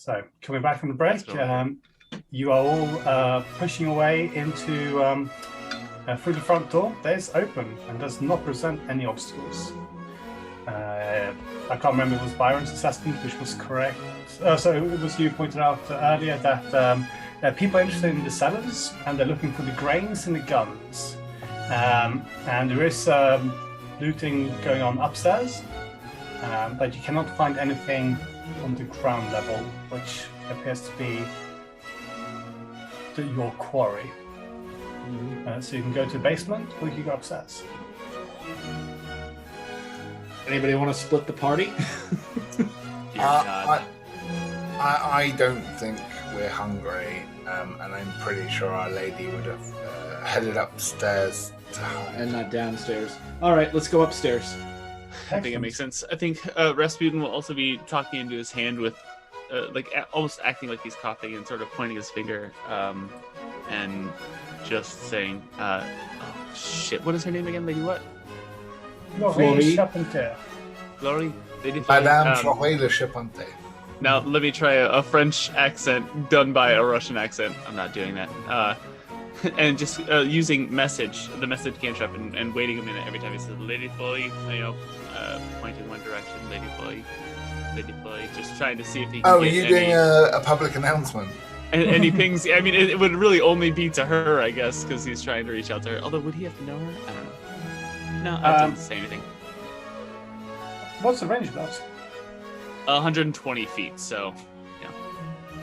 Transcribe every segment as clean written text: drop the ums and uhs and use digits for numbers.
So, coming back from the break, you are all pushing away into through the front door. That is open and does not present any obstacles. I can't remember if it was Byron's assessment, which was correct. So it was you pointed out earlier that people are interested in the cellars and they're looking for the grains and the guns. And there is looting going on upstairs, but you cannot find anything on the ground level, which appears to be your quarry. So you can go to the basement or you can go upstairs. Anybody want to split the party? I don't think we're hungry, and I'm pretty sure Our Lady would have headed upstairs to hide. And not downstairs. All right, let's go upstairs. I think it makes sense. I think Rasputin will also be talking into his hand with, almost acting like he's coughing and sort of pointing his finger, and just saying, "Oh shit! What is her name again? Lady what? Laurie Charpentier. Laurie, Lady Madame Fleury Le Charpentier. Now let me try a French accent done by a Russian accent. I'm not doing that. And just using the message cantrip, and waiting a minute every time he says Lady Fleury, pointing one direction, Lady Fleury, just trying to see if he can are you doing a public announcement? And he pings, I mean, it would really only be to her, I guess, because he's trying to reach out to her. Although, would he have to know her? I don't know. No, I don't say anything. What's the range of that? 120 feet, so,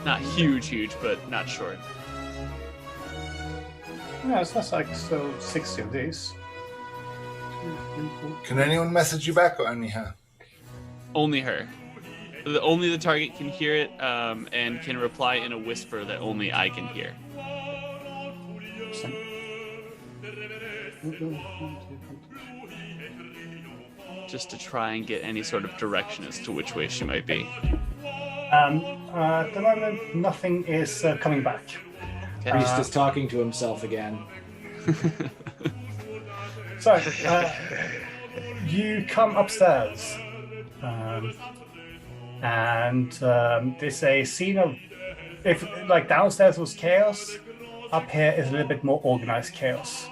not huge, but not short. Yeah, so that's like 60 of these. Can anyone message you back or only her? Only her. Only the target can hear it, and can reply in a whisper that only I can hear. Just to try and get any sort of direction as to which way she might be. At the moment, nothing is coming back. Okay. Priest is talking to himself again. So, you come upstairs, and there's a scene of, if like downstairs was chaos, up here is a little bit more organized chaos.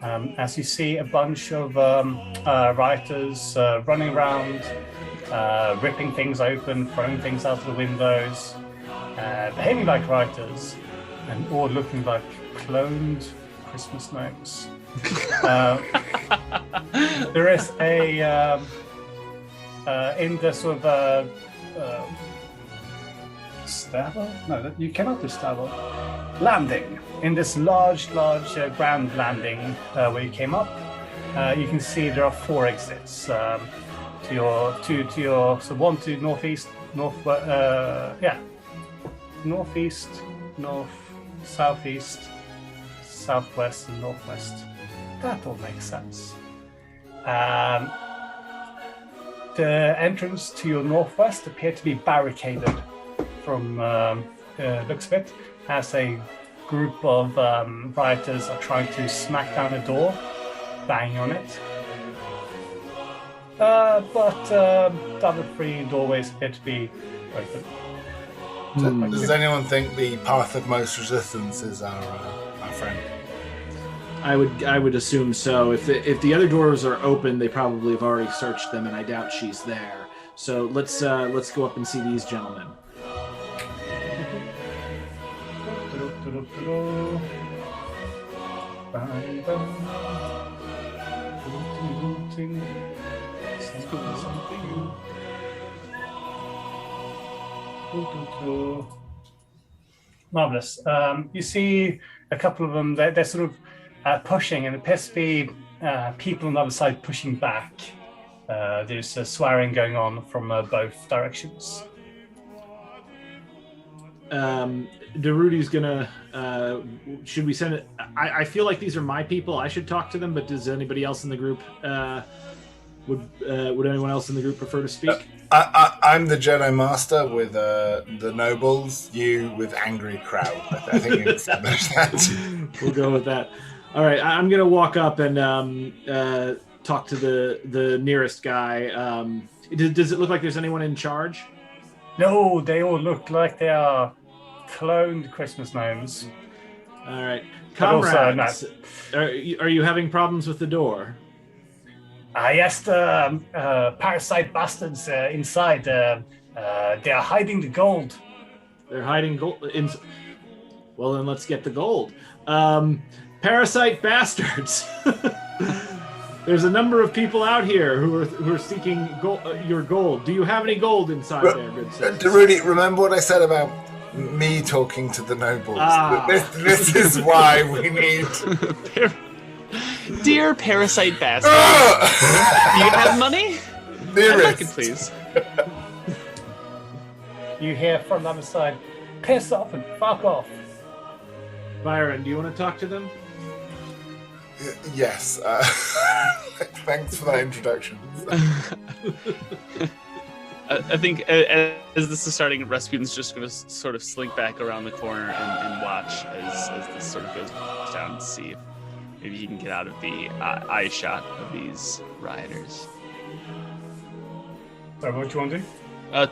As you see a bunch of rioters running around, ripping things open, throwing things out of the windows, behaving like rioters, and all looking like cloned Christmas gnomes. There is a in the sort of stairwell? No, you cannot do stairwell. Landing in this large grand landing where you came up. You can see there are 4 exits to your so one to northeast, northeast, north, southeast, southwest, and northwest. That all makes sense. The entrance to your northwest appeared to be barricaded from looks of it, as a group of rioters are trying to smack down a door, banging on it. But the other 3 doorways appear to be open. Does anyone think the path of most resistance is our friend? I would assume so. If the other doors are open, they probably have already searched them, and I doubt she's there. So let's go up and see these gentlemen. Marvelous. You see a couple of them. They're sort of pushing, and it appears to be people on the other side pushing back. There's swearing going on from both directions. Durruti's gonna. Should we send it? I feel like these are my people. I should talk to them. But does anybody else in the group? Would anyone else in the group prefer to speak? I'm the Jedi Master with the nobles. You with angry crowd. I think we established that. We'll go with that. All right, I'm gonna walk up and talk to the nearest guy. Does it look like there's anyone in charge? No, they all look like they are cloned Christmas gnomes. All right, But also, comrades. Are you having problems with the door? Yes, the parasite bastards inside. They are hiding the gold. They're hiding gold. Well, then let's get the gold. Parasite bastards. There's a number of people out here who are seeking your gold. Do you have any gold inside there, good sir? Durruti, remember what I said about me talking to the nobles? Ah. This is why we need... Dear parasite bastard, do you have money? Dearest. Please. You hear from the other side, piss off and fuck off. Byron, do you want to talk to them? Yes. Thanks for that introduction. I think as this is starting, Rasputin's just going to sort of slink back around the corner and watch as this sort of goes down to see if maybe he can get out of the eye shot of these rioters. So what do you want to do?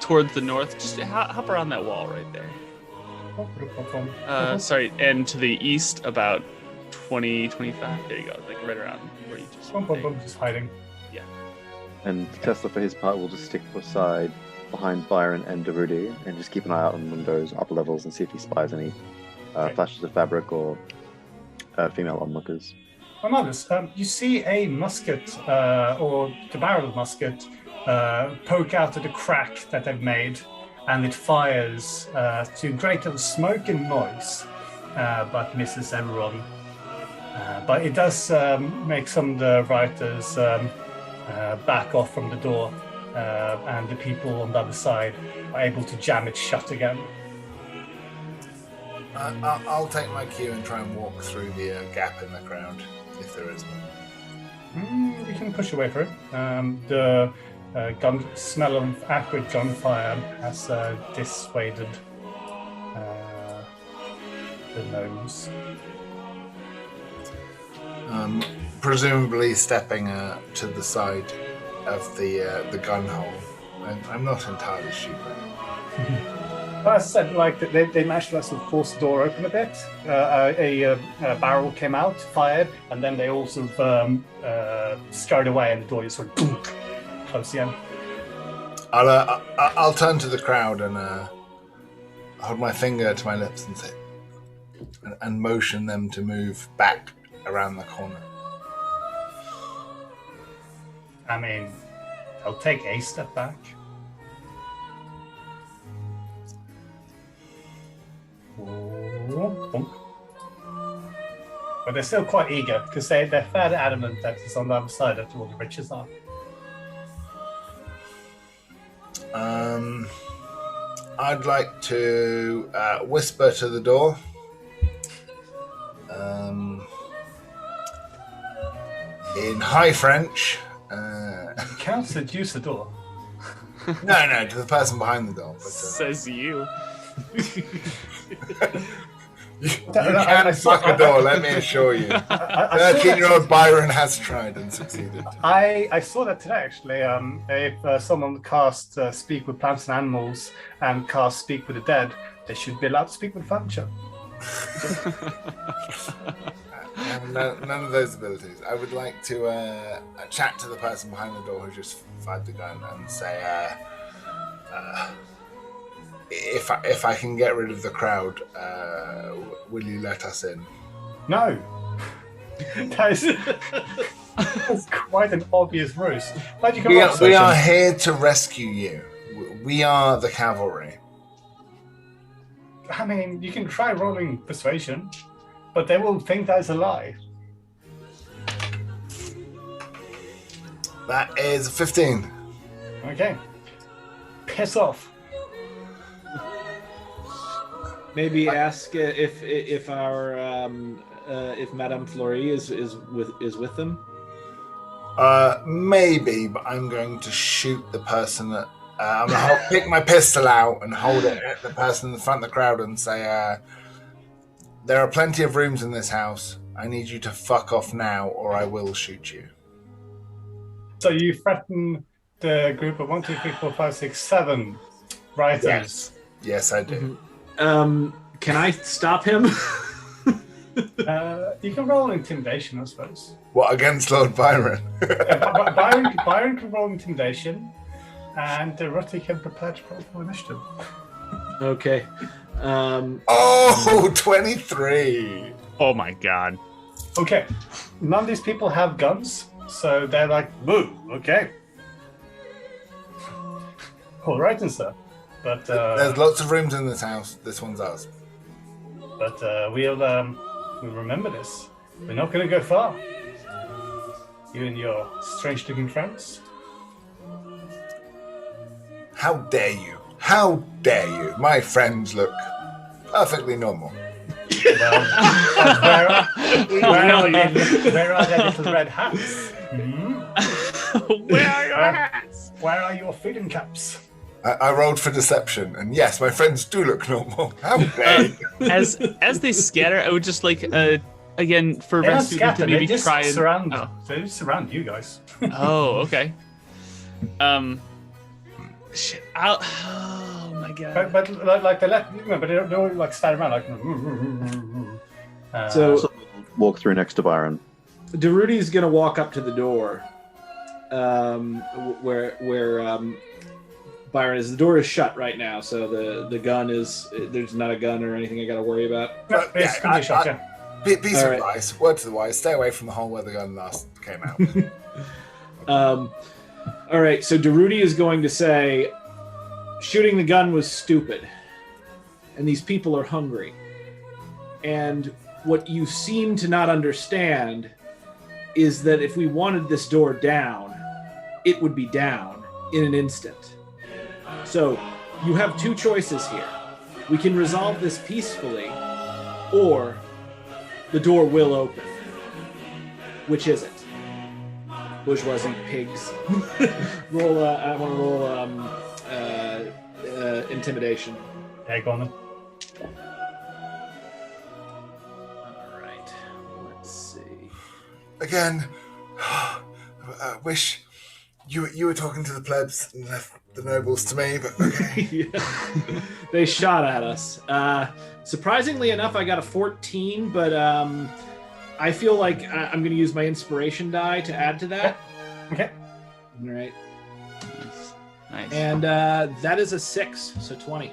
Towards the north, just hop around that wall right there. Sorry, and to the east about 20, 25. There you go, like right around where you just... Just hiding. Yeah. And Tesla, for his part, will just stick aside behind Byron and Durruti and just keep an eye out on windows, upper levels, and see if he spies any flashes of fabric or female onlookers. Notice, you see a musket, or the barrel of musket, poke out of the crack that they've made, and it fires to great deal of smoke and noise, but misses everyone. But it does make some of the rioters back off from the door, and the people on the other side are able to jam it shut again. I'll take my cue and try and walk through the gap in the crowd, if there is one. You can push away for it. The smell of acrid gunfire has dissuaded the gnomes. Presumably stepping to the side of the gun hole. I'm not entirely stupid. But as I said, like they managed to sort of force the door open a bit. A barrel came out, fired, and then they all sort of scurried away, and the door just sort of closed again. I'll turn to the crowd and hold my finger to my lips and say, and motion them to move back around the corner. I mean, they'll take a step back. But they're still quite eager because they're fairly adamant that it's on the other side that all the riches are. I'd like to whisper to the door. In High French. You can't seduce the door. No, to the person behind the door. But, Says you. You can suck a door, let me assure you. 13-year-old Byron has tried and succeeded. I saw that today, actually. If someone cast Speak with Plants and Animals and cast Speak with the Dead, they should be allowed to speak with furniture. None of those abilities. I would like to chat to the person behind the door who just fired the gun and say, if I can get rid of the crowd, will you let us in? No. That's quite an obvious ruse. We are here to rescue you. We are the cavalry. I mean, you can try rolling persuasion, but they will think that's a lie. That is 15. Okay. Piss off. Maybe ask if our if Madame Fleury is with them. Maybe, but I'm going to shoot the person that. I'm going to pick my pistol out and hold it at the person in the front of the crowd and say, there are plenty of rooms in this house. I need you to fuck off now or I will shoot you. So you threaten the group of 1, 2, 3, 4, 5, 6, 7 rioters. Yes, I do. Can I stop him? You can roll intimidation, I suppose. What, against Lord Byron? Byron can roll intimidation, and Durruti can prepare to roll for initiative. Okay. 23. Oh my god. Okay. None of these people have guns, so they're like, boo, okay. All right, then, sir. But There's lots of rooms in this house. This one's ours. But we'll remember this. We're not going to go far. You and your strange-looking friends. How dare you? How dare you? My friends look perfectly normal. Well, where are their little red hats? Where are your hats? Where are your feeding caps? I rolled for deception, and yes, my friends do look normal. How dare you? As they scatter, I would just like again for They don't Rasputin scatter, to they maybe just try and surround. Oh. They just surround you guys. Oh, okay. Shit. Oh my god. but like they let you know, but they don't like stand around like. So Walk through next to Byron. Durruti's gonna walk up to the door, where Byron is. The door is shut right now, so the gun is. There's not a gun or anything I got to worry about. no, it's Yeah, completely shot, yeah. Piece of All right. advice, word to the wise, stay away from the hole where the gun last came out. All right, so Durruti is going to say, shooting the gun was stupid, and these people are hungry. And what you seem to not understand is that if we wanted this door down, it would be down in an instant. So you have two choices here. We can resolve this peacefully, or the door will open. Which is it? Bourgeoisie pigs. Roll. I want to roll intimidation. Yeah, go on then. All right. Let's see. Again, I wish you were talking to the plebs and left the nobles to me, but okay. Yeah. They shot at us. Surprisingly enough, I got a 14, but I feel like I'm going to use my inspiration die to add to that. Okay. All right. Nice. And that is a 6, so 20.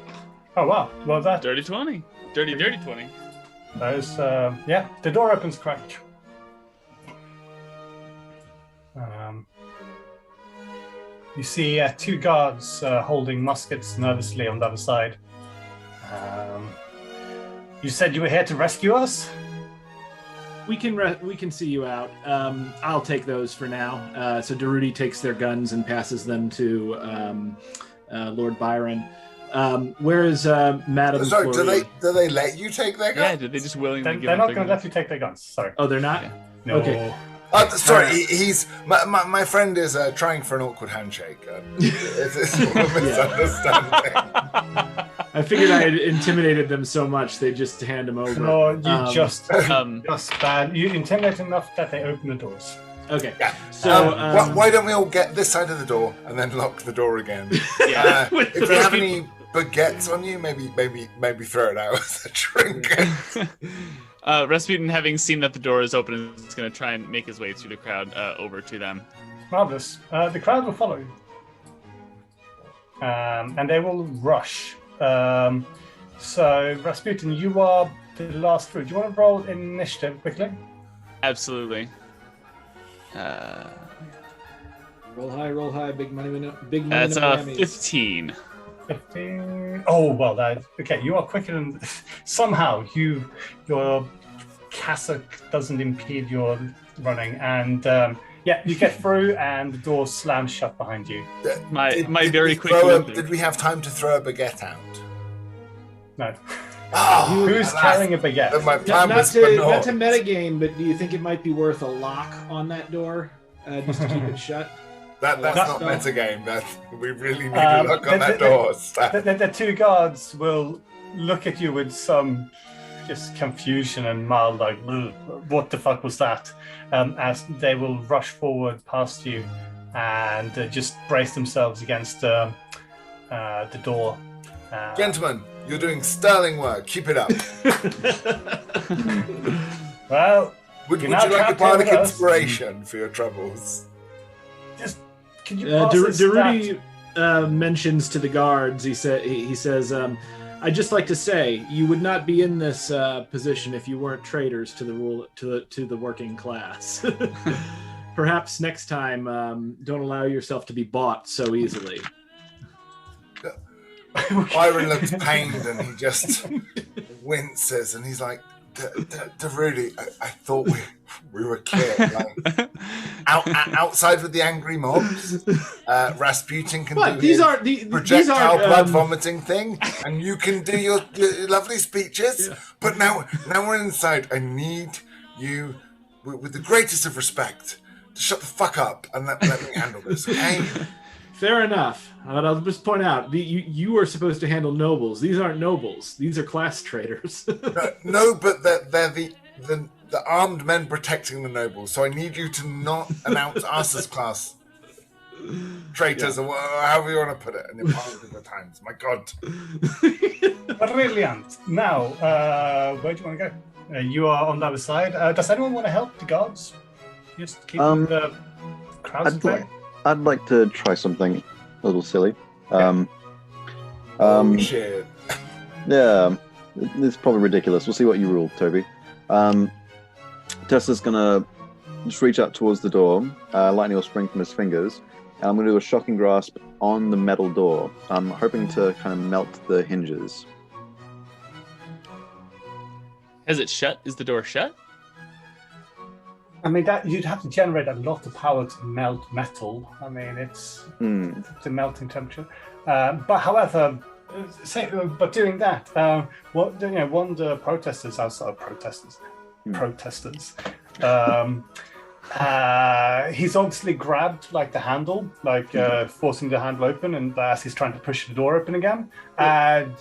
Oh wow. Well, that Dirty 20. Dirty 20. is yeah. The door opens correct. You see two guards holding muskets nervously on the other side. You said you were here to rescue us? We can see you out. I'll take those for now. So Durruti takes their guns and passes them to Lord Byron. Where is Madame Sorry, Fleury? do they let you take their Yeah, gun? did they just willingly give They're them not their going to let guns? you take their guns. Sorry. Oh, they're not? Yeah. No. Okay. Sorry, he's my friend is trying for an awkward handshake. It's a misunderstanding. I figured I had intimidated them so much they just hand them over. No, you just bad. You intimidate enough that they open the doors. Okay. Yeah. So Why don't we all get this side of the door and then lock the door again? Yeah. If you have any baguettes on you, maybe throw it out as a trinket. Rasputin, having seen that the door is open, is going to try and make his way through the crowd over to them. Marvelous. The crowd will follow you. And they will rush. So, Rasputin, you are the last through. Do you want to roll initiative quickly? Absolutely. roll high, big money, That's no a whammies. 15. 15. Oh, well, okay. You are quicker than... Somehow, your cassock doesn't impede your running. And, yeah, you get through and the door slams shut behind you. My very quick movement. Did we have time to throw a baguette out? No. Oh, Who's carrying a baguette? My plan Not was to bananas. metagame, but do you think it might be worth a lock on that door just to keep it shut? That's That's not not- metagame. We really need to look on that door. The two guards will look at you with some just confusion and mild, like, what the fuck was that? As they will rush forward past you and just brace themselves against the door Gentlemen, you're doing sterling work. Keep it up. Well, Would you You're now like a trapped here bardic with us. inspiration for your troubles? just can you pass us Durruti mentions to the guards. He says, "I'd just like to say, you would not be in this position if you weren't traitors to the rule to the working class. Perhaps next time, don't allow yourself to be bought so easily." Byron looks pained and he just winces and he's like, Durruti, I thought we were kids. Like, outside with the angry mobs, Rasputin can do these his aren't projectile blood vomiting thing, and you can do your lovely speeches. Yeah. But now we're inside. I need you, with the greatest of respect, to shut the fuck up and let me handle this, okay? Fair enough. But I'll just point out, you are supposed to handle nobles. These aren't nobles. These are class traitors. No, but they're the armed men protecting the nobles. So I need you to not announce us as class traitors, or however you want to put it, in your political times. My God. Brilliant. Now, where do you want to go? You are on the other side. Does anyone want to help the guards? Just keep the crowds at bay? I'd like to try something a little silly. Shit. Yeah, it's probably ridiculous. We'll see what you rule, Toby. Tesla's gonna just reach out towards the door. Lightning will spring from his fingers. And I'm gonna do a shocking grasp on the metal door. I'm hoping to kind of melt the hinges. Is it shut? Is the door shut? I mean, that you'd have to generate a lot of power to melt metal. I mean, it's the melting temperature. But however, but doing that, one of the protesters outside protesters, he's obviously grabbed like the handle, like forcing the handle open, and as he's trying to push the door open again,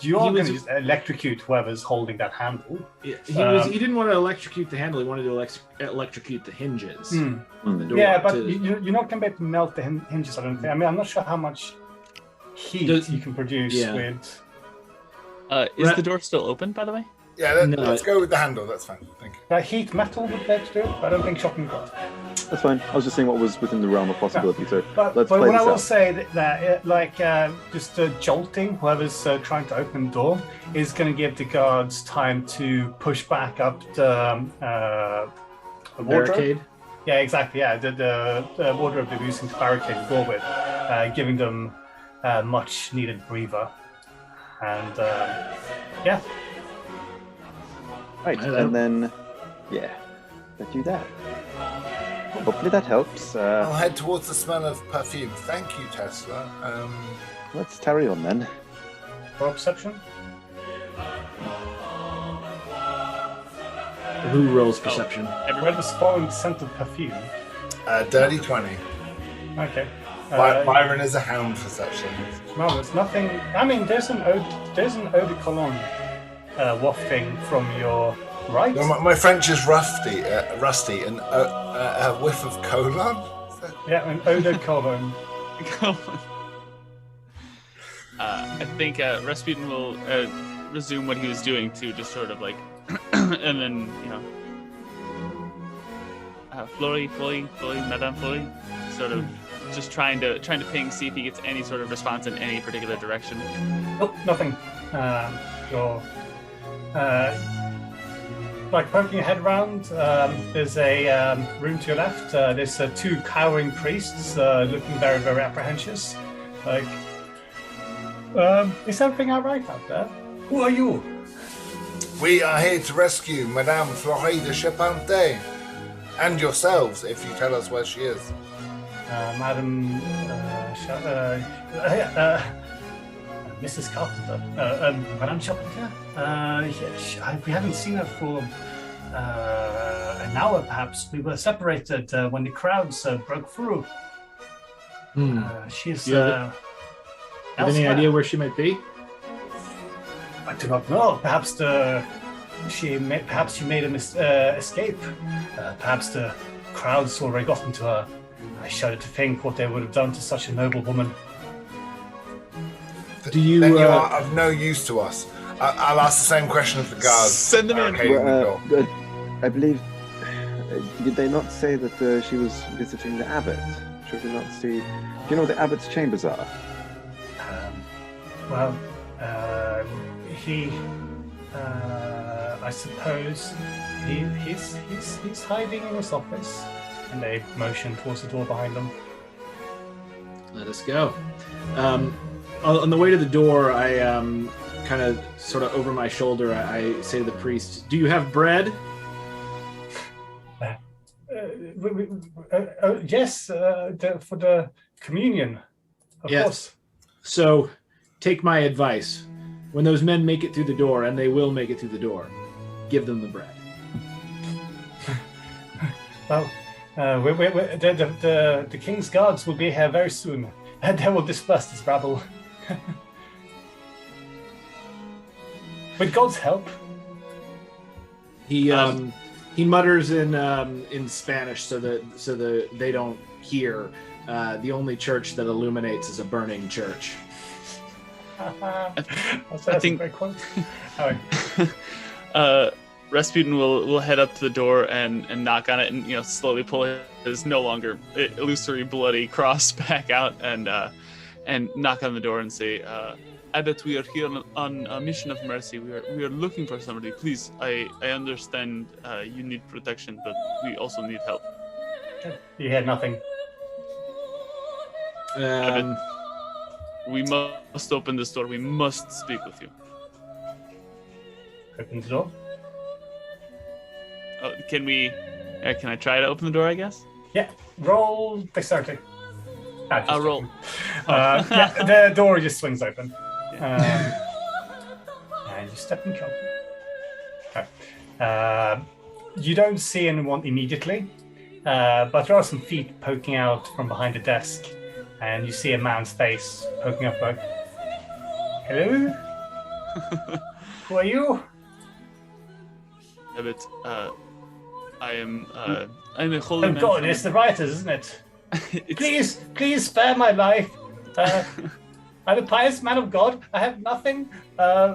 you're going to just electrocute whoever's holding that handle. He didn't want to electrocute the handle. He wanted to electrocute the hinges on the door. Yeah, but you're not going to be able to melt the hinges. I don't think. I mean, I'm not sure how much heat you can produce with. Is the door still open, by the way? Yeah, let's go with the handle. That's fine. Thank you. Heat metal would be able to do it, but I don't think shocking grasp. That's fine. I was just saying what was within the realm of possibility. So but let's play what this I will out. say that just jolting whoever's trying to open the door is going to give the guards time to push back up the wardrobe. Barricade. Yeah, exactly. Yeah, the wardrobe they're using to barricade the door with, giving them much needed breather, and yeah. Right, and then, let's do that. Hopefully that helps. I'll head towards the smell of perfume. Thank you, Tesla. Let's carry on then. Roll perception. Who rolls perception? Where the following scent of perfume. Dirty 20. Okay. Byron is a hound for such things. No, there's nothing. I mean, there's an eau de cologne wafting from your right. No, my French is rusty, and a whiff of cologne. Yeah, an eau de cologne. I think Rasputin will resume what he was doing to just sort of like, and then Flory, Madame Flory, sort of just trying to ping, see if he gets any sort of response in any particular direction. Nope, nothing. You're like poking your head around. There's a room to your left. There's two cowering priests looking very, very apprehensive. Like, is everything all right out there? Who are you? We are here to rescue Madame Florie de Charpente, and yourselves, if you tell us where she is. Madam Mrs. Carpenter. Madame Carpenter? We haven't seen her for an hour, perhaps. We were separated when the crowds broke through. She's Do you have any elsewhere. idea where she might be? I do not know. Perhaps she made an escape. Perhaps the crowds already got into her. I shudder to think what they would have done to such a noble woman. Do Do you? Then you are of no use to us. I'll ask the same question of the guards. Send them in. Well, I believe. Did they not say that she was visiting the abbot? Should we not see? Do you know what the abbot's chambers are? He. I suppose he's hiding in his office, and they motion towards the door behind them. Let us go. On the way to the door, I kind of sort of over my shoulder, I say to the priest, "Do you have bread?" Yes, for the communion, of course. So, take my advice. When those men make it through the door, and they will make it through the door, give them the bread. Well, the king's guards will be here very soon, and they will disperse this rabble. With God's help. He mutters in Spanish so that they don't hear. The only church that illuminates is a burning church. I think. Rasputin will head up to the door and knock on it, and slowly pull his no longer illusory bloody cross back out and knock on the door and say, "Abbot, we are here on a mission of mercy. We are looking for somebody. Please, I understand you need protection, but we also need help." You hear nothing. Abbot, we must open this door. We must speak with you. Open the door. Oh, can we? Can I try to open the door? I guess. Yeah. Roll dexterity. I'll roll. Yeah, the door just swings open. And you step in carefully. Okay. You don't see anyone immediately, but there are some feet poking out from behind a desk, and you see a man's face poking up. Like, "Hello? Who are you?" Abbot, I'm a holy man. Oh God, it's the writers, isn't it? Please spare my life. I'm a pious man of God. I have nothing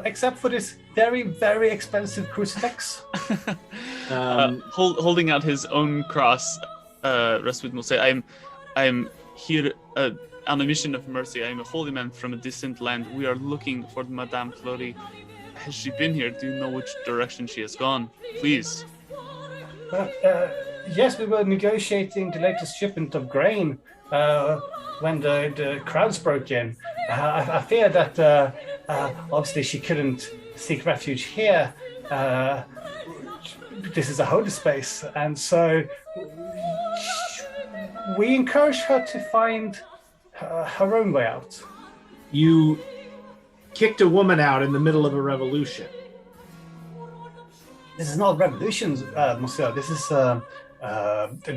except for this very, very expensive crucifix. Holding out his own cross, Rasputin will say, I'm here on a mission of mercy. I am a holy man from a distant land. We are looking for Madame Fleury. Has she been here? Do you know which direction she has gone? Please. Yes, we were negotiating the latest shipment of grain when the crowds broke in. I fear that obviously she couldn't seek refuge here. This is a holy space, and so we encourage her to find her own way out. You kicked a woman out in the middle of a revolution. This is not a revolution, monsieur. This is a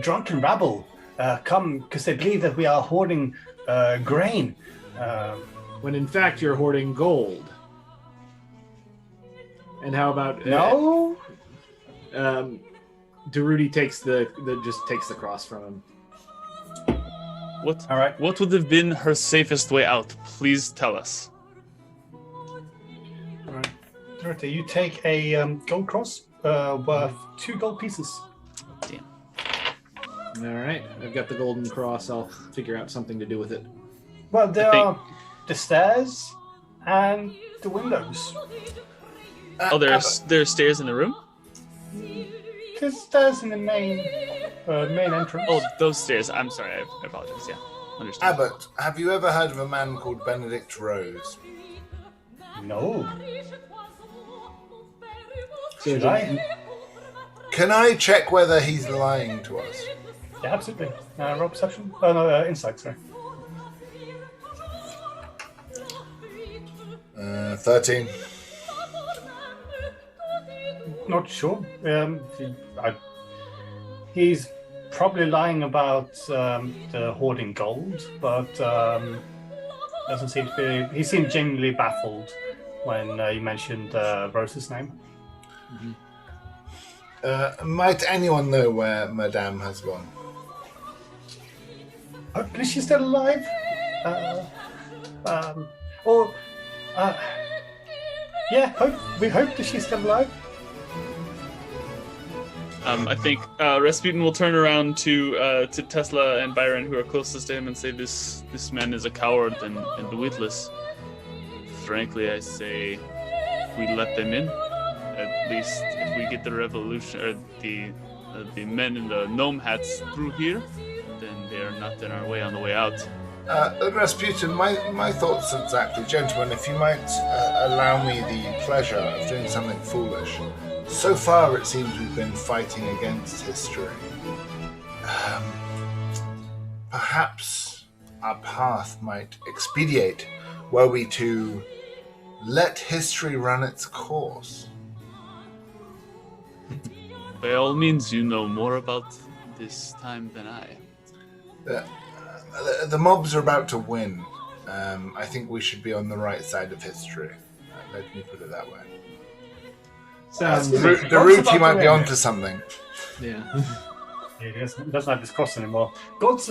drunken rabble. Come because they believe that we are hoarding grain. When in fact you're hoarding gold. And how about no? Durruti takes the cross from him. What? All right. What would have been her safest way out? Please tell us. All right. Durruti, you take a gold cross worth 2 gold pieces. Damn. All right, I've got the golden cross. I'll figure out something to do with it. Well, there are the stairs and the windows. There's stairs in the room? There's stairs in the main entrance. Oh, those stairs. I'm sorry. I apologize. Yeah, understood. Abbot, have you ever heard of a man called Benedict Rose? No. Should I? Can I check whether he's lying to us? Yeah, absolutely. Roll perception. Oh no, insight. Sorry. 13. Not sure. He's probably lying about the hoarding gold, but doesn't seem to be. He seemed genuinely baffled when you mentioned Rose's name. Mm-hmm. Might anyone know where Madame has gone? Is she still alive? Or Yeah, we hope that she's still alive. I think Rasputin will turn around to Tesla and Byron, who are closest to him, and say, "This man is a coward and witless. Frankly, I say, we let them in. At least if we get the revolution or the men in the gnome hats through here, then they are not in our way on the way out." Rasputin, my thoughts exactly, gentlemen. If you might allow me the pleasure of doing something foolish. So far, it seems we've been fighting against history. Perhaps our path might expedite were we to let history run its course. By all means, you know more about this time than I. The mobs are about to win. I think we should be on the right side of history. Let me put it that way. Durruti might be onto something. Yeah. He doesn't have this cross anymore. God's.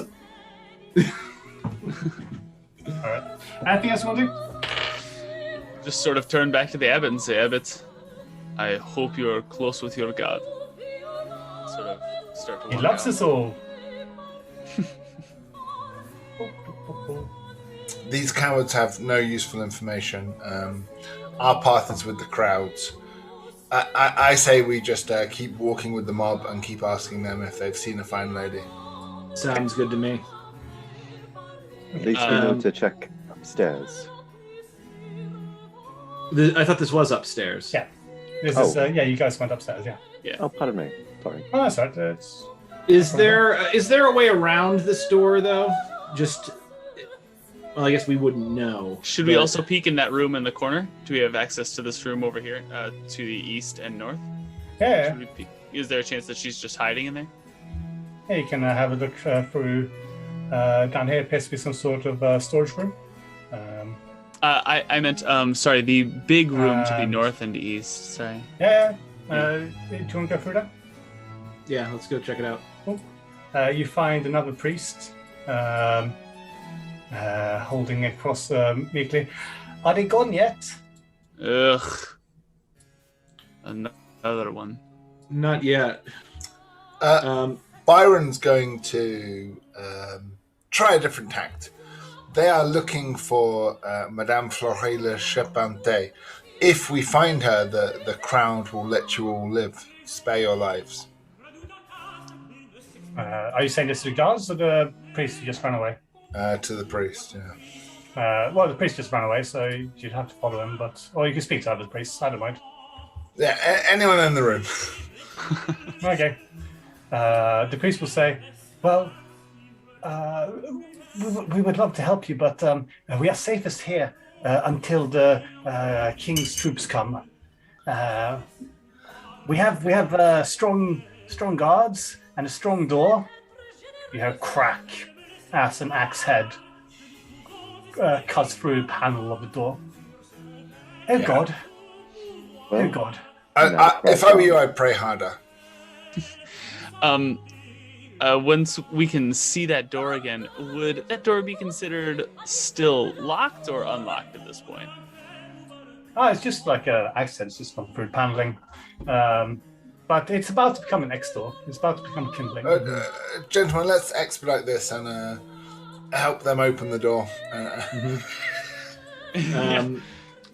Alright. Anything else you want to do? Just sort of turn back to the abbot and say, "Abbot, I hope you are close with your god." Sort of start to He walk loves out. us all. These cowards have no useful information. Our path is with the crowds. I say we just keep walking with the mob and keep asking them if they've seen a fine lady. Sounds good to me. At least we know to check upstairs. I thought this was upstairs. Yeah. This is, you guys went upstairs, yeah. Oh, pardon me. Sorry. Oh, that's right. It's... Is there a way around this door though? Just, well, I guess we wouldn't know. Should we also peek in that room in the corner? Do we have access to this room over here, to the east and north? Yeah. Should we peek? Is there a chance that she's just hiding in there? Yeah, you can have a look through down here. Appears to be some sort of storage room. I meant, sorry, the big room to the north and east. Sorry. Yeah. Do you want to go through that? Yeah, let's go check it out. Cool. You find another priest holding a cross meekly. Are they gone yet? Ugh. Another one. Not yet. Byron's going to try a different tact. They are looking for Madame Florella Chepante. If we find her, the crowd will let you all live. Spare your lives. Are you saying this to the guards or the priest who just ran away? To the priest, yeah. Well, the priest just ran away, so you'd have to follow him. Or you can speak to other priests. I don't mind. Yeah, anyone in the room. Okay. The priest will say, "Well, we would love to help you, but we are safest here until the king's troops come. We have strong guards and a strong door." You hear crack as an axe head cuts through the panel of the door. Oh God! Well, Oh God! If I were you, I'd pray harder. Once we can see that door again, would that door be considered still locked or unlocked at this point? Oh, it's just like an axe head. It's just gone through paneling. But it's about to become an X door. It's about to become kindling. Gentlemen, let's expedite this and help them open the door.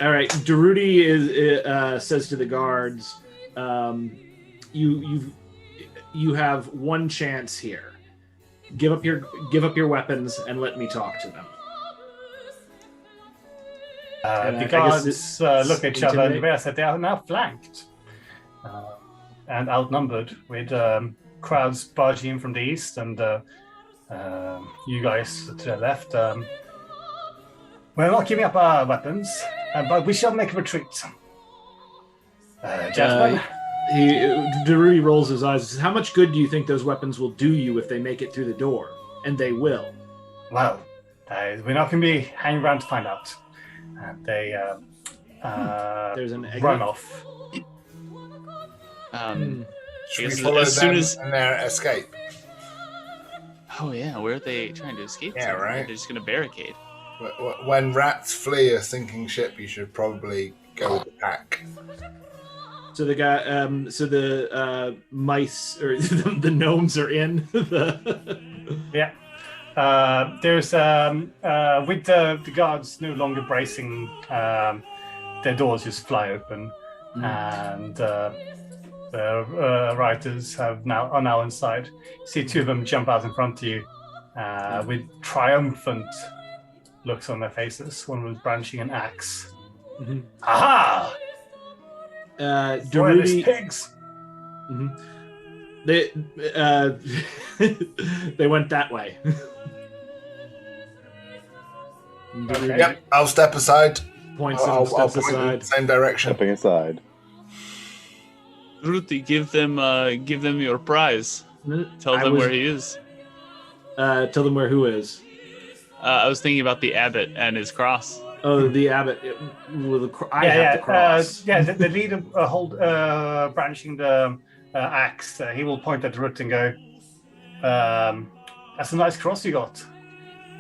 All right. Durruti says to the guards, "You have one chance here. Give up your weapons and let me talk to them." The guards look at each other and realize that they are now flanked and outnumbered, with crowds barging in from the east and you guys to the left. We're not giving up our weapons, but we shall make a retreat. Gentlemen. Durruti rolls his eyes and says, "How much good do you think those weapons will do you if they make it through the door?" And they will. Well, we're not going to be hanging around to find out. They There's an exit. run off. Should we As follow soon them as- and their escape? Oh yeah, where are they trying to escape? Yeah, to? right. They're just gonna barricade. When rats flee a sinking ship, you should probably go with the pack. So the guy, so the mice or the gnomes are in the. Yeah. There's with the guards no longer bracing, their doors just fly open, and the writers are now inside. You see two of them jump out in front of you, with triumphant looks on their faces. One was brandishing an axe. Mm-hmm. Aha! Durruti pigs. Mm-hmm. They went that way. Okay. Yep, I'll step aside. Points I'll and steps point in aside. the same direction. Stepping aside. Ruti, give them your prize. Tell them where he is. Tell them where who is. I was thinking about the abbot and his cross. Oh, the abbot. I have the cross. The leader brandishing the axe. He will point at Durruti and go, "That's a nice cross you got."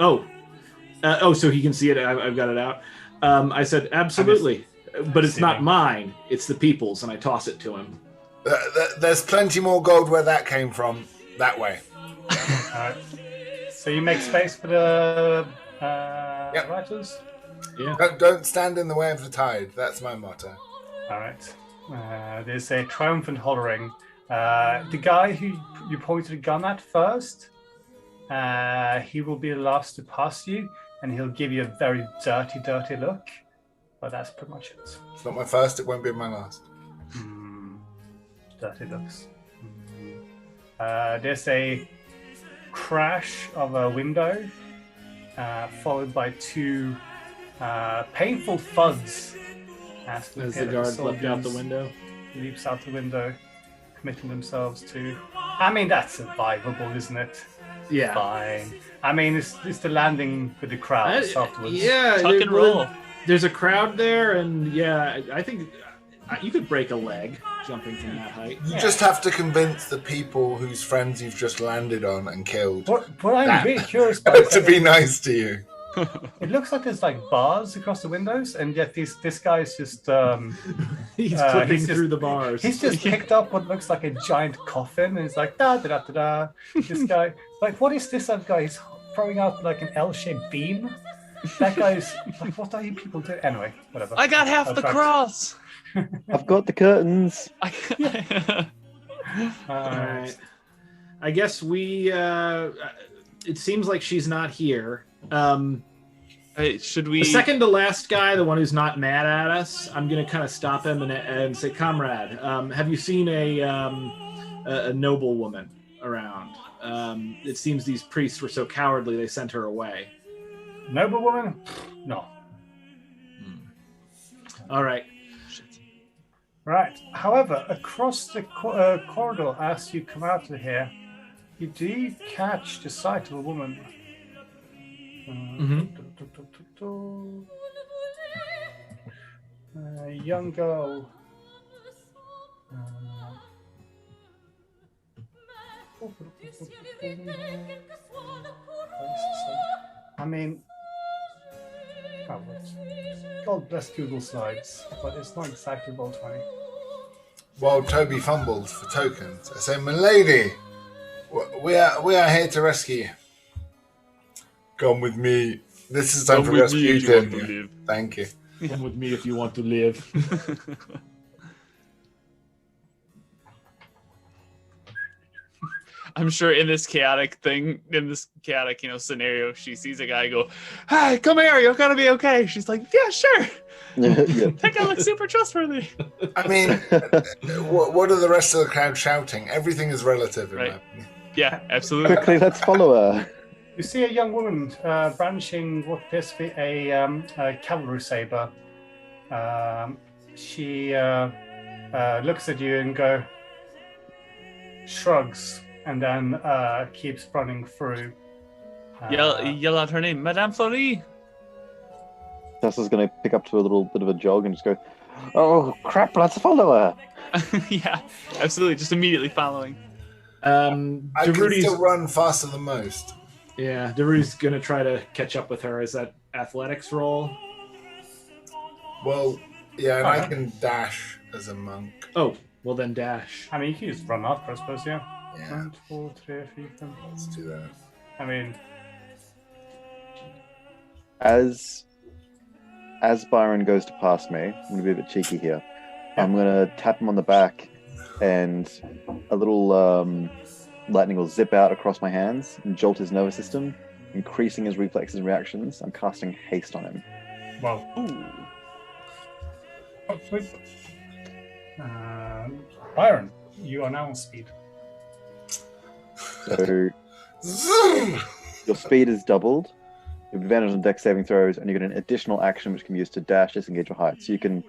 So he can see it. I've got it out. I said, absolutely, but it's not mine. It's the people's, and I toss it to him. There's plenty more gold where that came from. That way. All right. So you make space for the writers. Yeah. Don't stand in the way of the tide. That's my motto. All right. There's a triumphant hollering. The guy who you pointed a gun at first, he will be the last to pass you, and he'll give you a very dirty look. But that's pretty much it. It's not my first. It won't be my last. Dirty looks. There's a crash of a window, followed by two painful thuds as the guard leapt out the window. Leaps out the window, committing themselves to. I mean, that's survivable, isn't it? Yeah. Fine. I mean, it's the landing with the crowds afterwards. Yeah, tuck and roll. There's a crowd there, and yeah, I think you could break a leg jumping from that height. You just have to convince the people whose friends you've just landed on and killed What I'm really curious about to be nice to you. It looks like there's like bars across the windows, and yet this guy is just he's clipping through the bars. He's just picked up what looks like a giant coffin, and he's like da da da da da. This guy, like, what is this other guy? He's throwing out like an L-shaped beam. That guy's like, what are you people doing? Anyway, whatever. I got half the cross. I've got the curtains. Alright. I guess we it seems like she's not here. Should we? The second to last guy, the one who's not mad at us, I'm gonna kind of stop him and say, "Comrade, have you seen a noble woman around? It seems these priests were so cowardly they sent her away." Noble woman? No. All right. Right. However, across the corridor, as you come out of here, you do catch the sight of a woman. A young girl. I mean, God bless Google Slides, but it's not exactly Roll20. While Toby fumbles for tokens, I say, "Milady, we are here to rescue you. Come with me. This is time for Rasputin. Thank you. Come with me if you want to live." I'm sure in this chaotic scenario, she sees a guy go, "Hey, come here, you're gonna be okay." She's like, "Yeah, sure." That guy looks super trustworthy. I mean, what are the rest of the crowd shouting? Everything is relative, in my opinion. Yeah, absolutely. Quickly, let's follow her. You see a young woman brandishing what appears to be a cavalry saber. She looks at you and shrugs, and then keeps running through. Yell out her name, Madame Fleury. Tessa's going to pick up to a little bit of a jog and just go, "Oh, crap, let's follow her." Yeah, absolutely. Just immediately following. I can still run faster than most. Yeah, Durruti's going to try to catch up with her. Is that athletics roll. Well, yeah, and I can dash as a monk. Oh, well then dash. I mean, you can just run after, I suppose, yeah. Yeah, 1, 2, 3, 4, 5. let's do that. I mean, As Byron goes to pass me, I'm gonna be a bit cheeky here. I'm gonna tap him on the back, and a little lightning will zip out across my hands and jolt his nervous system, increasing his reflexes and reactions. I'm casting haste on him. well. Ooh. Oh, sweet. Byron, you are now on speed. So Zoom! your speed is doubled. You have advantage on dex saving throws, and you get an additional action which can be used to dash, disengage, or hide. So you can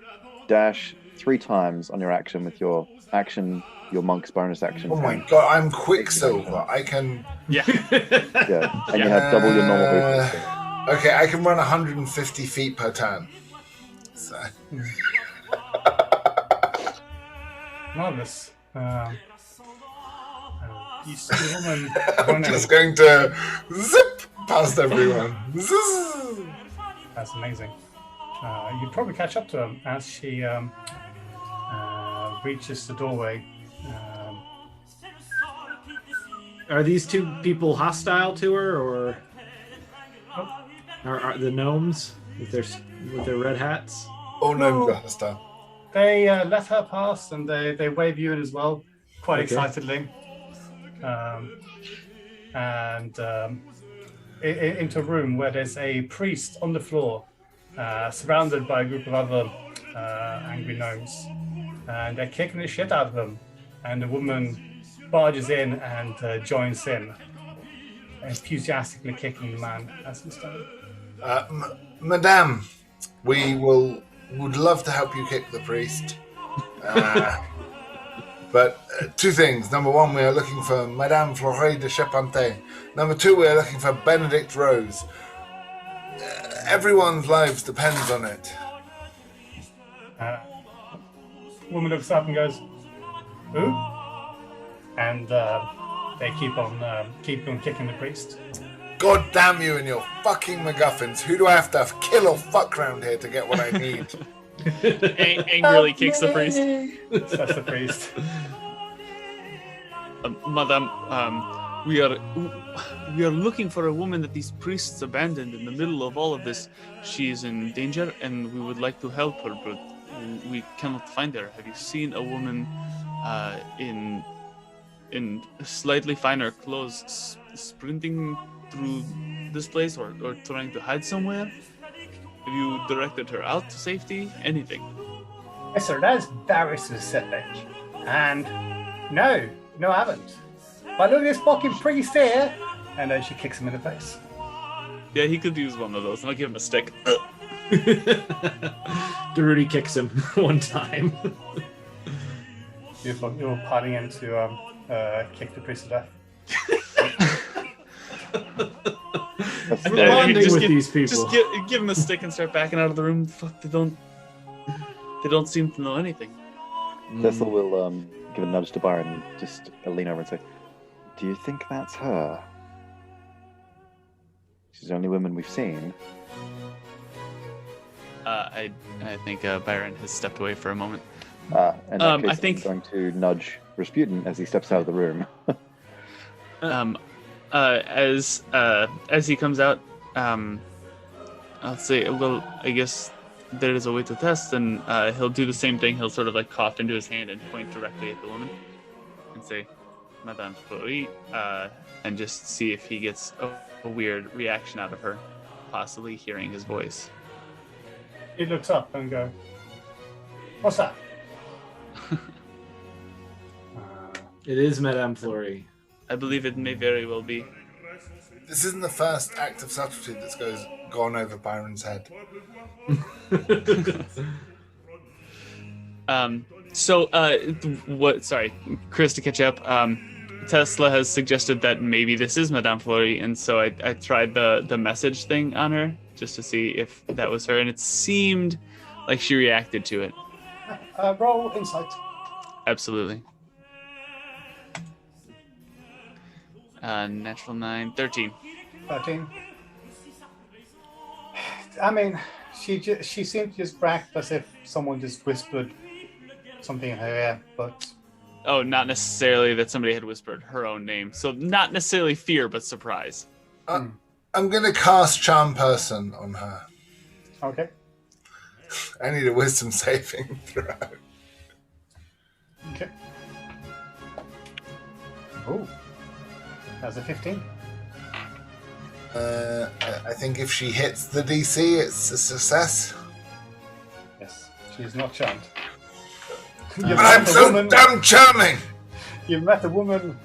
dash 3 times on your action with your action, your monk's bonus action. Oh my god, I'm Quicksilver. I can. Yeah. Yeah, and you have double your normal reflexes. Okay, I can run 150 feet per turn. So. Marvelous. You see a woman I'm running. just going to zip past everyone. Zzz. That's amazing. You'd probably catch up to her as she reaches the doorway. Are these 2 people hostile to her, or are the gnomes with their red hats? Oh no, Master. They let her pass and they wave you in as well, quite excitedly. Into a room where there's a priest on the floor, surrounded by a group of other angry gnomes. And they're kicking the shit out of them. And the woman barges in and joins in, enthusiastically kicking the man as he's done. Madame, we would love to help you kick the priest. But 2 things. Number 1, we are looking for Madame Flore de Chepante. Number 2, we are looking for Benedict Rose. Everyone's lives depends on it. Woman looks up and goes, "Who?" And they keep on kicking the priest. God damn you and your fucking MacGuffins. Who do I have to kill or fuck round here to get what I need? Angrily kicks the priest. That's the priest. Madame, we are looking for a woman that these priests abandoned in the middle of all of this. She is in danger, and we would like to help her, but we cannot find her. Have you seen a woman in slightly finer clothes sprinting through this place, or trying to hide somewhere? Have you directed her out to safety? Anything?" Yes, sir, that is very specific. And no, I haven't. But look at this fucking priest here. And then she kicks him in the face. Yeah, he could use one of those, and I'll give him a stick. Durruti kicks him one time. Beautiful. You're piling in to kick the priest to death. I'm Yeah, bonding just with these people. Just give him a stick and start backing out of the room. Fuck, they don't seem to know anything. Tesla will give a nudge to Byron and just lean over and say, "Do you think that's her? She's the only woman we've seen." I think Byron has stepped away for a moment. And I think I'm going to nudge Rasputin as he steps out of the room. as he comes out, I'll say, well, I guess there is a way to test, and he'll do the same thing. He'll sort of like cough into his hand and point directly at the woman and say, "Madame Fleury," and just see if he gets a weird reaction out of her, possibly hearing his voice. He looks up and goes, "What's that?" It is Madame Fleury. I believe it may very well be. This isn't the first act of subtlety that's gone over Byron's head. Sorry, Chris, to catch up. Tesla has suggested that maybe this is Madame Fleury, and so I tried the message thing on her just to see if that was her, and it seemed like she reacted to it. Roll insight. Absolutely. Natural 9, 13. 13. I mean, she seemed to just react as if someone just whispered something in her ear, but... Oh, not necessarily that somebody had whispered her own name. So not necessarily fear, but surprise. I'm going to cast Charm Person on her. Okay. I need a wisdom saving throw. Okay. Oh, that's a 15. I think if she hits the DC, it's a success. Yes, she's not charmed. But I'm so damn charming! You've met a woman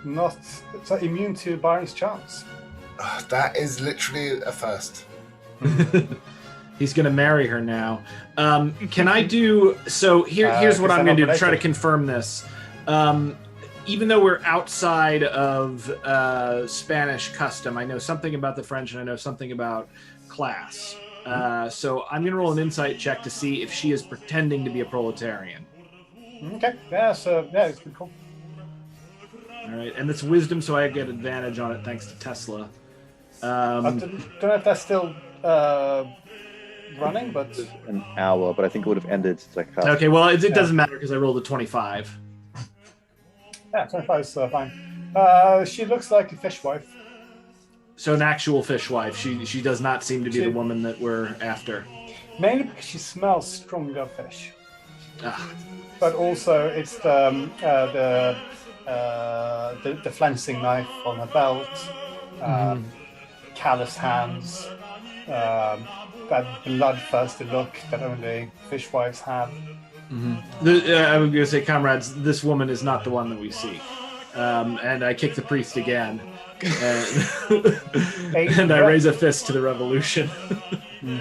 not so immune to Byron's charms. That is literally a first. He's going to marry her now. Can I do... So here's what I'm going to do to try to confirm this. Even though we're outside of Spanish custom, I know something about the French and I know something about class. So I'm going to roll an insight check to see if she is pretending to be a proletarian. Okay, yeah, so yeah, it's pretty cool. All right, and it's wisdom, so I get advantage on it thanks to Tesla. I don't know if that's still running, but... An hour, but I think it would have ended. Okay, well, it doesn't matter because I rolled a 25. Yeah, 25 is fine. She looks like a fishwife. So an actual fishwife. She does not seem to be the woman that we're after. Mainly because she smells stronger fish. Ah. But also it's the flensing knife on her belt, callous hands, that bloodthirsty look that only fishwives have. I was going to say, comrades, this woman is not the one that we seek. And I kick the priest again. And I raise a fist to the revolution.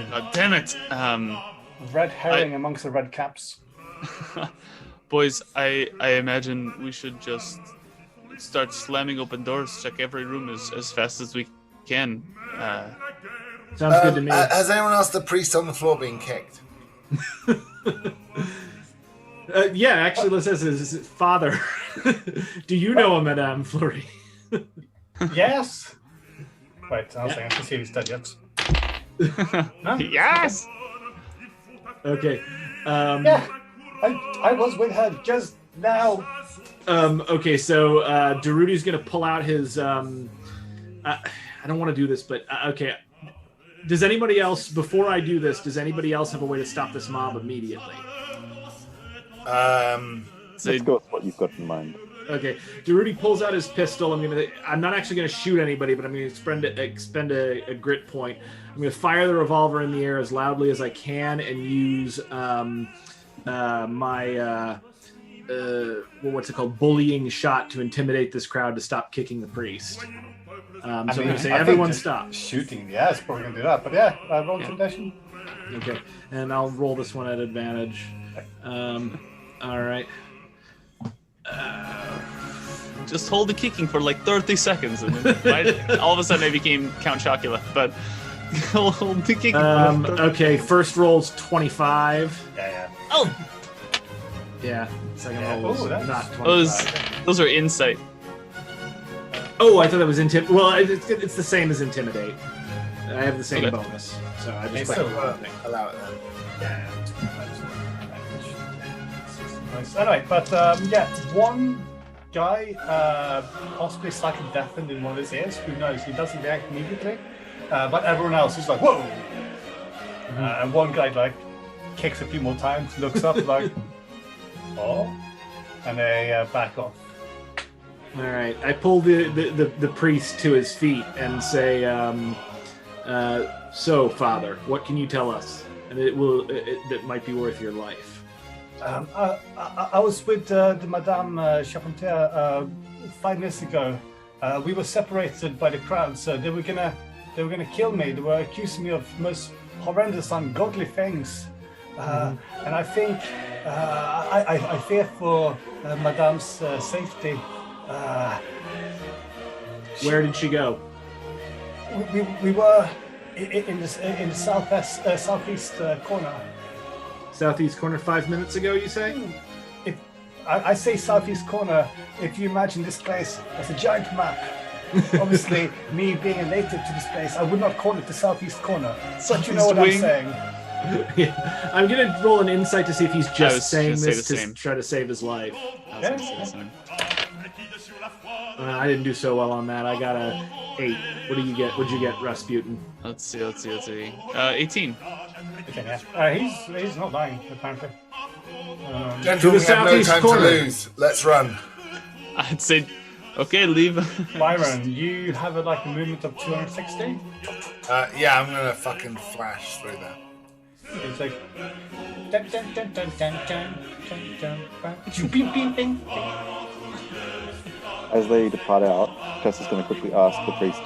God damn it. Red herring amongst the red caps. Boys, I imagine we should just start slamming open doors, check every room as fast as we can. Sounds good to me. Has anyone else the priest on the floor being kicked? Yeah, actually, let's say his father. Do you know him, Madame Fleury? Yes. Wait, I was saying, I can see if he's dead yet. No? Yes! Okay. Yeah, I was with her just now. Okay, so Durruti's going to pull out his... I don't want to do this, but okay. Does anybody else, before I do this, does anybody else have a way to stop this mob immediately? Let's go with what you've got in mind. Okay, Durruti pulls out his pistol. I'm not actually going to shoot anybody, but I'm going to expend a grit point. I'm going to fire the revolver in the air as loudly as I can and use my what's it called, bullying shot to intimidate this crowd to stop kicking the priest. So I'm going to say, everyone stop. Shooting, yeah, it's probably going to do that. But yeah, roll intimidation. Okay, and I'll roll this one at advantage. All right. Just hold the kicking for like 30 seconds, and then all of a sudden I became Count Chocula. But hold the kicking. Okay, first roll's 25. Yeah. Oh, yeah. Second roll was not 25. Those are insight. Oh, I thought that was intimidate. Well, it's the same as intimidate. I have the same bonus, so I just So allow it then. Yeah. Nice. Anyway, but yeah, one guy, possibly slightly deafened in one of his ears. Who knows? He doesn't react immediately, but everyone else is like, "Whoa!" And one guy like kicks a few more times, looks up like, "Oh," and they back off. All right, I pull the priest to his feet and say, "So, Father, what can you tell us? And that might be worth your life." I was with the Madame Charpentier 5 minutes ago. We were separated by the crowd, so they were gonna kill me. They were accusing me of most horrendous, ungodly things, and I think I fear for Madame's safety. Where did she go? We were in the southeast corner. Southeast corner 5 minutes ago, you say? If I say southeast corner, if you imagine this place as a giant map, Obviously, me being a native to this place, I would not call it the southeast corner. But you Southeast know what I'm wing. saying. Yeah. I'm gonna roll an insight to see if he's I just was saying gonna say this the to same. try to save his life. I was gonna say the same. I didn't do so well on that. I got a 8. What do you get? What'd you get, Rasputin? Let's see. 18. Okay, yeah. He's not dying, apparently. Gentlemen, we have no southeast time corner. to lose. Let's run. I'd say, okay, leave. Byron, you have a movement of 260. Yeah, I'm gonna fucking flash through that. It's like. Dun, dun, dun, dun, dun, dun, dun, dun, dun. Bing, bing, bing, bing. As they depart out, Tessa's going to quickly ask the priest,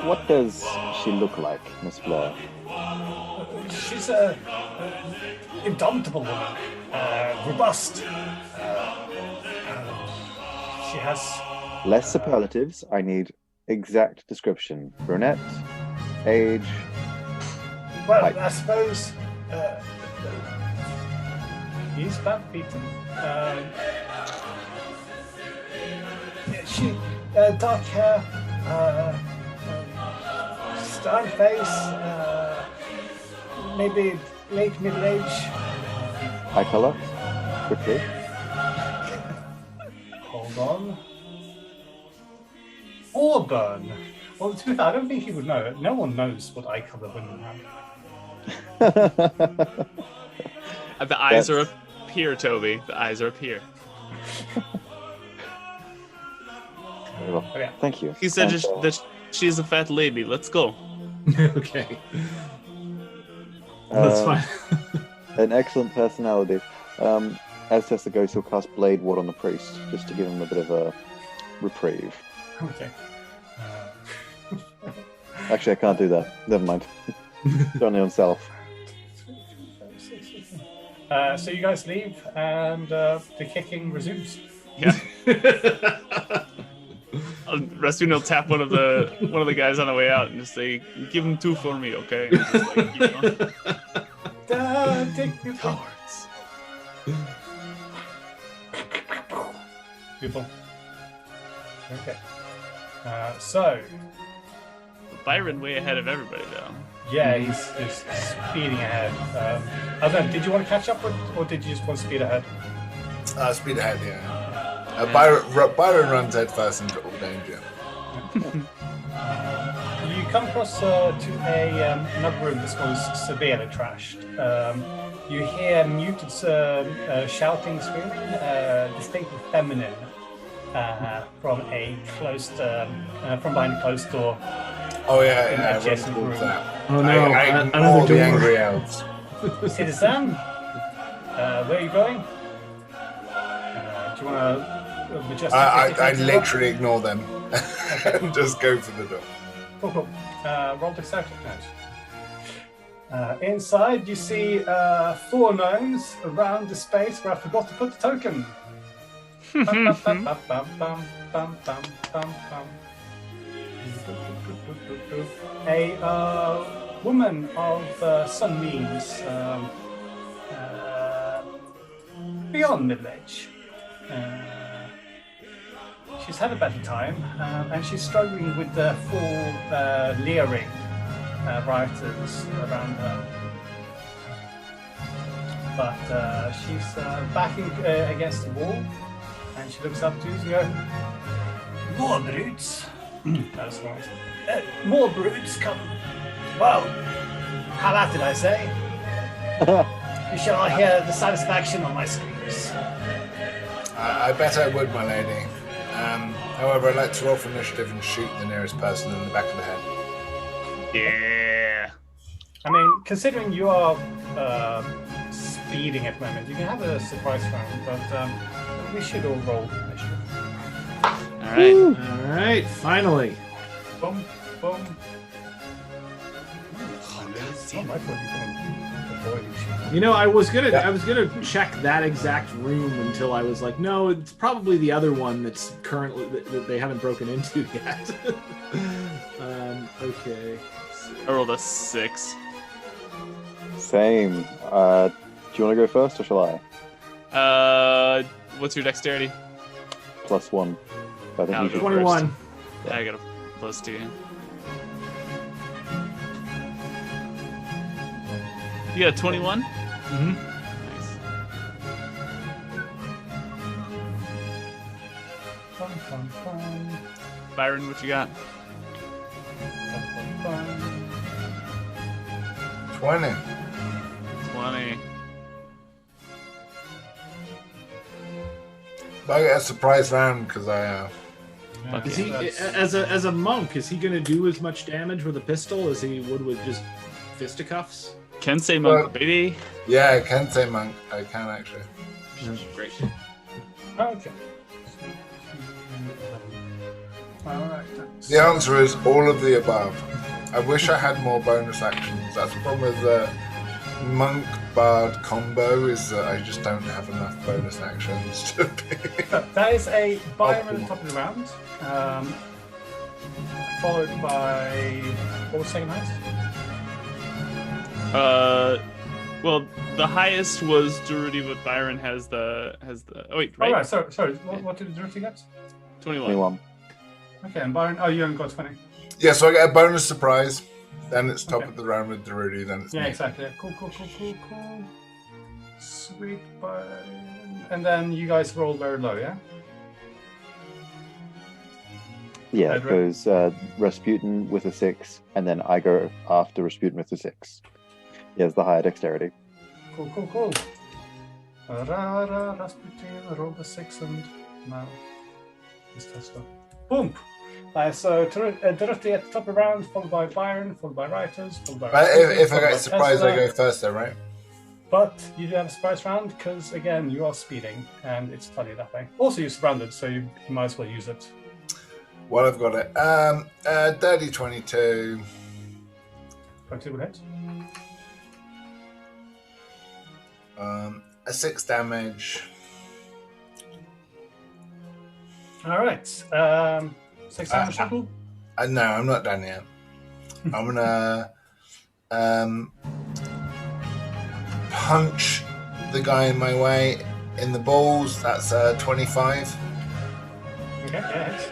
"What does she look like, Miss Fleur?" She's a indomitable woman, robust. She has. Less superlatives. I need exact description. Brunette, age. Well, Height. I suppose he's bad beaten. She dark hair, stern face, maybe late middle age. Eye color. Quickly. Hold on. Auburn. Well, to be fair, I don't think he would know. No one knows what eye color women have. The eyes are up here, Toby. The eyes are up here. Well, Oh, yeah. thank you. He said And, that she's a fat lady. Let's go. Okay. That's fine. An excellent personality. As Tessa goes, he'll cast Blade Ward on the priest, just to give him a bit of a reprieve. Okay. Actually, I can't do that. Never mind. It's only on self. So you guys leave, and the kicking resumes. Yeah. Rasputin will tap one of the guys on the way out and just say, "Give him 2 for me, okay?" And just, keep going. Cowards. Beautiful. Okay. So, Byron way ahead of everybody though. yeah, he's speeding ahead. I don't know, did you want to catch up with, or did you just want to speed ahead? Speed ahead, yeah. Byron runs head first into all danger. You come across to another room that's was severely trashed. You hear muted shouting, screaming, distinctly feminine, from a closed, from behind a closed door. Oh yeah, yeah. adjacent Run towards room. that. Oh, no, I another ignore the door. angry elves. Citizen, where are you going? Do you want to majestic? I literally ignore them and just go for the door. Cool. Roll dexterity. Inside, you see 4 gnomes around the space where I forgot to put the token. A woman of some means, beyond middle age. She's had a better time, and she's struggling with the 4 leering rioters around her. But she's backing against the wall, and she looks up to you and goes, "More brutes." That's right. More brutes come. Well, how about it, I say? You shall hear the satisfaction on my screams. I bet I would, my lady. However, I'd like to roll for initiative and shoot the nearest person in the back of the head. Yeah. I mean, considering you are speeding at the moment, you can have a surprise round, but we should all roll initiative. All right. All right, finally. Boom, boom. Oh, my God, you can avoid each. You know, I was gonna check that exact room until I was like, no, it's probably the other one that's currently that they haven't broken into yet. Okay. I rolled a 6. Same. Do you want to go first, or shall I? What's your dexterity? +1. I think I'll you go should. 21. I got a +2. You got a 21? Mm-hmm. Nice. Fun, fun, fun. Byron, what you got? Fun, fun, fun. 20. 20. But I get a surprise round because I. Yeah, Is he that's- as a monk? Is he going to do as much damage with a pistol as he would with just fisticuffs? Kensei monk, Well- baby. Yeah, I can say monk. I can actually. Great. Okay. Alright. The answer is all of the above. I wish I had more bonus actions. That's the problem with the monk bard combo is that I just don't have enough bonus actions to be. That is a Byron at the top of the round. Followed by. What was second highest? Well, the highest was Durruti, but Byron has the. Oh wait, Right. right? Oh, right. Sorry. What did Durruti get? 21. 21. Okay, and Byron. Oh, you only got 20. Yeah, so I get a bonus surprise. Then it's top Okay. of the round with Durruti. Then it's Yeah, me. exactly. Cool. Sweet Byron. And then you guys roll very low, yeah? Yeah, it Edward? goes Rasputin with a 6, and then I go after Rasputin with a 6. He has the higher dexterity. Cool. Rasputin, roll the 6 and now it's Tesla. Boom! So Durruti at the top of the round, followed by Byron, followed by Writers, followed by But Rasputin, if I followed by get surprised, I Tesla. go first, though, right? But you do have a surprise round because, again, you are speeding and it's funny that way. Also, you're surrounded, so you might as well use it. Well, I've got it. Dirty 22. 22 will hit. A 6 damage. All right. 6 damage total. No, I'm not done yet. I'm gonna punch the guy in my way in the balls. That's 25. Okay, yeah, hits.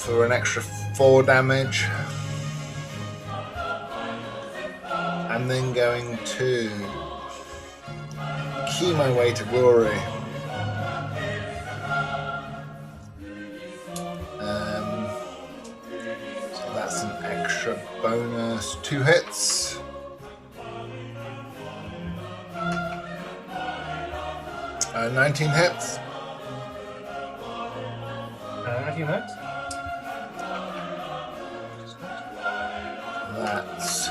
For an extra 4 damage. I'm then going to key my way to glory. So that's an extra bonus. 2 hits. Uh, 19 hits. 19 hits. That's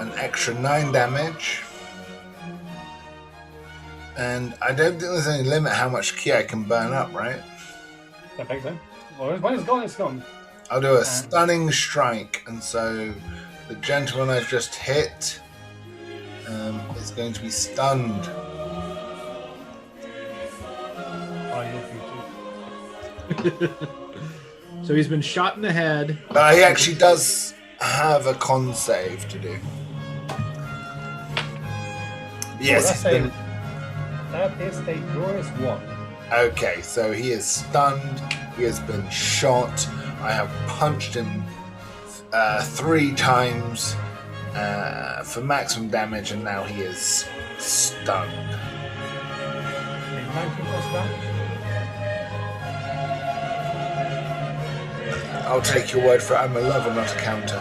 an extra 9 damage. And I don't think there's any limit how much ki I can burn up, right? I think so. Well, when it's gone, it's gone. I'll do a stunning strike, and so the gentleman I've just hit is going to be stunned. Oh, you're beauty. So he's been shot in the head. He actually does have a con save to do. Yes. that's he's been- That is a glorious 1. Okay, so he is stunned. He has been shot. I have punched him 3 times for maximum damage, and now he is stunned. 19 plus damage. I'll take your word for it. I'm a lover, not a counter.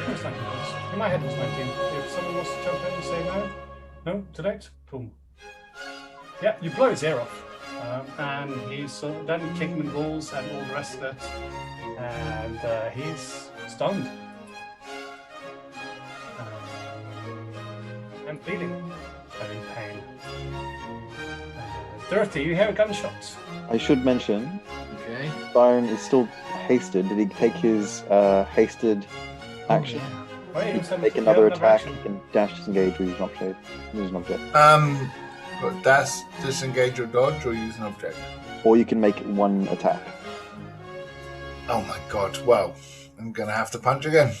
What's 19 plus? In my head, it was 19. If someone wants to jump in and say no, no, to date, boom. Yeah, you blow his ear off. And he's then kick him in the balls and all the rest of it. And he's stunned. And bleeding. And in pain. Durruti, you hear a gunshot. I should mention, Okay. Byron is still hasted. Did he take his hasted action? Oh, yeah, He you can make another attack. action. He can dash, disengage, or use an object. Use an object. But that's disengage or dodge or use an object. Or you can make one attack. Oh my god. Well, I'm gonna have to punch again.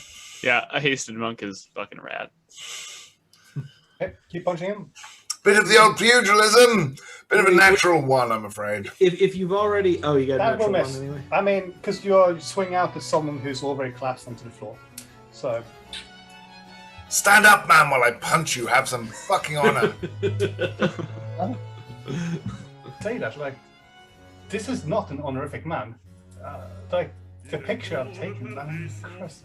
Yeah, a hasted monk is fucking rad. Okay, keep punching him. Bit of the old pugilism. Bit of a natural one, I'm afraid. If you've already... Oh, you got a That will natural miss. one anyway? I mean, because you're swinging out to someone who's already collapsed onto the floor. So... Stand up, man, while I punch you. Have some fucking honor. Say that, like, this is not an honorific man. Like, the picture I've taken, man, Christ.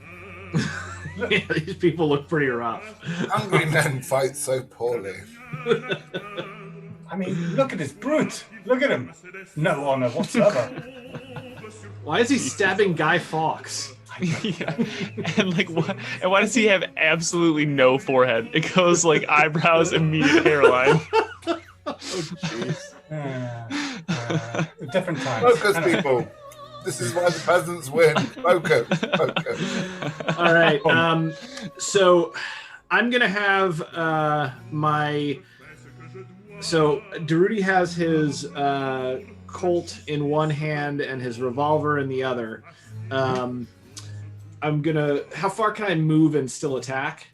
Yeah, these people look pretty rough. Hungry men fight so poorly. I mean, look at this brute. Look at him. No honor whatsoever. Why is he stabbing Guy Fawkes? Yeah. And like what? And why does he have absolutely no forehead? It goes like eyebrows, immediate hairline. Oh, jeez. Different times. Focus, people. This is why the peasants win. Focus. Focus. All right. So I'm gonna have my. So Durruti has his Colt in one hand and his revolver in the other. I'm gonna. How far can I move and still attack?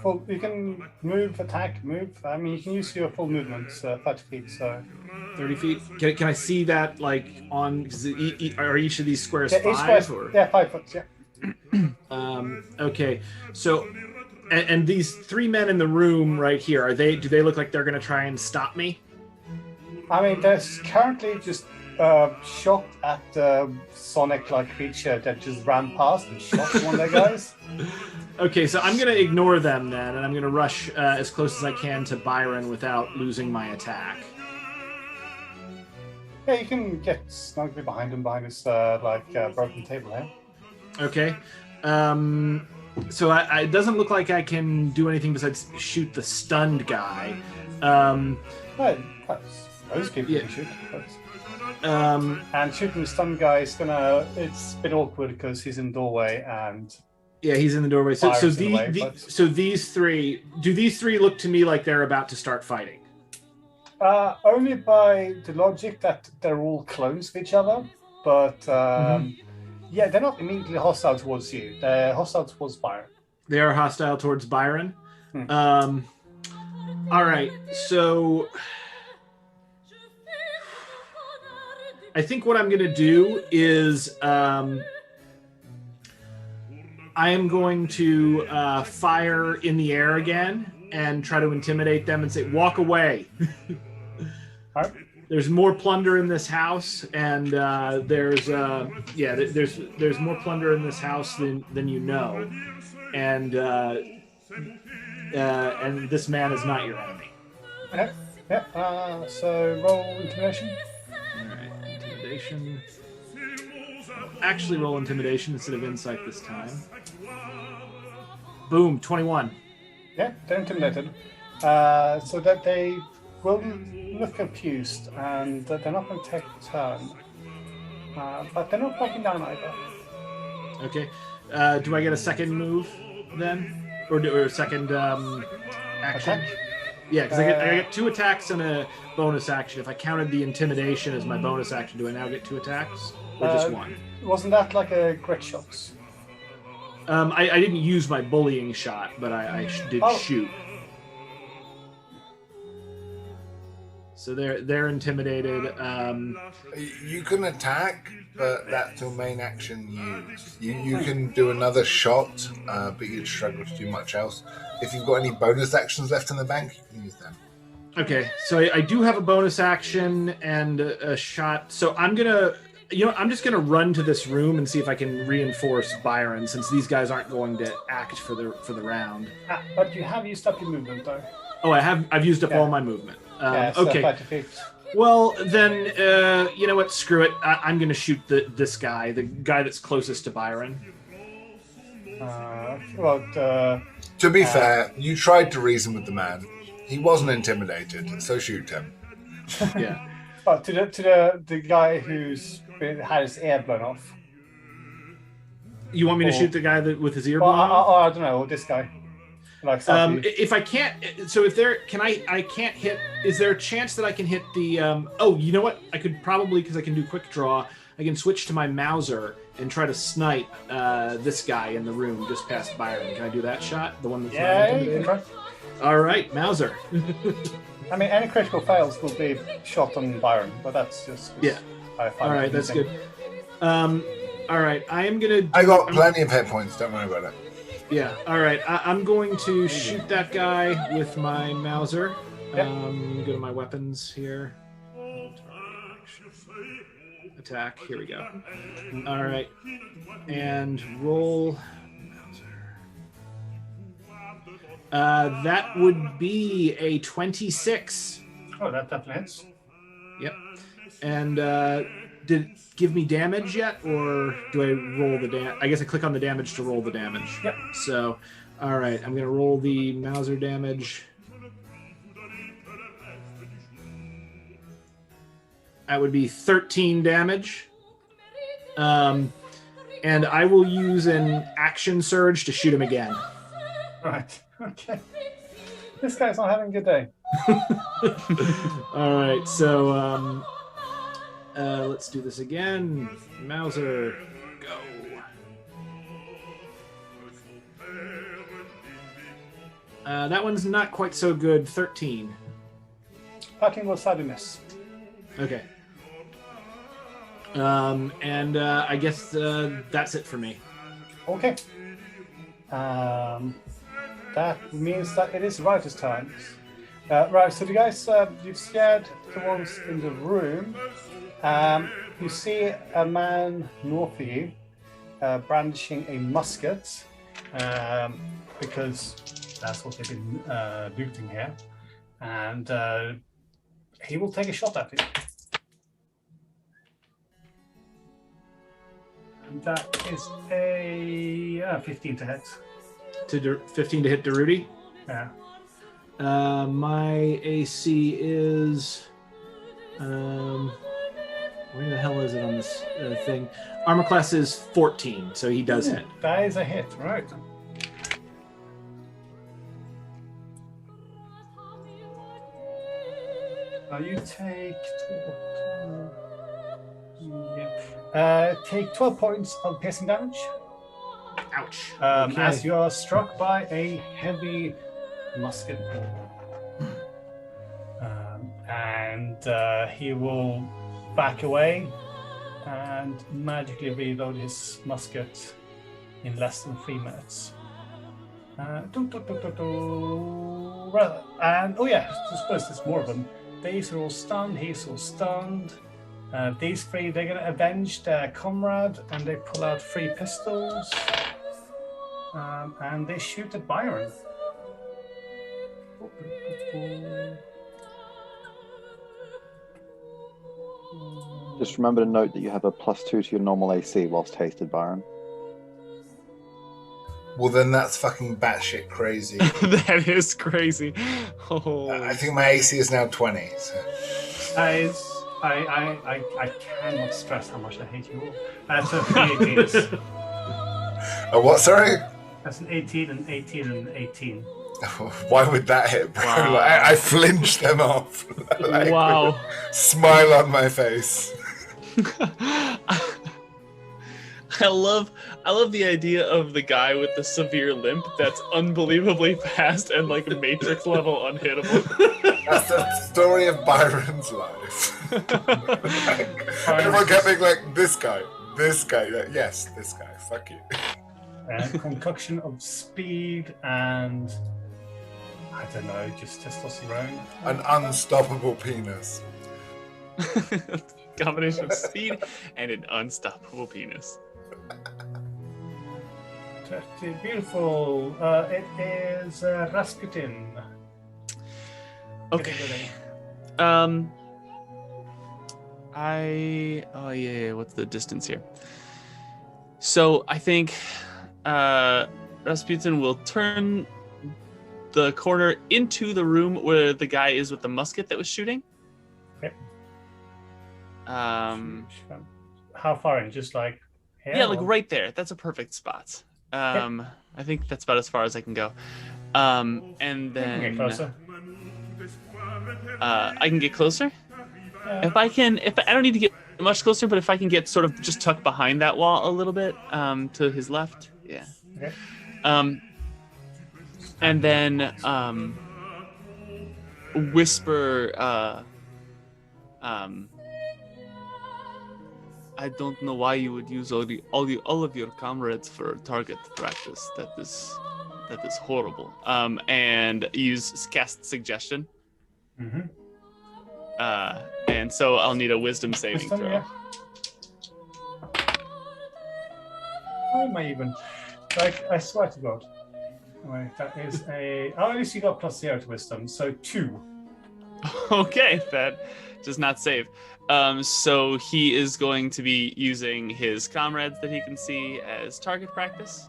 Full. You can move, attack, move. I mean, you can use your full movement, 30 feet. So 30 feet. Can I see that like on? Are each of these squares yeah, 5? Square, Or? yeah, 5 foot. Yeah. Okay. So, and these 3 men in the room right here, are they? Do they look like they're gonna try and stop me? I mean, there's currently just shocked at the Sonic-like creature that just ran past and shot one of their guys. Okay, so I'm going to ignore them then, and I'm going to rush as close as I can to Byron without losing my attack. Yeah, you can get snugly behind him, behind his broken table here. Okay. So it doesn't look like I can do anything besides shoot the stunned guy. Well, most people Yeah. can shoot. And shooting the stunned guy is it's a bit awkward because he's in the doorway and... Yeah, he's in the doorway. So Byron's in the way, but- so these three look to me like they're about to start fighting? Only by the logic that they're all clones of each other, but yeah, they're not immediately hostile towards you. They're hostile towards Byron. They are hostile towards Byron. Hmm. All right, so I think what I'm going to do is I am going to fire in the air again and try to intimidate them and say, "Walk away." All right. There's more plunder in this house, and there's more plunder in this house than you know, and this man is not your enemy. Okay. Yeah. So roll intimidation. All right, intimidation. Actually, roll intimidation instead of insight this time. Boom, 21. Yeah, they're intimidated. So that they will look confused and that they're not going to take a turn. But they're not backing down either. Okay. Do I get a second move then? Or a second action? Attack? Yeah, because I get 2 attacks and a bonus action. If I counted the intimidation as my bonus action, do I now get 2 attacks? Or just 1? Wasn't that like a grit shot? I didn't use my bullying shot, but I did shoot. So they're intimidated. You can attack, but that's your main action use. You can do another shot, but you'd struggle to do much else. If you've got any bonus actions left in the bank, you can use them. Okay, so I do have a bonus action and a shot. So I'm just gonna run to this room and see if I can reinforce Byron, since these guys aren't going to act for the round. But you have used up your movement, though. Oh, I've used up all my movement. So Okay. 5 to 50. Well, then, you know what? Screw it. I'm going to shoot this guy, the guy that's closest to Byron. To be fair, you tried to reason with the man. He wasn't intimidated, so shoot him. Yeah. But to the guy who's had his ear blown off. You want me to shoot the guy with his ear Well, blown off? I don't know. Or this guy. Like if I can't, so if there, I can't hit. Is there a chance that I can hit the? Oh, you know what? I could probably, because I can do quick draw. I can switch to my Mauser and try to snipe this guy in the room just past Byron. Can I do that shot? The one that's not yeah, you can intimidating? try. All right, Mauser. I mean, any critical fails will be shot on Byron, but that's just Yeah. I find All right, that's good. All right, I am gonna. I got plenty of hit points. Don't worry about it. Yeah. All right, I'm going to shoot that guy with my Mauser. Yep. Go to my weapons here. Attack. Here we go. All right, and roll. That would be a 26. Oh, that definitely hits. Yep. And did it give me damage yet, or do I roll the damage? I guess I click on the damage to roll the damage. Yep. So, all right, I'm gonna roll the Mauser damage. That would be 13 damage. And I will use an action surge to shoot him again. Right. Okay. This guy's not having a good day. All right, so let's do this again. Mauser, go. That one's not quite so good. 13. Parking will slightly miss. Okay. And I guess that's it for me. Okay. That means that it is Ryder's time. Right, so the guys you've scared the ones in the room. You see a man north of you brandishing a musket because that's what they've been looting here. And he will take a shot at you. And that is a 15 to hit. 15 to hit Durruti. Yeah. My AC is where the hell is it on this thing? Armor class is 14, so he does hit. That is a hit, right? You take 12 points of piercing damage. Ouch. As you are struck by a heavy musket ball. And he will back away and magically reload his musket in less than 3 minutes. And oh yeah, I suppose there's more of them. These are all stunned, he's all stunned. These three, they're going to avenge their comrade, and they pull out 3 pistols. And they shoot at Byron. Just remember to note that you have a +2 to your normal AC whilst hasted, Byron. Well, then that's fucking batshit crazy. That is crazy. Oh. I think my AC is now 20. So. I cannot stress how much I hate you all. That's a 3 18s. What, sorry? That's an 18 and 18 and 18. Why would that hit, bro? Wow. Like, I flinched them off. Like, Wow. with a smile on my face. I love the idea of the guy with the severe limp that's unbelievably fast and like Matrix level unhittable. That's the story of Byron's life. Everyone kept being like, this guy. Like, yes, this guy. Fuck you. Concoction of speed and I don't know, just testosterone. An unstoppable penis. Combination of speed and an unstoppable penis. Beautiful. It is Rasputin. Okay. What's the distance here? So I think Rasputin will turn the corner into the room where the guy is with the musket that was shooting. Okay. How far in? Just like here? Yeah, like right there. That's a perfect spot. I think that's about as far as I can go. And then get closer. I can get closer. If I don't need to get much closer, but if I can get sort of just tucked behind that wall a little bit, to his left, yeah. Okay. And then whisper, I don't know why you would use all of your comrades for target practice. That is horrible. And cast suggestion. Mm-hmm. And so I'll need a wisdom saving throw. Yeah. I might even. Like, I swear to God. Wait, that is a. Oh, at least you got +0 to wisdom, so 2. Okay, that does not save. So he is going to be using his comrades that he can see as target practice.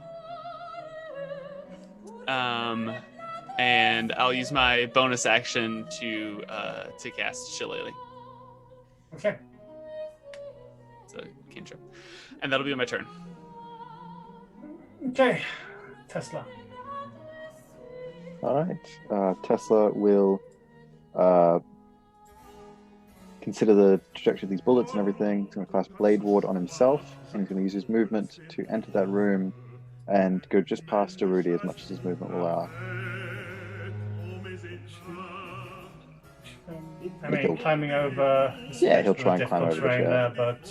And I'll use my bonus action to cast Shillelagh. Okay. So cantrip, and that'll be my turn. Okay, Tesla. All right. Tesla will consider the trajectory of these bullets and everything. He's going to cast Blade Ward on himself, and he's going to use his movement to enter that room and go just past Durruti as much as his movement will allow. I mean, climbing over. Yeah, he'll try and climb over the terrain chair. there, but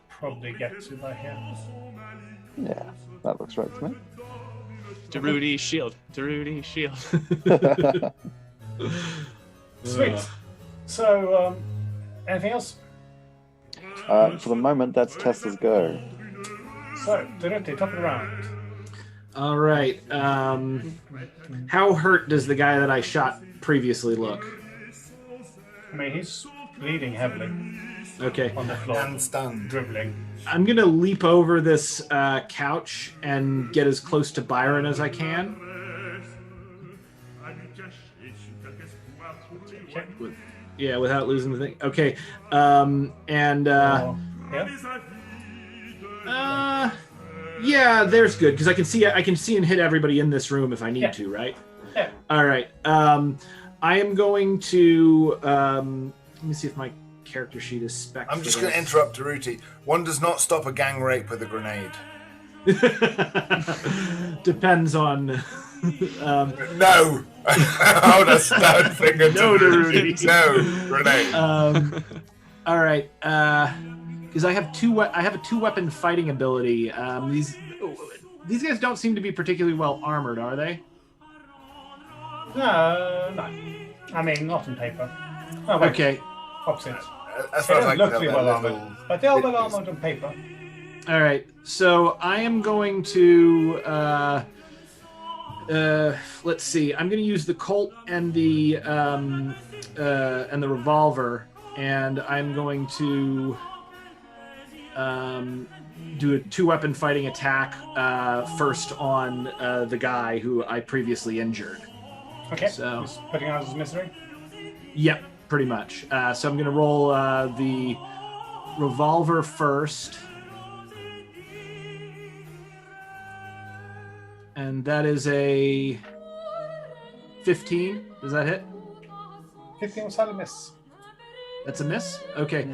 probably get to by here. Yeah, that looks right to me. Durruti shield. Durruti shield. Sweet. So, anything else? For the moment, that's Tesla's go. So, Durruti, top of the round. All right. How hurt does the guy that I shot previously look? I mean, he's bleeding heavily Okay. on the floor, And stunned. dribbling. I'm going to leap over this couch and get as close to Byron as I can. Okay. Without losing the thing. Okay. Yeah, there's good because I can see and hit everybody in this room if I need to, right? Yeah. All right. I am going to let me see if my character sheet is spec. I'm just going to interrupt Durruti. One does not stop a gang rape with a grenade. Depends on. No! Hold a stone finger to Durruti. No, grenade. All right. Because I have a 2-weapon fighting ability. These guys don't seem to be particularly well armored, are they? No. I mean, not on paper. Oh, wait. Okay. Opposite. As They far as I don't can look tell, too they're well armored, little- but they are well armored on paper. All right. So I am going to let's see. I'm going to use the Colt and the revolver, and I'm going to do a 2-weapon fighting attack first on the guy who I previously injured. Okay. So- Just putting out his misery. Yep, pretty much. So I'm going to roll the revolver first. And that is a 15. Does that hit? 15 was hardly miss. That's a miss? Okay.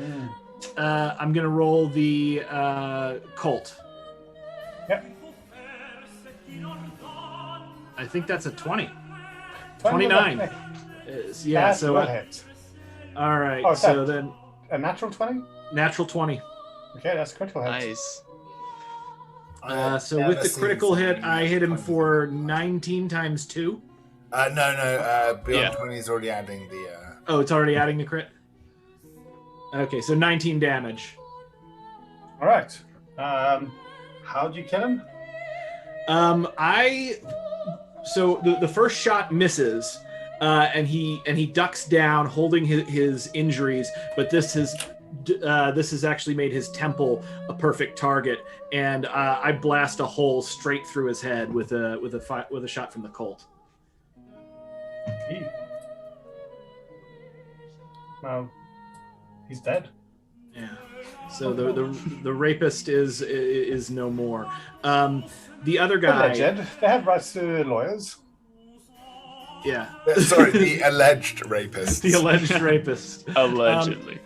I'm going to roll the Colt. Yep. I think that's a 20. 20 29. was Yeah, That's so... well hit. all right, Oh, so that- then A natural 20? natural 20. Okay, that's a critical hit. Nice. So Yeah, with that the critical seems- hit, I hit him for 19 times 2. No. Beyond Yeah. 20 is already adding the. Oh, it's already adding the crit? Okay, so 19 damage. All right. How'd you kill him? So the first shot misses, and he ducks down, holding his injuries. But this has actually made his temple a perfect target, and I blast a hole straight through his head with a shot from the Colt. Well, he's dead. Yeah. So the rapist is no more. The other guy. Alleged. They have rights to lawyers. Yeah. Sorry, the alleged rapist. The alleged rapist. Allegedly.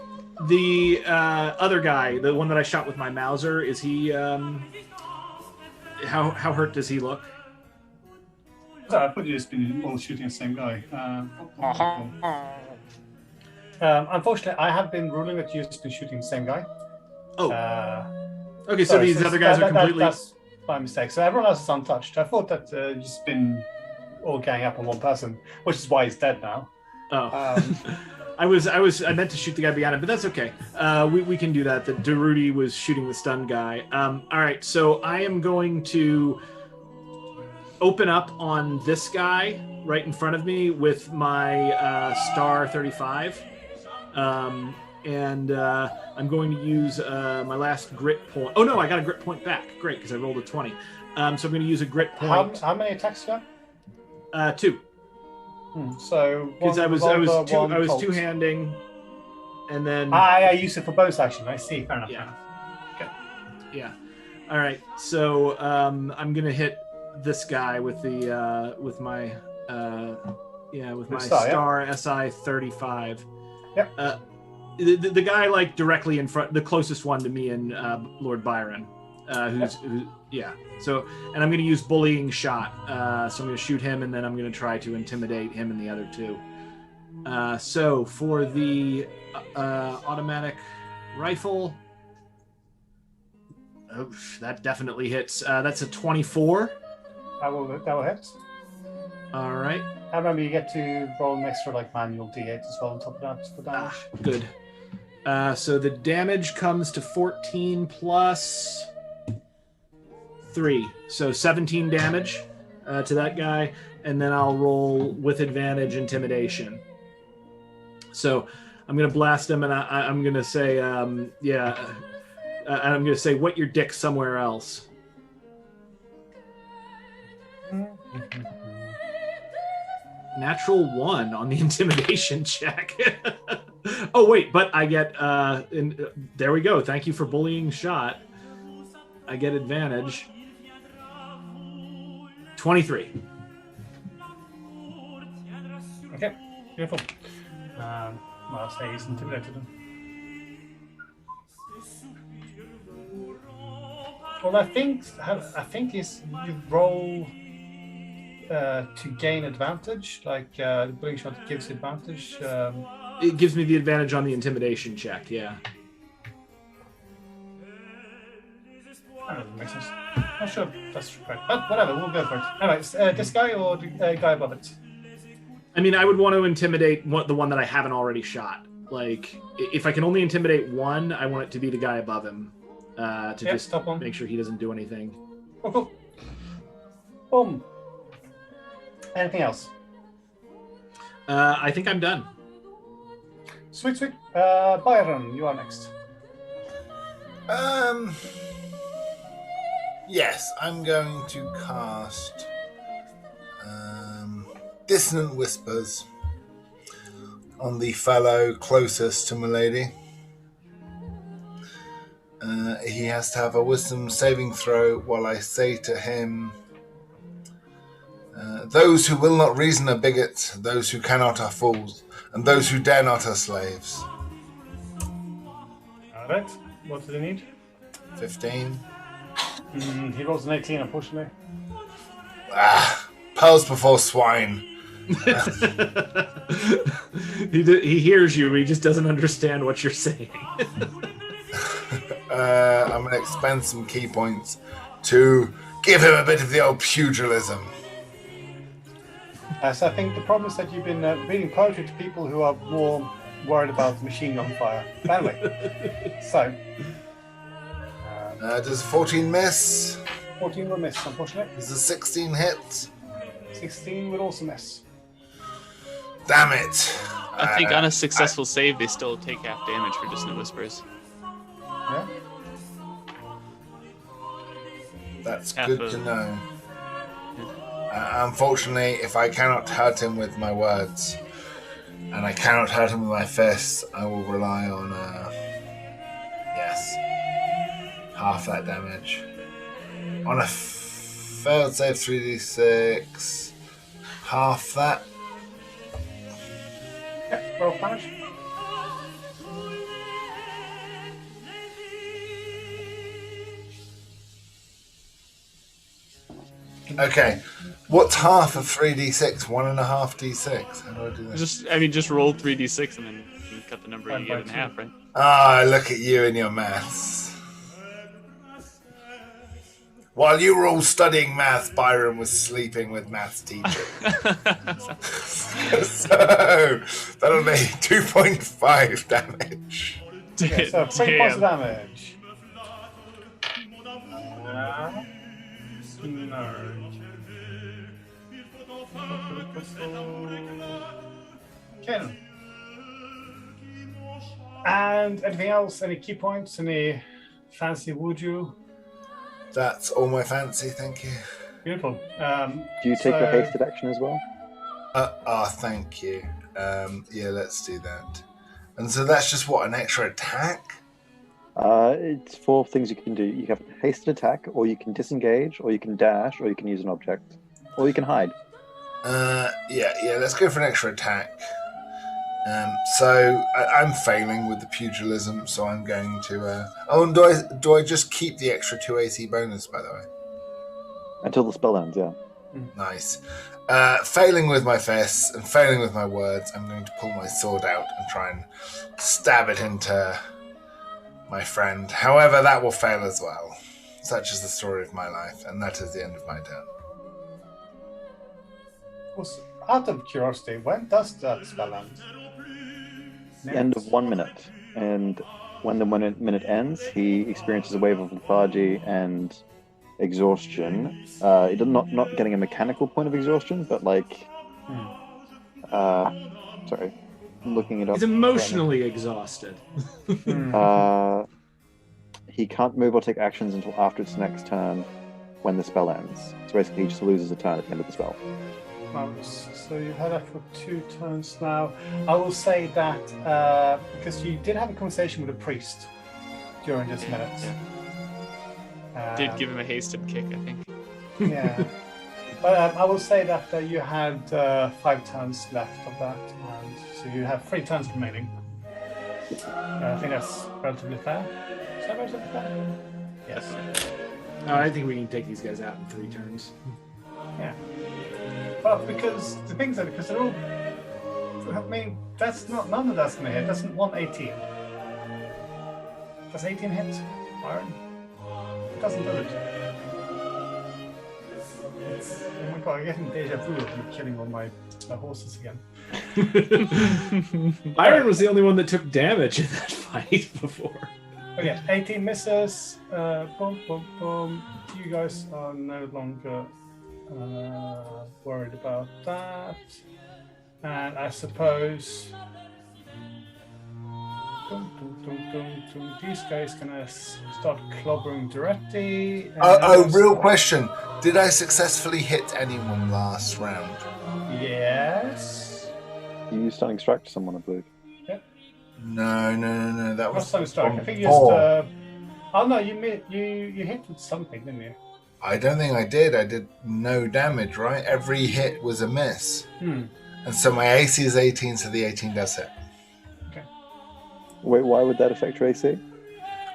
The other guy, the one that I shot with my Mauser, is he? How hurt does he look? So I thought you'd just been all shooting the same guy. Unfortunately, I have been ruling that you've just been shooting the same guy. Oh. Okay, so sorry, these other guys are completely... That's my mistake. So everyone else is untouched. I thought that you've just been all gang up on one person, which is why he's dead now. Oh. I meant to shoot the guy behind him, but that's okay. We can do that. The Durruti was shooting the stunned guy. All right, so I am going to open up on this guy right in front of me with my star 35. And I'm going to use my last grit point. Oh no, I got a grit point back. Great, because I rolled a 20. So I'm going to use a grit point. How many attacks you got? 2. So because I was two-handing, and then I used it for bonus action. I see. Fair enough. Yeah. Okay. Yeah. All right. So I'm gonna hit this guy with the with my star SI 35. Yep. The guy like directly in front, the closest one to me and Lord Byron, So, and I'm going to use bullying shot. So I'm going to shoot him, and then I'm going to try to intimidate him and the other two. So for the automatic rifle, that definitely hits. That's a 24. That will hit. All right. I remember you get to roll an extra manual D8 as well on top of that for damage. Good. So the damage comes to 14 plus 3, so 17 damage to that guy, and then I'll roll with advantage intimidation. So I'm gonna blast him, and I'm gonna say, I'm gonna say, "Wet your dick somewhere else." Natural 1 on the intimidation check. Oh wait, but I get there we go. Thank you for bullying shot. I get advantage. 23. Okay, beautiful. I'll say he's intimidated. Well, I think is you roll to gain advantage, the bullying shot gives advantage. It gives me the advantage on the intimidation check. Yeah. That makes sense. Not sure that's right, but whatever, we'll go for it. Anyways, this guy or the guy above it? I mean, I would want to intimidate the one that I haven't already shot. If I can only intimidate one, I want it to be the guy above him just make sure he doesn't do anything. Cool. Boom. Anything else? I think I'm done. Sweet. Byron, you are next. Yes, I'm going to cast Dissonant Whispers on the fellow closest to Milady. He has to have a wisdom saving throw while I say to him, those who will not reason are bigots, those who cannot are fools, and those who dare not are slaves. Alright, what do they need? 15. He rolls an 18, unfortunately. Pearls before swine. He hears you, he just doesn't understand what you're saying. I'm going to expend some key points to give him a bit of the old pugilism. So I think the problem is that you've been reading poetry to people who are more worried about machine gun fire. Anyway, so... does 14 miss? 14 will miss, unfortunately. Does a 16 hit? 16 would also miss. Damn it. I think on a successful save, they still take half damage for Dissonant Whispers. Yeah. That's good to know. Unfortunately, if I cannot hurt him with my words, and I cannot hurt him with my fists, I will rely on, half that damage. On a failed save 3d6, half that. Yeah, roll damage. Okay, What's half of 3d6? 1.5 d6. How do I do that? Just roll 3d6 and then cut the number you get in half, right? Ah, look at you and your maths. While you were all studying maths, Byron was sleeping with maths teacher. So that'll be 2.5 damage. Okay, so 3 points of damage. No. Okay. And anything else? Any key points? Any fancy wuju? That's all my fancy, thank you. Beautiful. Do you take the hasted action as well? Thank you. Yeah, let's do that. And so that's just what, an extra attack? It's 4 things you can do. You have hasted attack, or you can disengage, or you can dash, or you can use an object, or you can hide. Yeah, let's go for an extra attack. So I'm failing with the pugilism, so I'm going to. And do I just keep the extra 2 AC bonus, by the way? Until the spell ends, yeah. Nice. Failing with my fists and failing with my words, I'm going to pull my sword out and try and stab it into my friend. However, that will fail as well. Such is the story of my life, and that is the end of my turn. Out of curiosity, when does that spell end? The end of 1 minute. And when the 1 minute ends, he experiences a wave of lethargy and exhaustion. Not getting a mechanical point of exhaustion, but like... sorry. I'm looking it up. He's emotionally exhausted. He can't move or take actions until after its next turn when the spell ends. So basically he just loses a turn at the end of the spell. So you've had that for 2 turns now. I will say that because you did have a conversation with a priest during this minute. Did give him a hasted kick, I think. Yeah. But I will say that you had 5 turns left of that. So you have 3 turns remaining. I think that's relatively fair. Is that relatively fair? Yes. No, I think we can take these guys out in 3 turns. Yeah. But because the things are, because they're all, I mean, that's not, none of that's going to hit. That's 118. Does 18 hit, Byron? It doesn't, does it? Oh my god, I'm getting deja vu of you killing all my horses again. Byron was the only one that took damage in that fight before. Okay, 18 misses. Boom, boom, boom. You guys are no longer worried about that. And I suppose these guys gonna start clobbering Durruti. Real question. Did I successfully hit anyone last round? Yes. You used Stunning Strike to someone, I believe. Yep. No. That was Stunning Strike. I think you used. Oh no, you hit with something, didn't you? I don't think I did. I did no damage, right? Every hit was a miss. And so my AC is 18, so the 18 does hit. Okay. Wait, why would that affect your AC?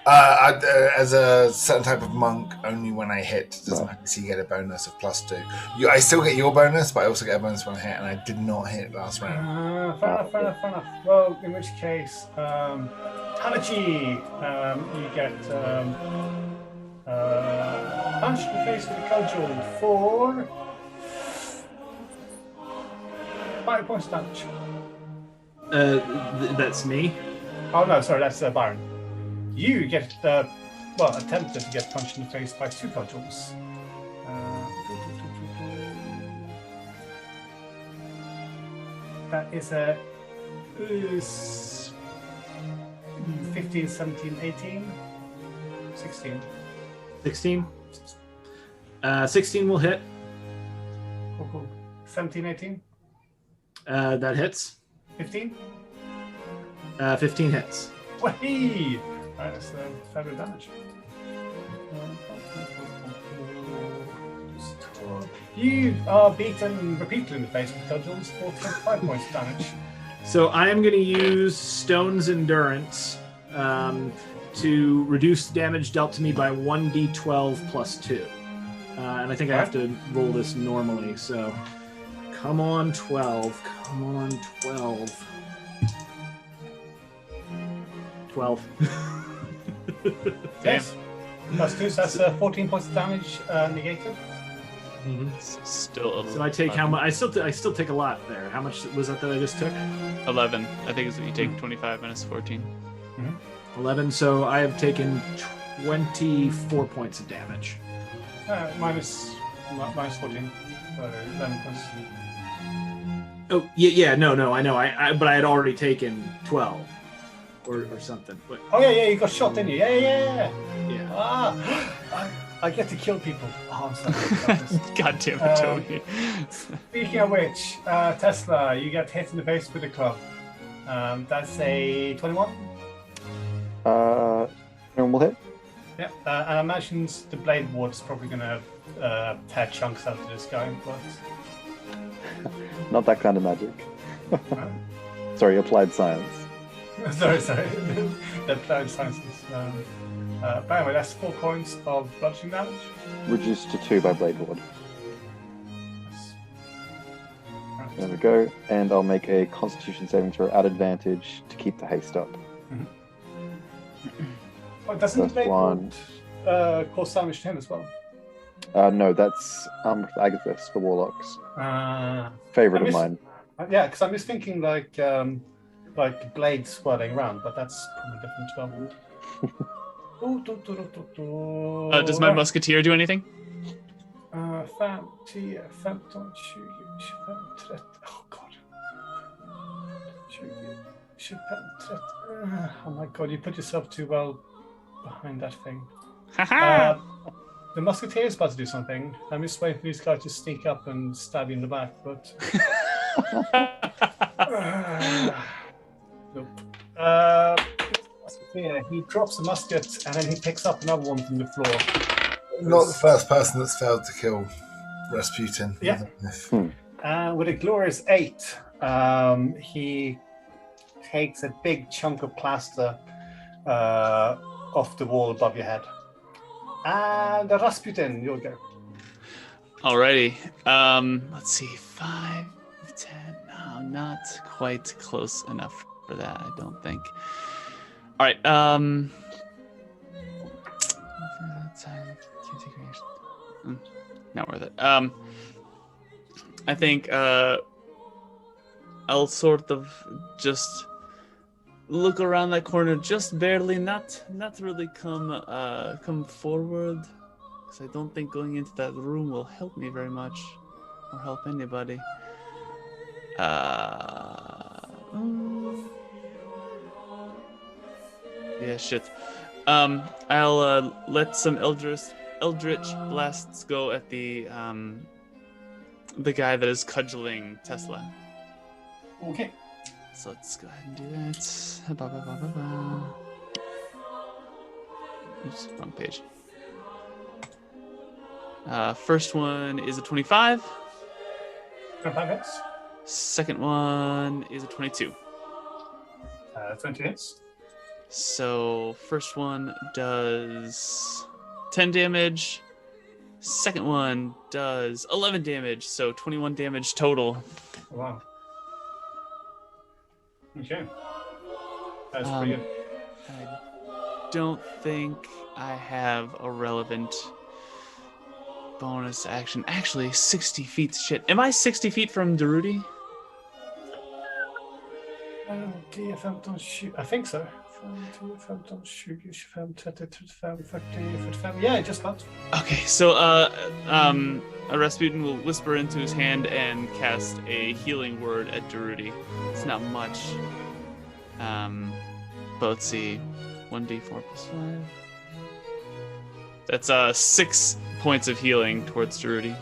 As a certain type of monk, only when I hit does my AC get a bonus of +2. I still get your bonus, but I also get a bonus when I hit, and I did not hit last round. Fair enough. Well, in which case, Hanachi, you get punched in the face with a cudgel for 5 points of damage. That's me. Oh no, sorry, that's Byron. You get, attempted to get punched in the face by 2 cudgels. That is a 15, 17, 18, 16. 16. 16 will hit. 17, 18. That hits. 15. 15 hits. Whee! Alright, that's fair bit of damage. You are beaten repeatedly in the face with cudgels for 25 points of damage. So I am going to use Stone's Endurance to reduce damage dealt to me by 1d12 plus 2. And I think I have to roll this normally, so come on 12. Come on 12. 12. Yes. Plus 2, so that's 14 points of damage negated. Still. So I take how much? I still take a lot there. How much was that I just took? 11. I think it's you take 25 minus 14. 11. So I have taken 24 points of damage. Minus 14. So 11 points. Oh yeah. No. I know. But I had already taken 12 or something. But, Oh yeah. You got shot, didn't you? Yeah. yeah. I get to kill people. Oh, I'm sorry. God damn it, Toby. Speaking of which, Tesla, you get hit in the face with a club. That's a 21. Normal hit. Yeah, and I imagine the blade ward's probably going to tear chunks out of this guy, but... Not that kind of magic. Sorry, applied science. sorry. The applied sciences. By the way, that's 4 points of bludgeoning damage. Reduced to 2 by blade ward. There we go. And I'll make a Constitution saving throw at advantage to keep the haste up. Oh, doesn't the First blade one. ward cause damage to him as well? No, that's Agathis for warlocks. Favorite I of mine. Yeah, because I'm just thinking like blades swirling around, but that's probably different as well. Does my musketeer do anything? 5, 10, 15, 20, 25, 30. Oh god. 20, 25, 30. Oh my god, you put yourself too well behind that thing. The musketeer is about to do something. I'm just waiting for these guys to sneak up and stab you in the back, but... nope. Musketeer, he drops a musket and then he picks up another one from the floor. Not the first person that's failed to kill Rasputin. Yeah. With a glorious 8, he takes a big chunk of plaster off the wall above your head. And Rasputin, you'll go. Alrighty. Let's see. 5, 10. No, not quite close enough for that, I don't think. All right. Not worth it. I think I'll sort of just look around that corner, just barely, not really come forward, because I don't think going into that room will help me very much, or help anybody. Yeah, shit. I'll let some eldritch blasts go at the guy that is cudgeling Tesla. Okay. So let's go ahead and do that. Oops, wrong page. First one is a 25. 25 hits. Second one is a 22. 20 hits. So first one does 10 damage. Second one does 11 damage. So 21 damage total. Oh, wow. Okay. That's pretty good. I don't think I have a relevant bonus action. Actually, 60 feet. Shit. Am I 60 feet from Durruti? 10, 15, 20. I think so. 10, 15, 20, 25, 30, 35, 40, 45. Yeah, just about. Okay, so Rasputin will whisper into his hand and cast a healing word at Durruti. It's not much. But let's see. 1d4 plus 5. That's 6 points of healing towards Durruti.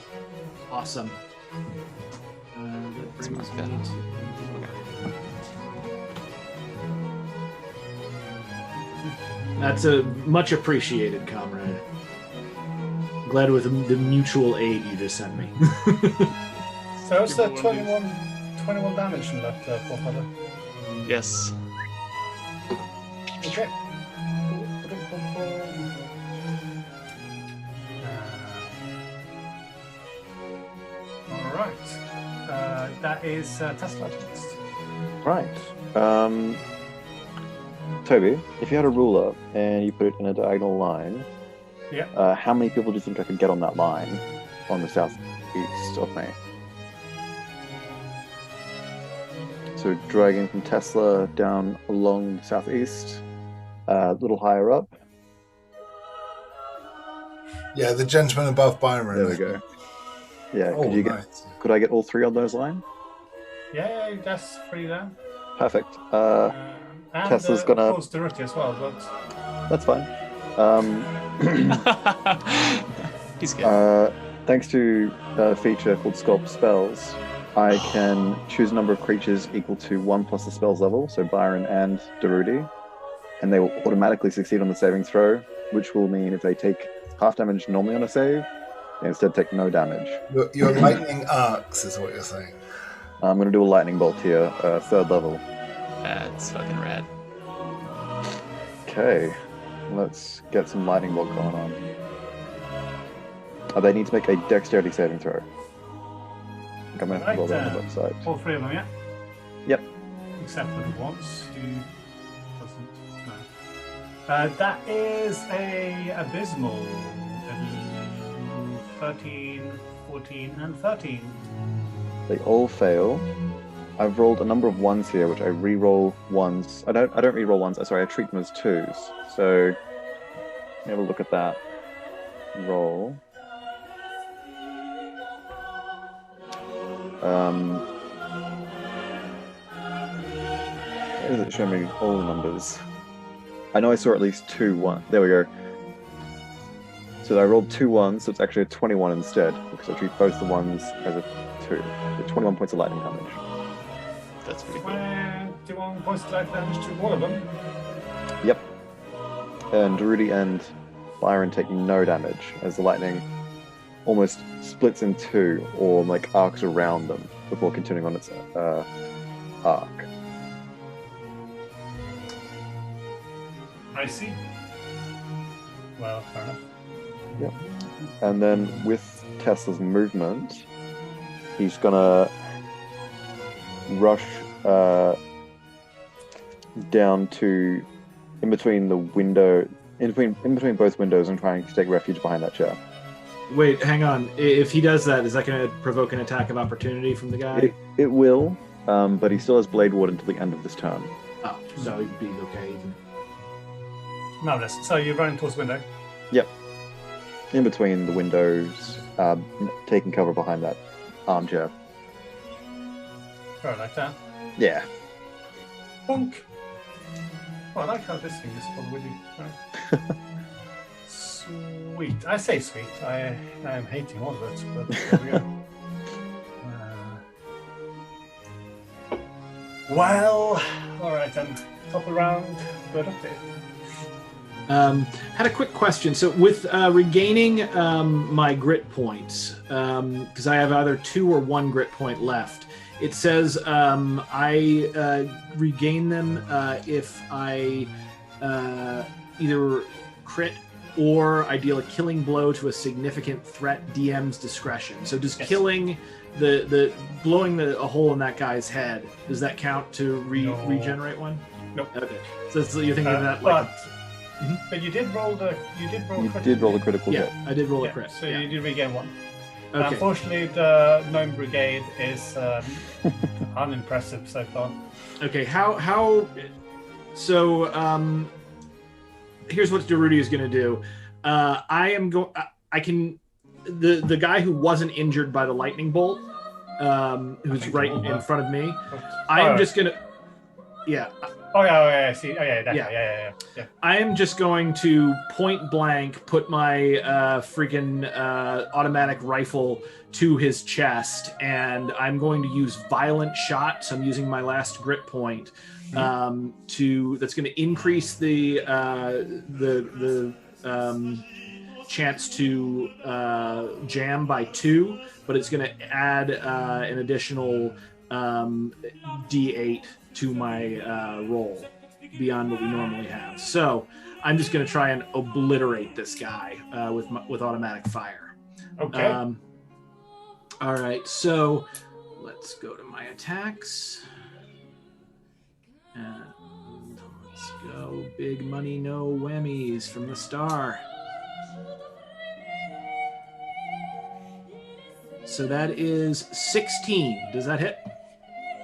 Awesome. That brings me to... That's a much appreciated, comrade. Glad with the mutual aid you just sent me. So it's 21 damage from that poor fellow. Yes. Okay. that is Tesla next. Right. Toby, if you had a ruler and you put it in a diagonal line, Yeah. how many people do you think I could get on that line on the southeast of me? So dragging from Tesla down along the southeast, a little higher up. Yeah, the gentleman above Byron. There we go. Yeah, Oh, nice. could I get all three on those line? Yeah, that's pretty down. Perfect. And Tesla's gonna- of course Durruti as well, but That's fine. He's good. Thanks to a feature called Sculpt Spells, I can choose a number of creatures equal to 1 plus the spell's level, so Byron and Durruti, and they will automatically succeed on the saving throw, which will mean if they take half damage normally on a save, they instead take no damage. Your lightning arcs is what you're saying. I'm going to do a lightning bolt here, 3rd level. That's fucking rad. Okay, let's get some lightning bolt going on. They need to make a dexterity saving throw. I think I'm going to have to roll that on the website. all three of them, yeah? Yep. Except for the ones who doesn't. No. That is a abysmal 13, 14, and 13. They all fail. I've rolled a number of ones here, which I re-roll ones. I don't re-roll ones. Sorry, I treat them as 2s. So let me have a look at that. Roll. Where does it show me all the numbers? I know I saw at least 2 1. There we go. So I rolled 2 1s, so it's actually a 21 instead, because I treat both the ones as a 2. So 21 points of lightning damage. That's pretty cool. 21 points of life damage to all of them. Yep. And Durruti and Byron take no damage, as the lightning almost splits in 2, or like arcs around them, before continuing on its arc. I see. Well, fair enough. Yep. And then with Tesla's movement, he's gonna rush down to in between the window, in between both windows, and trying to take refuge behind that chair. Wait, hang on. If he does that, is that going to provoke an attack of opportunity from the guy? It will, but he still has Blade Ward until the end of this turn. Oh, so he'd be okay even. Marvelous. So you're running towards the window. Yep. In between the windows, taking cover behind that armchair. Go like that. Yeah. Bonk. Oh, I like how this thing is probably right. Sweet. I say sweet. I am hating all of it, but there we go. Well, all right then. Top of round. Good update. Had a quick question. So with regaining my grit points, because I have either 2 or 1 grit point left, it says I regain them if I either crit or I deal a killing blow to a significant threat, DM's discretion. So does killing the blowing a hole in that guy's head, does that count to regenerate one? Nope. Okay. So you're thinking of that like. But you did roll the critical hit. I did roll a crit. So you did regain 1. Okay. Unfortunately, the Gnome Brigade is unimpressive so far. Okay, how so here's what Durruti is going to do. I can the guy who wasn't injured by the lightning bolt, who's right in front of me. I am just going to Oh yeah, I see. Oh yeah, definitely. Yeah. I am just going to point blank put my freaking automatic rifle to his chest, and I'm going to use violent shot. So I'm using my last grit point that's going to increase the chance to jam by 2, but it's going to add an additional D8 to my roll beyond what we normally have. So I'm just going to try and obliterate this guy with automatic fire. Okay. All right. So let's let's go to my attacks. And let's go big money, no whammies from the star. So that is 16. Does that hit?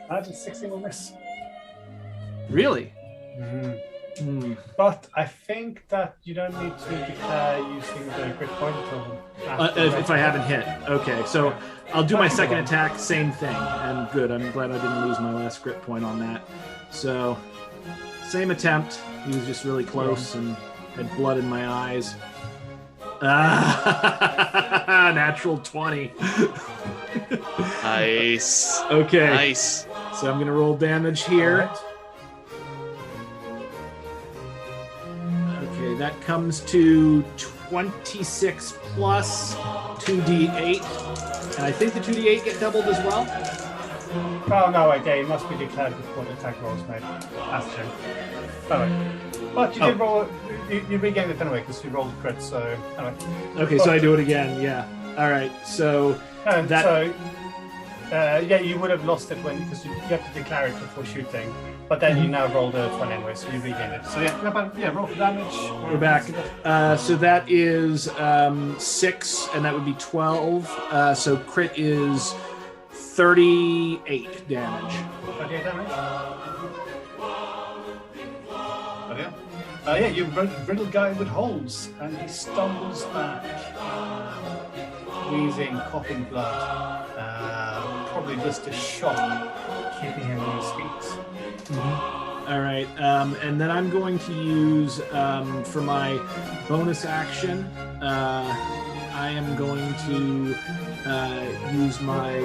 That is 16 will miss. Really? But I think that you don't need to declare using the grit point if I haven't hit. Okay, so I'll do my second attack, same thing. And good, I'm glad I didn't lose my last grit point on that. So, same attempt. He was just really close and had blood in my eyes. Natural 20. Nice. Okay. Nice. So I'm going to roll damage here. Okay, that comes to 26 plus 2d8. And I think the 2d8 get doubled as well. Oh no, okay, it must be declared before the attack rolls made. That's true. Anyway. But you did roll, you regained it anyway because you rolled a crit, so anyway. Okay, so I do it again, yeah. Alright, so yeah, you would have lost it because you have to declare it before shooting, but then you now rolled a 20 anyway, so you regained it. So yeah, roll for damage. We're back. So that is 6, and that would be 12. So crit is 38 damage. 38 damage? Yeah, you riddle guy with holes, and he stumbles back, wheezing, coughing blood. Probably just a shock keeping him on his feet. All right, and then I'm going to use for my bonus action. I am going to use my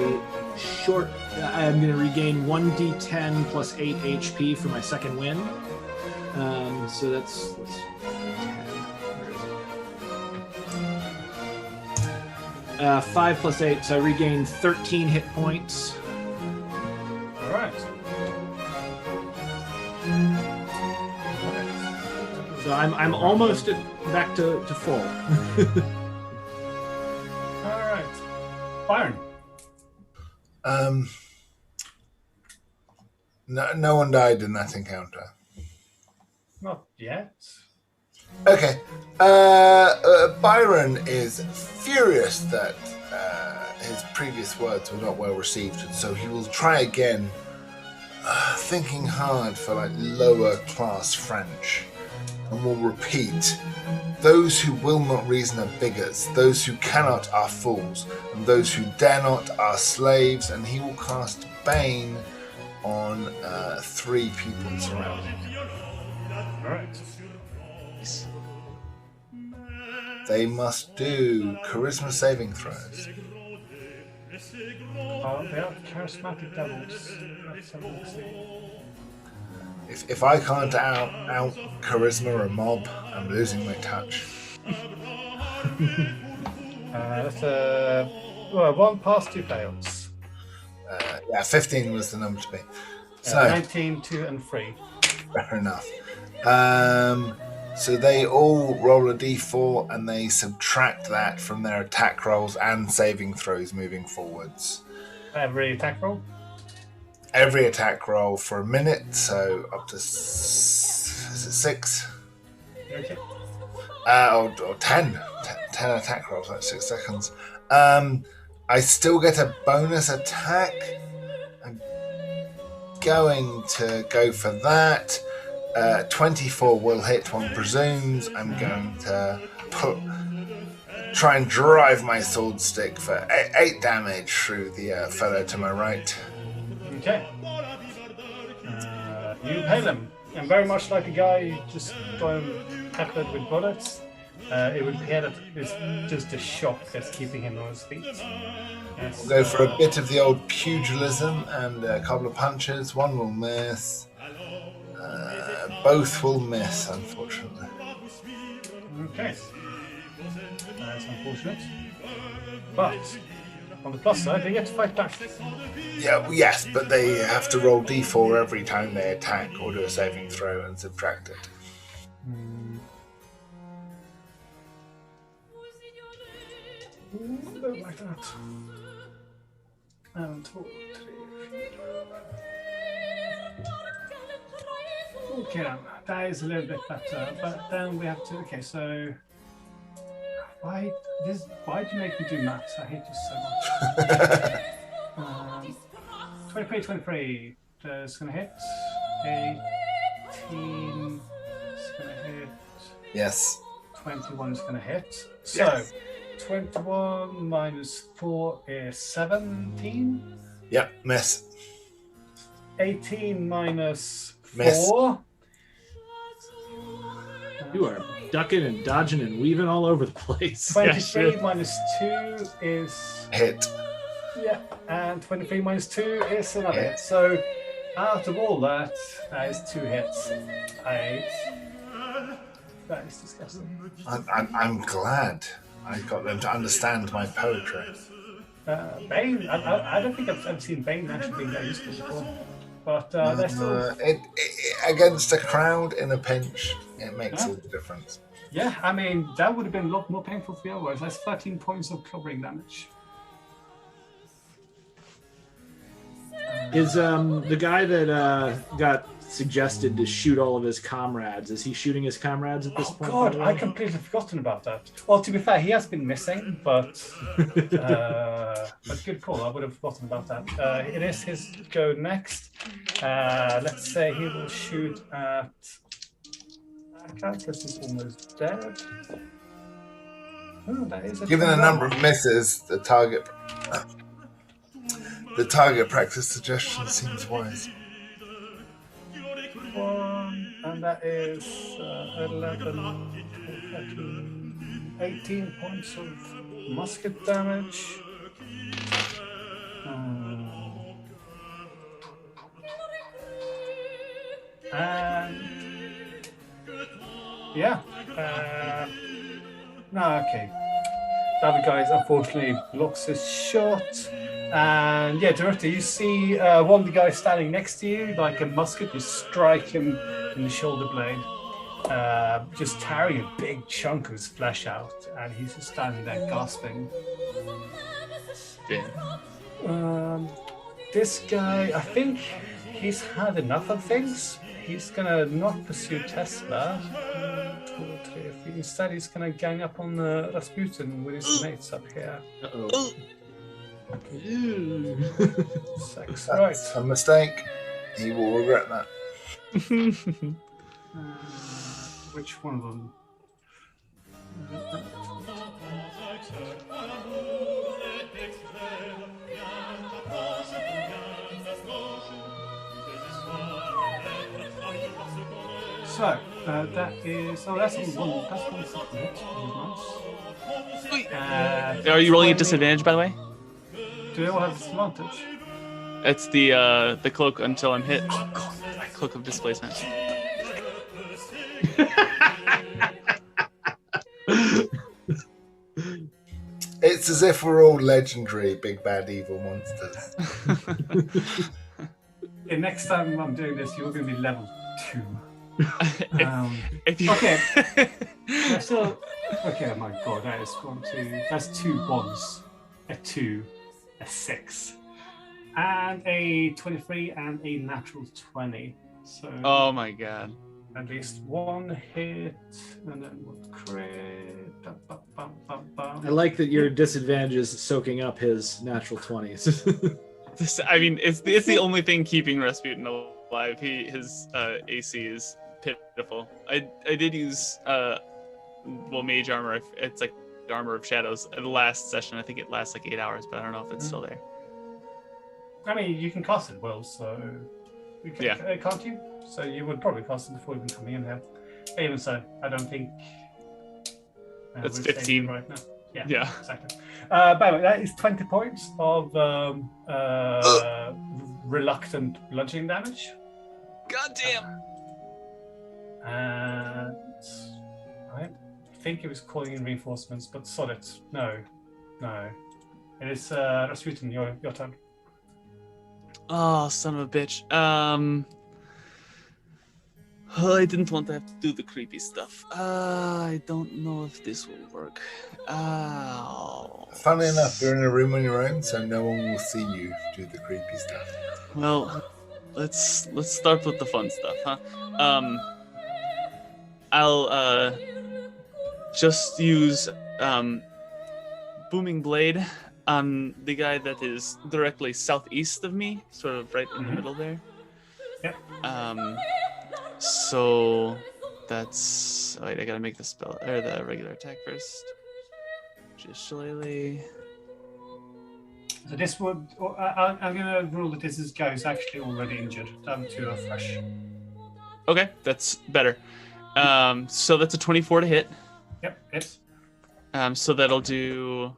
short. I'm going to regain 1d10 plus 8 HP for my second wind. So that's 10. Where is it? 5 plus 8, so I regain 13 hit points. All right. So I'm almost back to full. All right, Byron. No one died in that encounter. Not yet. Okay. Byron is furious that his previous words were not well received, and so he will try again, thinking hard for like lower class French, and will repeat: "Those who will not reason are bigots, those who cannot are fools, and those who dare not are slaves." And he will cast Bane on 3 people surrounding him. All right. They must do charisma saving throws. Oh, they are charismatic devils. Let's have a see. If I can't out charisma a mob, I'm losing my touch. That's 1 pass, 2 fails. 15 was the number to be. So 19, 2, and 3. fair enough. So they all roll a d4 and they subtract that from their attack rolls and saving throws moving forwards. Every attack roll? Every attack roll for a minute, so up to is it 6? Okay. Or 10. 10 attack rolls, that's 6 seconds. I still get a bonus attack. I'm going to go for that. 24 will hit, one presumes. I'm going to try and drive my sword stick for 8 damage through the fellow to my right. Okay. You impale him. And very much like a guy you just got him peppered with bullets, it would appear that it's just a shock that's keeping him on his feet. Yes. We'll go for a bit of the old pugilism and a couple of punches. One will miss. Both will miss, unfortunately. Okay. That's unfortunate. But on the plus side, they get to fight back. Yeah, well, yes, but they have to roll d4 every time they attack or do a saving throw and subtract it. Ooh, don't like that. And 2, 3, Okay, that is a little bit better, but then we have to. Okay, so why do you make me do maths? I hate you so much. 23. That's gonna hit. 18 is gonna hit. Yes. 21 is gonna hit. So 21 minus 4 is 17. Yep, miss. 18 minus 4. Miss. You are ducking and dodging and weaving all over the place. 23 minus 2 is Hit. yeah, and 23 minus 2 is another hit. So out of all that, that is 2 hits. That is disgusting. I'm glad I got them to understand my poetry. Bane, I don't think I've ever seen Bane actually being that useful before. But they're still... against a crowd in a pinch, it makes all the difference. Yeah, I mean, that would have been a lot more painful for you otherwise. That's 13 points of covering damage. Is the guy that got suggested to shoot all of his comrades, is he shooting his comrades at this point? Oh god, I completely forgotten about that. Well, to be fair, he has been missing, but good call. I would have forgotten about that. It is his go next. Let's say he will shoot at because he's almost dead. Oh, that is Given the number of misses, the target practice suggestion seems wise. 1, and that is 11, 13, 18 points of musket damage. And yeah, no, okay. The other guy unfortunately blocks his shot. And yeah, Durruti, you see one of the guys standing next to you, like a musket, you strike him in the shoulder blade, just tearing a big chunk of his flesh out, and he's just standing there gasping. This guy, I think he's had enough of things. He's gonna not pursue Tesla. 2, 3, 4. Instead, he's gonna gang up on Rasputin with his mates up here. Uh-oh. Sex. That's Right. a mistake. He will regret that. Which one of them? So that is. Oh, that's one. That's one second hit. Nice. Are you rolling at disadvantage, by the way? Do they all have disadvantage? It's the cloak until I'm hit. Oh god, cloak of displacement. It's as if we're all legendary big bad evil monsters. Yeah, next time I'm doing this, you're going to be level 2. If you... Okay. So, okay, oh my god, that is 1, 2. That's 2 1s. A 2, a 6, and a 23, and a natural 20. So. Oh my god. At least 1 hit, and then 1 crit. I like that your disadvantage is soaking up his natural 20s. I mean, it's the only thing keeping Rasputin alive. His AC is pitiful. I did use mage armor. It's like armor of shadows at the last session. I think it lasts like 8 hours, but I don't know if it's still there. I mean, you can cast it well, so can't you? So you would probably cast it before even coming in here. But even so, I don't think that's we're 15 right now. Yeah, exactly. By the way, that is 20 points of reluctant bludgeoning damage. God damn. And I think it was calling in reinforcements, but solid. No. It is Rasputin, your turn. Oh, son of a bitch. I didn't want to have to do the creepy stuff. I don't know if this will work. Funnily enough, you're in a room on your own, so no one will see you do the creepy stuff. Well, let's start with the fun stuff, huh? I'll just use Booming Blade on the guy that is directly southeast of me, sort of right in the middle there. Yep. So that's wait, I gotta make the spell or the regular attack first. Just shillelagh. So this would. I'm going to rule that this guy is actually already injured. Down to a fresh. Okay, that's better. So that's a 24 to hit. Yep. Yes. So that'll do.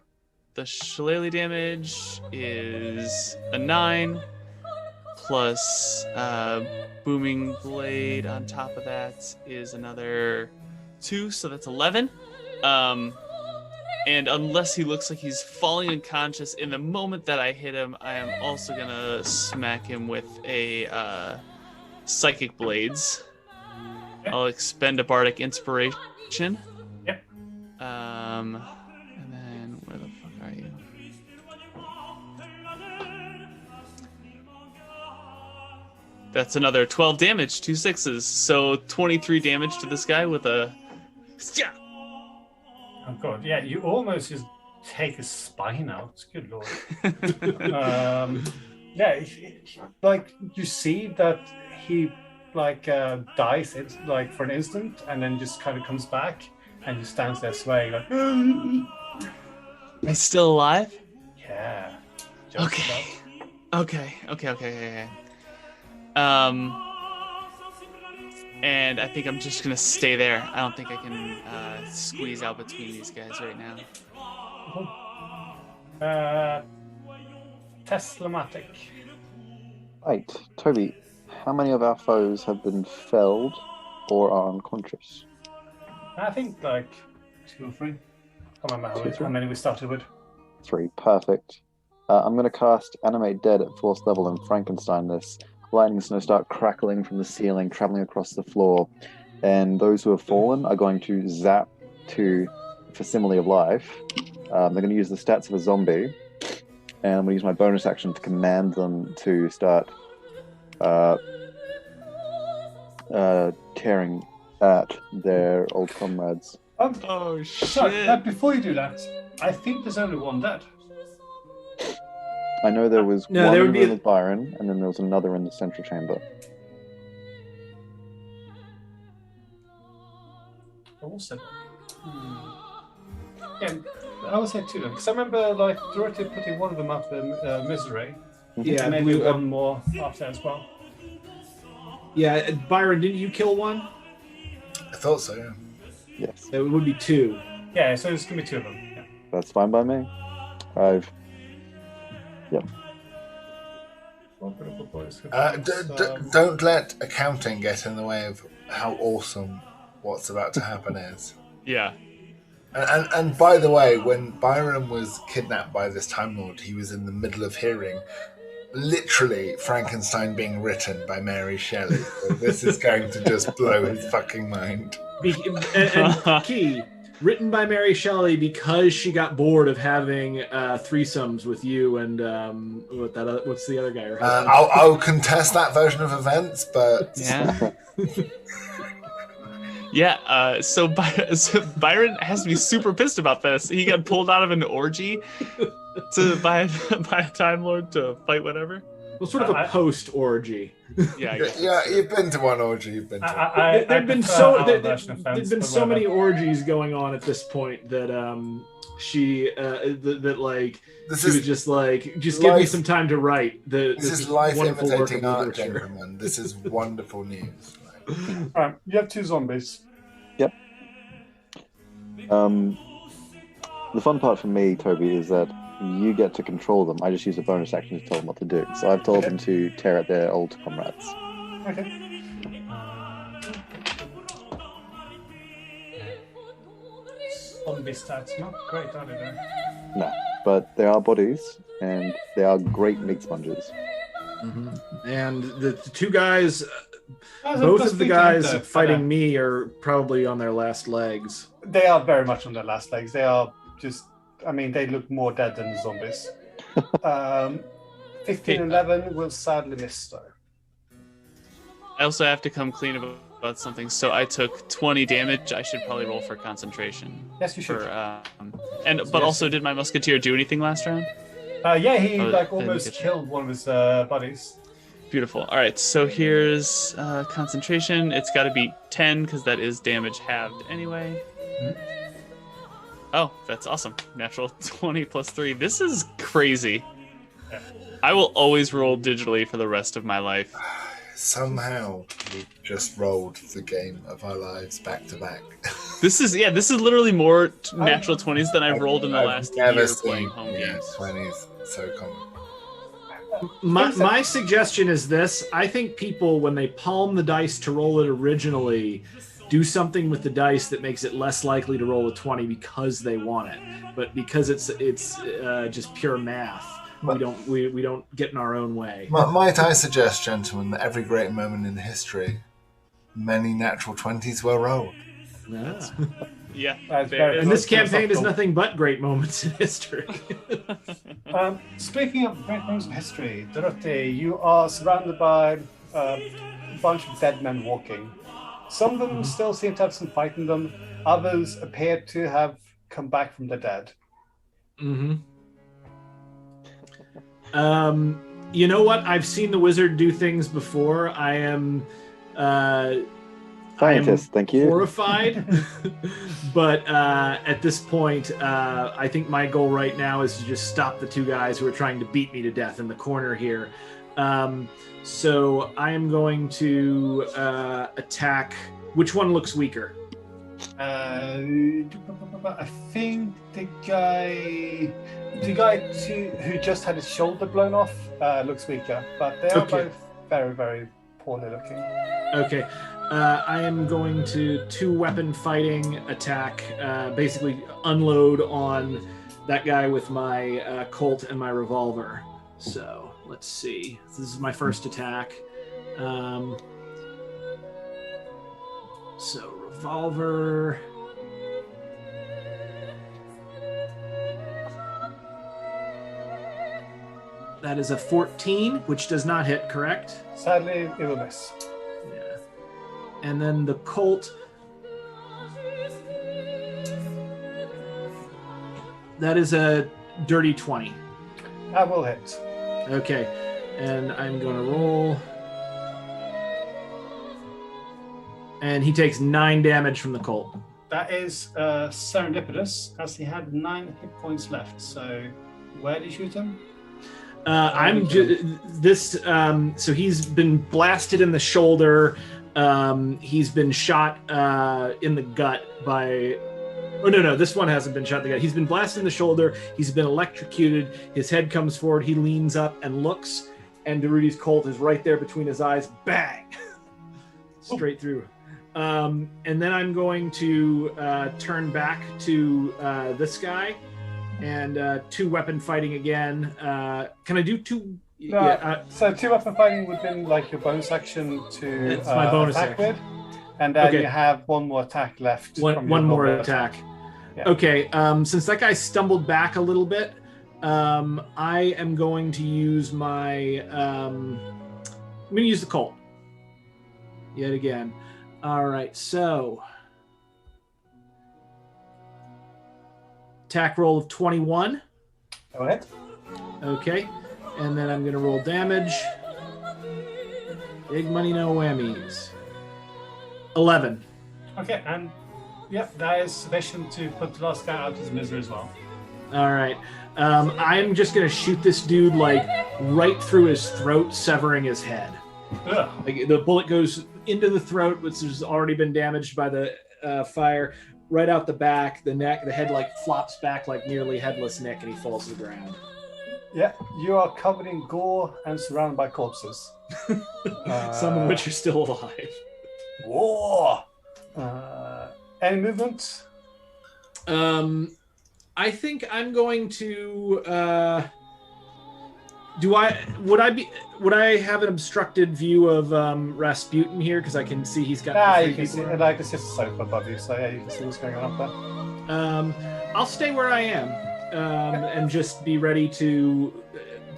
The shillelagh damage is a 9 plus Booming Blade on top of that is another 2, so that's 11. And unless he looks like he's falling unconscious in the moment that I hit him, I am also gonna smack him with a Psychic Blades. Okay. I'll expend a Bardic Inspiration. Yep. And then where the fuck are you? That's another 12 damage, 2 6s. So 23 damage to this guy with a... Oh god, yeah, you almost just take his spine out. Good lord. Yeah, like you see that he dies like for an instant, and then just kind of comes back and just stands there swaying like. He's still alive? Yeah. Okay. Okay. And I think I'm just gonna stay there. I don't think I can squeeze out between these guys right now. Teslamatic. Right, Toby, how many of our foes have been felled or are unconscious? I think like 2 or 3. I can't remember how many we started with. 3, perfect. I'm going to cast Animate Dead at 4th level and Frankenstein this. Lightning's going to start crackling from the ceiling, traveling across the floor, and those who have fallen are going to zap to Facsimile of Life. They're going to use the stats of a zombie, and I'm going to use my bonus action to command them to start tearing at their old comrades. Oh shit! Sorry, before you do that, I think there's only one dead. I know there was No, one there in would the be room with Byron, and then there was another in the central chamber. Also, yeah, I would say 2 then, because I remember like Durruti putting one of them up in misery. Yeah, And maybe one more after as well. Yeah, Byron, didn't you kill one? I thought so, yeah. Yes, It would be 2. Yeah, so it's gonna be 2 of them. Yeah. that's fine by me. Don't let accounting get in the way of how awesome what's about to happen is. Yeah. And by the way, when Byron was kidnapped by this Time Lord, he was in the middle of hearing literally Frankenstein being written by Mary Shelley. So this is going to just blow his fucking mind. And key, written by Mary Shelley because she got bored of having threesomes with you and what's the other guy? Her husband? I'll contest that version of events, but Yeah. Yeah, so Byron has to be super pissed about this. He got pulled out of an orgy by a Time Lord to fight whatever. Well, sort of a post-orgy. Yeah, I guess. yeah, you've been to one orgy. You've been to. There've been so many orgies going on at this point that she was just like, just give me some time to write. This is life wonderful work of imitating art, literature. gentlemen. This is wonderful news. Alright, you have 2 zombies. Yep. The fun part for me, Toby, is that you get to control them. I just use a bonus action to tell them what to do. So I've told them to tear at their old comrades. Okay. Zombie stats, not great, are they? Though? No, but they are bodies, and they are great meat sponges. Mm-hmm. And the 2 guys, That's both of the guys though, fighting me are probably on their last legs. They are very much on their last legs. They are just, I mean, they look more dead than the zombies. 15 and 11 will sadly miss though. I also have to come clean about something. So I took 20 damage. I should probably roll for concentration. Yes, you should. But also, did my musketeer do anything last round? Yeah, he almost killed one of his buddies. Beautiful. All right, so here's concentration. It's got to be 10 because that is damage halved anyway. Mm-hmm. Oh, that's awesome. Natural 20 plus 3. This is crazy. Yeah. I will always roll digitally for the rest of my life. Somehow we've just rolled the game of our lives back to back. This is literally more natural 20s than I've rolled in the last year playing home games. 20s, so common. My suggestion is this. I think people, when they palm the dice to roll it originally, do something with the dice that makes it less likely to roll a 20 because they want it. But because it's just pure math, we don't get in our own way. Might I suggest, gentlemen, that every great moment in history, many natural 20s were rolled. Yeah. And this campaign is nothing but great moments in history. Speaking of great moments in history, Durruti, you are surrounded by a bunch of dead men walking. Some of them still seem to have some fight in them. Others appear to have come back from the dead. Mm-hmm. You know what? I've seen the wizard do things before. I am scientist. Thank you. Horrified, but at this point, I think my goal right now is to just stop the two guys who are trying to beat me to death in the corner here. So I am going to attack. Which one looks weaker? I think the guy who just had his shoulder blown off looks weaker, but they are both very, very poorly looking. Okay. I am going to 2-weapon fighting attack, basically unload on that guy with my Colt and my revolver. So let's see. This is my first attack. So revolver. That is a 14, which does not hit, correct? Sadly, it will miss. Yeah. And then the Colt. That is a dirty 20. That will hit. Okay. And I'm going to roll. And he takes 9 damage from the Colt. That is serendipitous, as he had 9 hit points left. So, where did you shoot him? So he's been blasted in the shoulder. He's been shot in the gut by. Oh no! This one hasn't been shot in the gut. He's been blasted in the shoulder. He's been electrocuted. His head comes forward. He leans up and looks, and Durruti's Colt is right there between his eyes. Bang! Straight through. And then I'm going to turn back to this guy. And 2-weapon fighting again. Can I do 2? So 2-weapon fighting would be like your bonus action to it's my bonus attack action. with, and then you have one more attack left. One more attack. Yeah. Okay. Since that guy stumbled back a little bit, I am going to use my. I'm going to use the Colt. Yet again. All right. So. Attack roll of 21. Go ahead. Okay. And then I'm going to roll damage. Big money, no whammies. 11. Okay, and that is sufficient to put the last guy out of his misery as well. All right. I'm just going to shoot this dude like right through his throat, severing his head. Like, the bullet goes into the throat, which has already been damaged by the fire. Right out the back, the neck, the head like flops back like nearly headless Nick, and he falls to the ground. Yeah, you are covered in gore and surrounded by corpses. Some of which are still alive. War. Any movement? I think I'm going to. Would I have an obstructed view of Rasputin here because I can see he's got. You can see, like it's just a sofa above you, so yeah, you can see what's going on up there. I'll stay where I am and just be ready to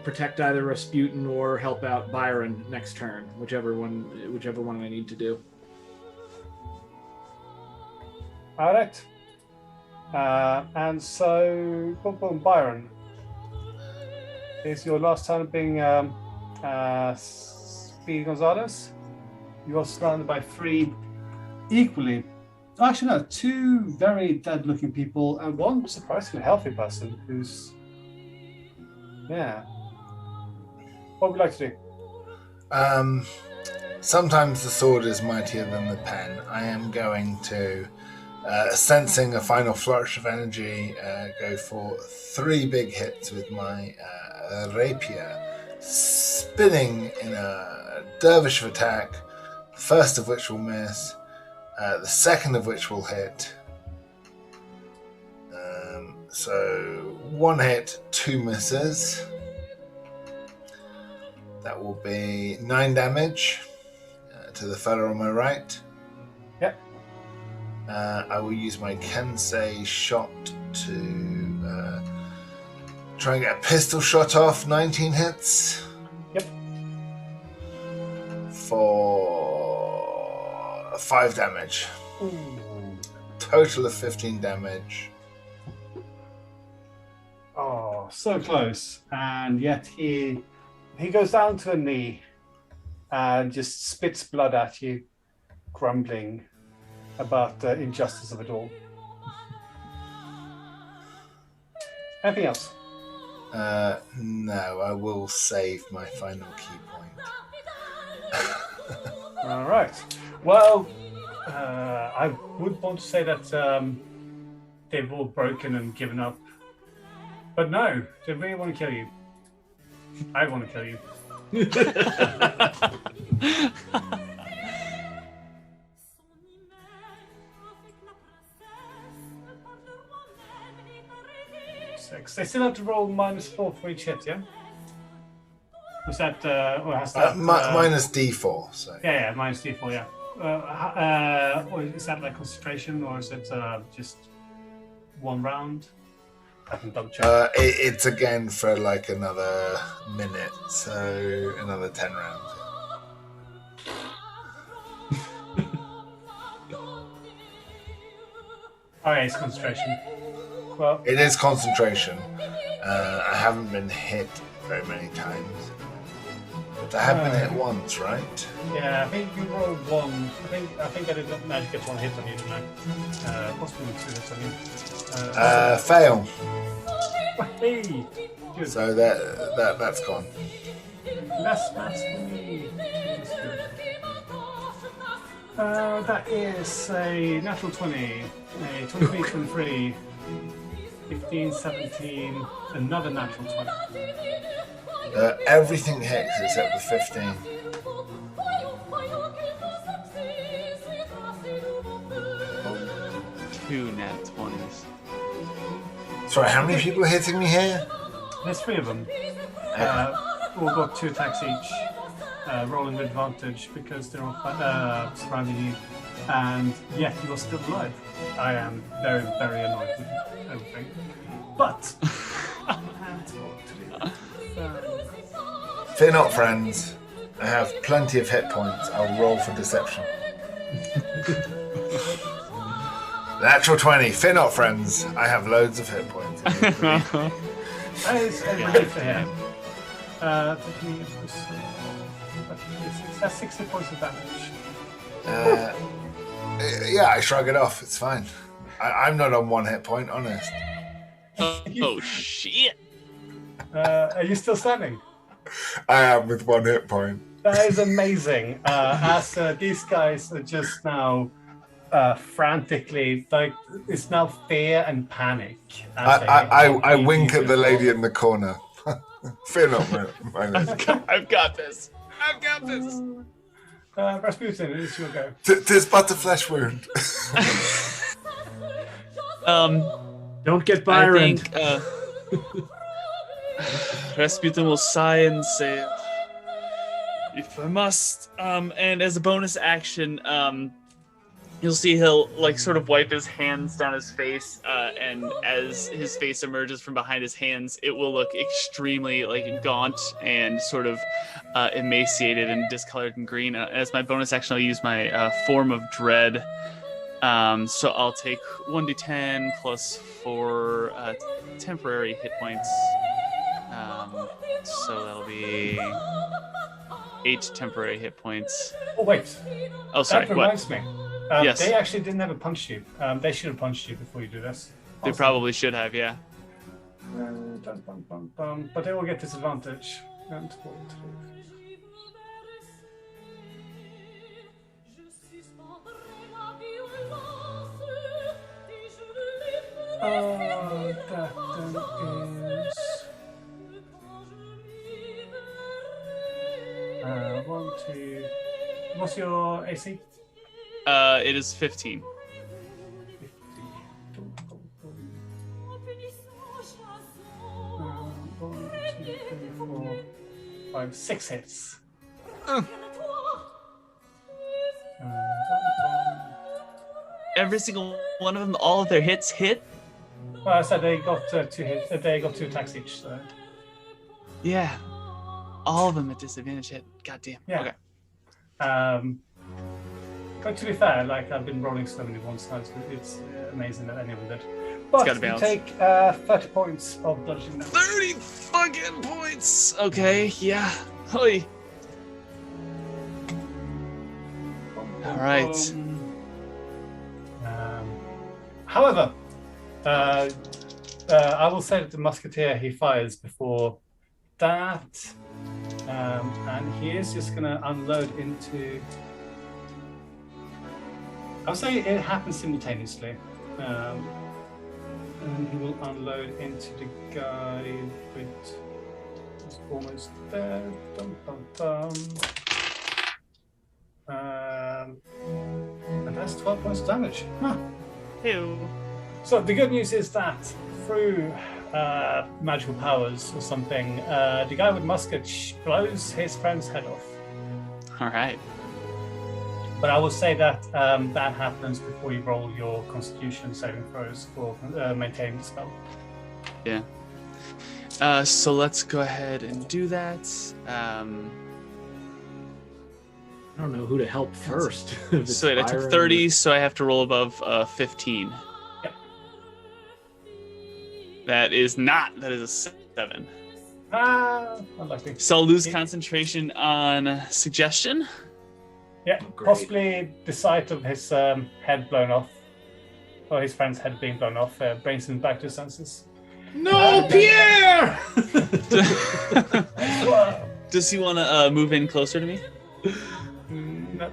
protect either Rasputin or help out Byron next turn, whichever one I need to do. All right. And so, boom, boom, Byron. Is your last turn being Speedy Gonzalez? You are surrounded by 3 equally, actually no, 2 very dead-looking people and 1 surprisingly healthy person who's, yeah. What would you like to do? Sometimes the sword is mightier than the pen. I am going to, sensing a final flourish of energy, go for 3 big hits with my rapier, spinning in a dervish of attack, the first of which will miss, the second of which will hit. So 1 hit, 2 misses. That will be 9 damage to the fellow on my right. Yep. I will use my Kensei shot to try and get a pistol shot off. 19 hits. Yep. For 5 damage. Ooh. Total of 15 damage. Oh, so close. And yet he goes down to a knee and just spits blood at you, grumbling about the injustice of it all. Anything else? No, I will save my final key point. All right. Well, I would want to say that they've all broken and given up. But no, they really want to kill you. I want to kill you. Six. They still have to roll -4 for each hit, yeah? Was that, or has that... minus D4, so... Yeah, minus D4, yeah. Or is that like concentration, or is it just 1 round? I can double check. It's again for like another minute, so another 10 rounds. Oh yeah, it's concentration. Well, it is concentration. I haven't been hit very many times, but I have been hit once, right? Yeah, I think you rolled 1. I think I did not manage to get 1 hit on you tonight. Possibly 2 hits on you. Fail. Hey, good. So that's gone. Less maths for me. That is a natural 20, a 23, 23, 15, 17, another natural 20. Everything hits except the 15. Two nat 20s. Sorry, how many people are hitting me here? There's 3 of them. All got 2 attacks each. Rolling with advantage because they're all surrounding you, and yet you're still alive. I am very, very annoyed with everything. But Fear not, friends. I have plenty of hit points. I'll roll for deception. Natural 20. Fear not, friends. I have loads of hit points. that is a relief for him. That's 60 points of damage. Yeah, I shrug it off. It's fine. I'm not on 1 hit point, honest. Oh shit! Are you still standing? I am with 1 hit point. That is amazing. As these guys are just now frantically, like, it's now fear and panic. I wink at the lady in the corner. Fear not, my lady. I've got this. I've got this. Rasputin, it is your go. 'Tis but a flesh wound. Don't get Byron. I think Rasputin will sigh and say, "If I must," and as a bonus action, you'll see he'll like sort of wipe his hands down his face, and as his face emerges from behind his hands, it will look extremely like gaunt and sort of emaciated and discolored and green. As my bonus action, I'll use my form of dread. So I'll take 1d10 plus 4 temporary hit points. So that'll be 8 temporary hit points. Oh wait. Oh, sorry. That reminds me. Yes. They actually didn't ever punch you. They should have punched you before you do this. They probably should have, yeah. But they will get disadvantage. That then is 1, 2. What's your AC? It is 15. 1, 2, 3, 4, 5, 6 hits. Every single one of them, all of their hits hit? Well, I said they got 2 hits. They got 2 attacks each. So. Yeah. All of them at disadvantage hit. God damn. Yeah. Okay. But to be fair, like I've been rolling so many ones now, it's amazing that any of them did. But you take 30 points of bludgeoning damage. 30 fucking points! Okay, yeah. Hoi. Alright. However, I will say that the musketeer he fires before that, and he is just going to unload into. I'll say it happens simultaneously, and he will unload into the guy with. He's almost there. Dum, dum, dum. And that's 12 points of damage. Huh. Ew. So the good news is that through magical powers or something, the guy with musket blows his friend's head off. Alright. But I will say that that happens before you roll your Constitution saving throws for maintaining the spell. Yeah. So let's go ahead and do that. I don't know who to help first. So I took 30, so I have to roll above 15. Yep. That is a 7. Unlucky. So I'll lose concentration on suggestion. Yeah, possibly the sight of his head blown off, or his friend's head being blown off, brings him back to his senses. No, Pierre! Does he want to move in closer to me? No.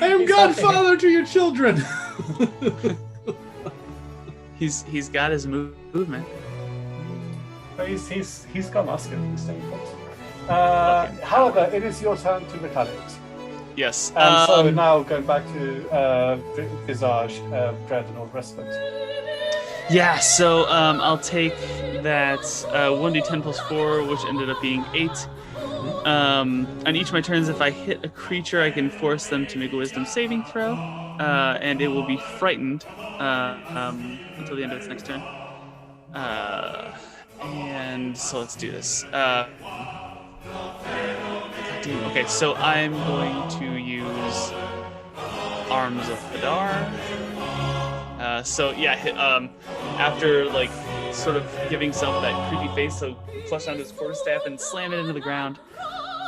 I am godfather to your children. He's got his movement. But he's got musket. However, it is your turn to retaliate. Yes. So now going back to Visage, Dread, and all the rest of it. Yeah, so I'll take that 1d10 plus 4, which ended up being 8. On each of my turns, if I hit a creature, I can force them to make a wisdom saving throw, and it will be frightened until the end of its next turn. And so let's do this. Okay, so I'm going to use Arms of Hadar. So yeah, after like sort of giving self that creepy face, so clutch onto his quarterstaff and slam it into the ground.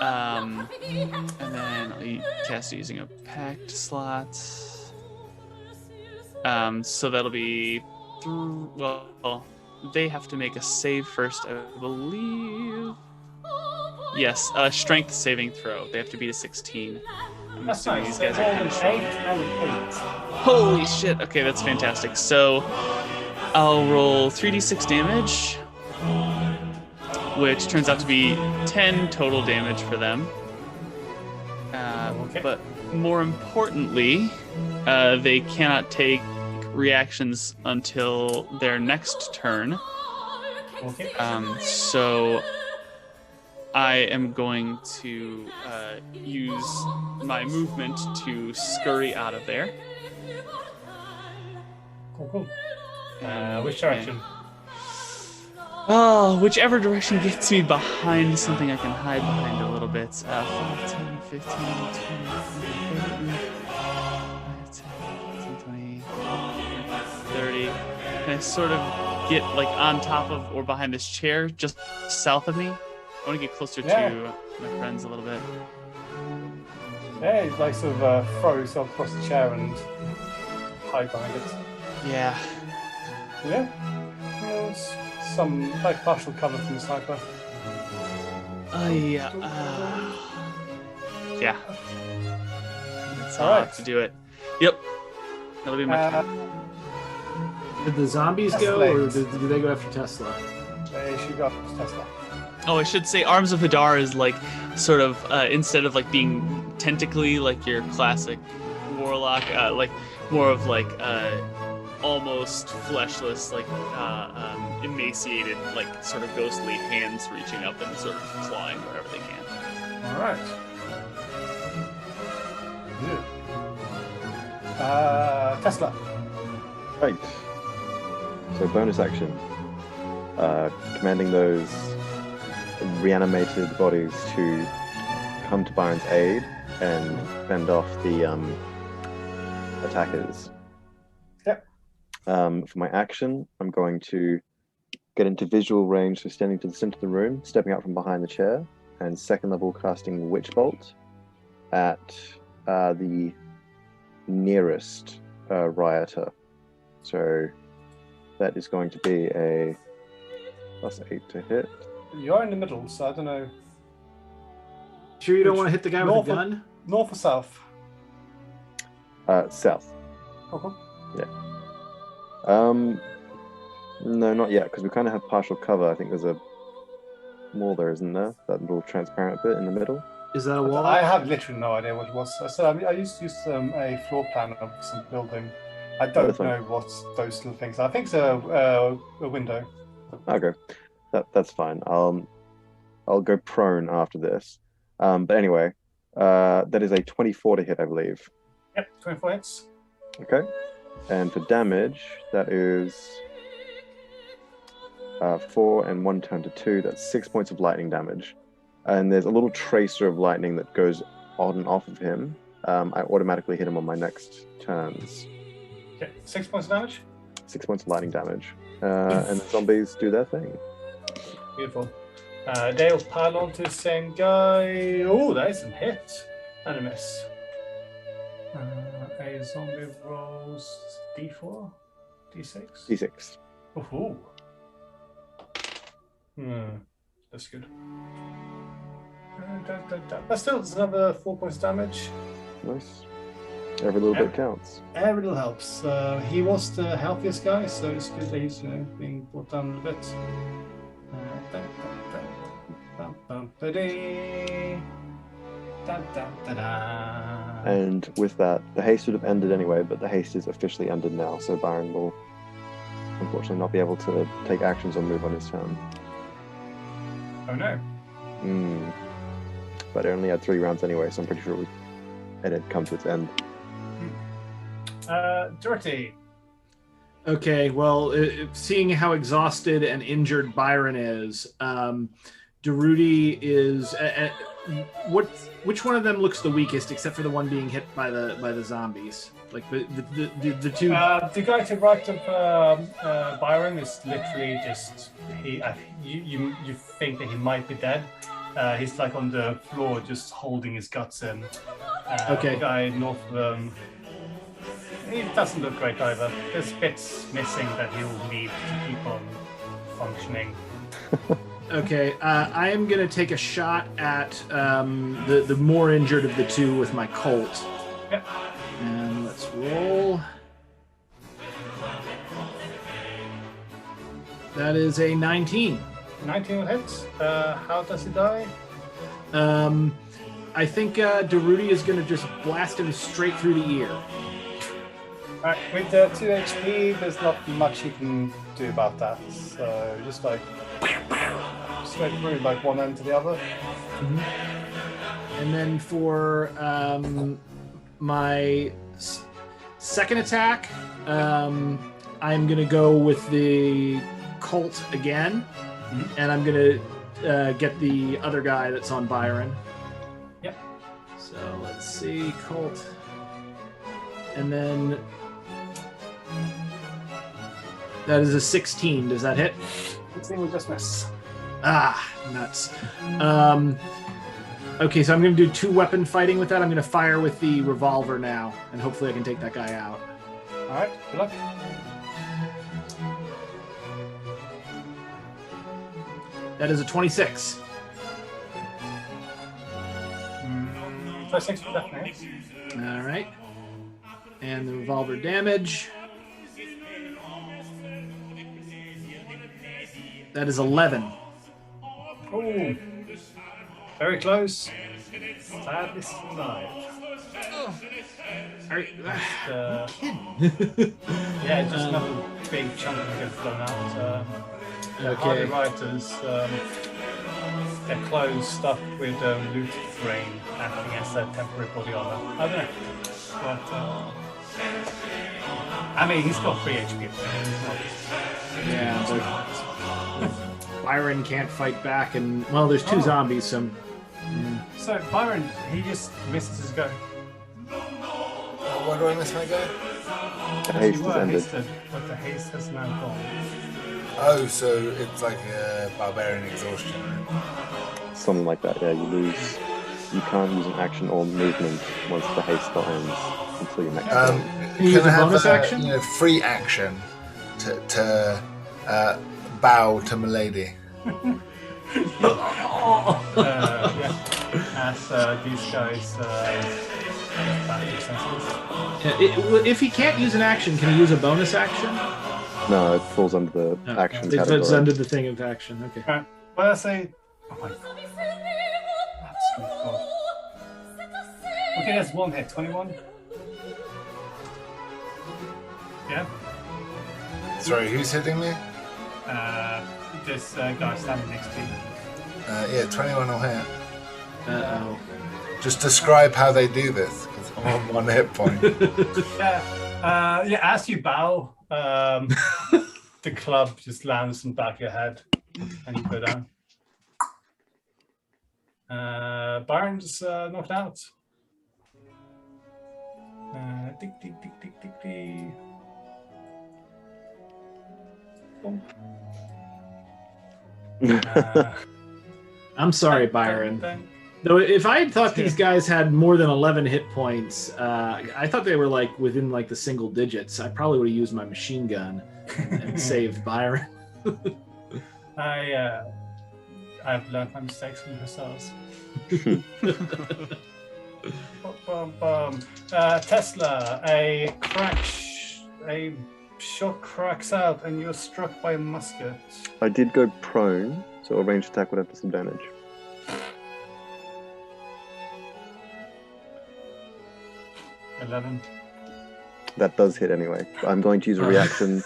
And then I cast it using a pact slot. So that'll be they have to make a save first, I believe. Yes, strength saving throw. They have to beat a 16. That's nice. These guys are an 8 and an 8. Holy shit. Okay, that's fantastic. So I'll roll 3d6 damage, which turns out to be 10 total damage for them. Okay. But more importantly, they cannot take reactions until their next turn. Okay. So I am going to use my movement to scurry out of there. Cool. Which direction? Oh, whichever direction gets me behind something I can hide behind a little bit. 5, 10, 15, 20, 30. And I sort of get like on top of or behind this chair just south of me. I want to get closer to my friends a little bit. Yeah, you like sort of throw yourself across the chair and hide behind it. Yeah. Yeah. There's some like partial cover from the sniper. Yeah. Yeah. That's All how I right. have to do it. Yep. That'll be my turn. Did the zombies go, or did they go after Tesla? They should go after Tesla. Oh, I should say Arms of Hadar is like sort of instead of like being tentacly like your classic warlock, like more of like almost fleshless, like emaciated, like sort of ghostly hands reaching up and sort of clawing wherever they can. All right. Tesla. Right. So bonus action. Commanding those reanimated bodies to come to Byron's aid and fend off the attackers. Yep. For my action, I'm going to get into visual range, so standing to the center of the room, stepping out from behind the chair, and second level casting Witch Bolt at the nearest rioter. So that is going to be a +8 to hit. You're in the middle, so I don't know. Sure you don't want to hit the guy with a gun? North or south? South. Okay. No, not yet, because we kind of have partial cover. I think there's a wall there, isn't there? That little transparent bit in the middle. Is that a wall? I have literally no idea what it was. So I used to use a floor plan of some building. I don't know what those little things are. I think it's a window. Okay, that's fine. I'll go prone after this. But anyway, that is a 24 to hit, I believe. Yep, 24 hits. Okay, and for damage, that is 4 and 1 turn to 2. That's 6 points of lightning damage. And there's a little tracer of lightning that goes on and off of him. I automatically hit him on my next turns. Okay, 6 points of damage. 6 points of lightning damage. And the zombies do their thing. Beautiful. They'll pile on to the same guy. Oh, that is a hit. And a miss. A zombie rolls D4? D6? D6. Ooh. That's good. But still, it's another 4 points of damage. Nice. Every little bit counts. Every little helps. He was the healthiest guy, so it's good that he's being brought down a bit. And with that, the haste would have ended anyway, but the haste is officially ended now, so Byron will unfortunately not be able to take actions or move on his turn. Oh no. But it only had 3 rounds anyway, so I'm pretty sure it had come to its end. Durruti. Okay, well, seeing how exhausted and injured Byron is, Durruti is. Which one of them looks the weakest, except for the one being hit by the zombies? Like the two. The guy to the right of Byron is literally just you think that he might be dead. He's like on the floor, just holding his guts in. Okay. The guy north of him. He doesn't look great either. There's bits missing that he'll need to keep on functioning. Okay, I am going to take a shot at the more injured of the two with my Colt. Yep. And let's roll. That is a 19. 19 will hit. How does he die? I think Durruti is going to just blast him straight through the ear. Alright, with 2 HP, there's not much you can do about that. So just like straight through, like one end to the other. Mhm. And then for my second attack, I'm going to go with the Colt again. And I'm going to get the other guy that's on Byron. Yep. So let's see, Colt. And then that is a 16. Does that hit? 16 will just miss. Ah, nuts. Okay, so I'm going to do 2 weapon fighting with that. I'm going to fire with the revolver now, and hopefully I can take that guy out. All right, good luck. That is a 26. 26 definitely. All right. And the revolver damage. That is 11. Ooh. Very close. Sadly alive. Yeah, just another big chunk of get blown out. The Hardy Writers, their clothes stuffed with looted brain acting as their temporary body armor. I don't know. But, I mean, he's got 3 HP. Yeah, but Byron can't fight back, and, well, there's 2 zombies, so... Yeah. So, Byron, he just misses his go. Why do I miss my go? The haste You has were ended. hasted, but the haste has now gone. Oh, so it's like a barbarian exhaustion. Something like that, yeah. You lose. You can't use an action or movement once the haste spell ends until your next turn. Can you use a bonus action? Free action to bow to Milady. Yeah. As these guys back to senses. If he can't use an action, can he use a bonus action? No, it falls under the action It's category. under the thing of action, okay. Alright, well, I say. Oh my god. That's my god. Okay, there's 1 hit. 21. Yeah. Sorry, who's hitting me? This guy standing next to you. Yeah, 21 will hit. Uh-oh. Just describe how they do this, because I'm on 1 hit point. Yeah, as you bow, the club just lands on the back of your head, and you go down. Byron's knocked out. Tick, tick, tick, tick, tick, tick. Boom. I'm sorry, Byron. Though, if I had thought these guys had more than 11 hit points, I thought they were like within like the single digits. I probably would have used my machine gun and saved Byron. I've learned my mistakes from yourselves. Tesla, a shot cracks out, and you're struck by a musket. I did go prone, so a ranged attack would have disadvantage. That does hit anyway. I'm going to use a reaction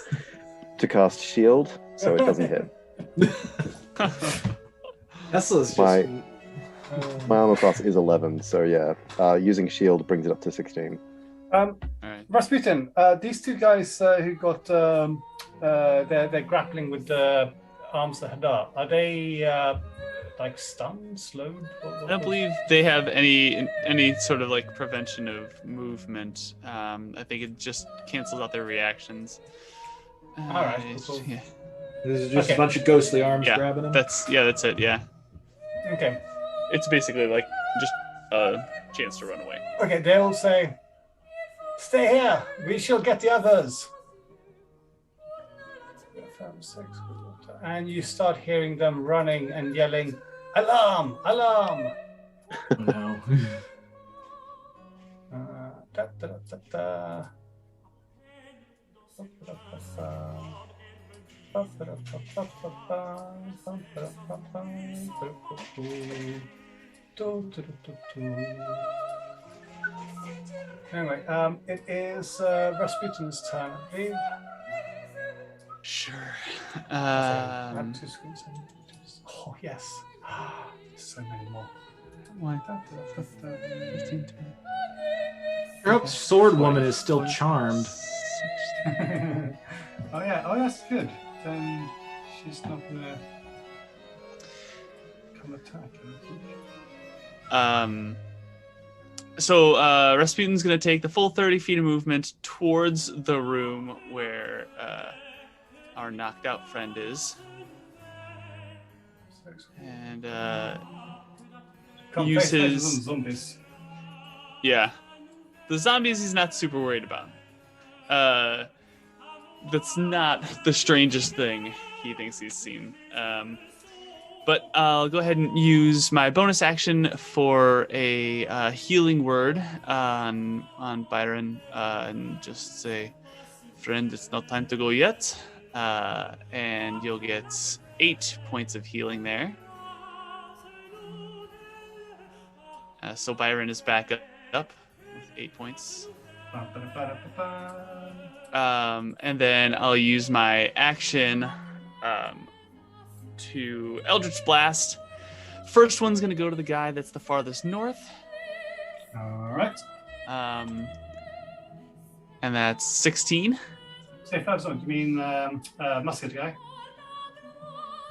to cast shield, so it doesn't hit. Tesla's just... My armor class is 11, so yeah. Using shield brings it up to 16. Rasputin, these 2 guys who got they're grappling with the arms that up. Are they like stunned, slowed? I don't believe they have any sort of like prevention of movement. I think it just cancels out their reactions. All right. Cool. Yeah. This is just a bunch of ghostly arms Yeah, grabbing them? that's it. Yeah. Okay. It's basically like just a chance to run away. Okay, they all say, "Stay here. We shall get the others." 5, 6, and you start hearing them running and yelling, "Alarm! Alarm!" No. Da, da, da, da. Anyway, it is Rasputin's turn, I believe. Sure. I have 2 screens. Oh, Oh, yes. So many more. Why? 15, I hope Sword Woman is still charmed. Oh, yeah. Oh, that's good. Then she's not going to come attack. So Rasputin's going to take the full 30 feet of movement towards the room where our knocked out friend is. And uses... zombies. Yeah. The zombies he's not super worried about. That's not the strangest thing he thinks he's seen. But I'll go ahead and use my bonus action for a healing word on Byron and just say, friend, it's not time to go yet. And you'll get 8 points of healing there. So Byron is back up with 8 points. And then I'll use my action to Eldritch Blast. First one's going to go to the guy that's the farthest north. All right. And that's 16. Say first one. You mean musket guy?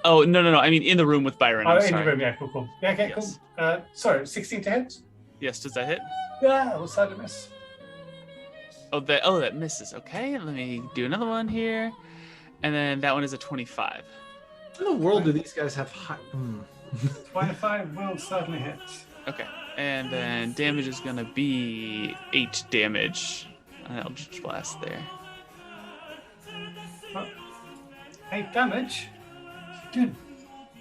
Oh, no. I mean in the room with Byron. Oh, I'm in sorry. the room. Yeah, cool. Yeah, okay, Yes. cool. Sorry, 16 to hit? Yes, does that hit? Yeah, what's that a miss? Oh, that misses. Okay, let me do another one here. And then that one is a 25. In the world do these guys have high... 25 will certainly hit. Okay, and then damage is going to be 8 damage. I'll just blast there. 8 damage? Good.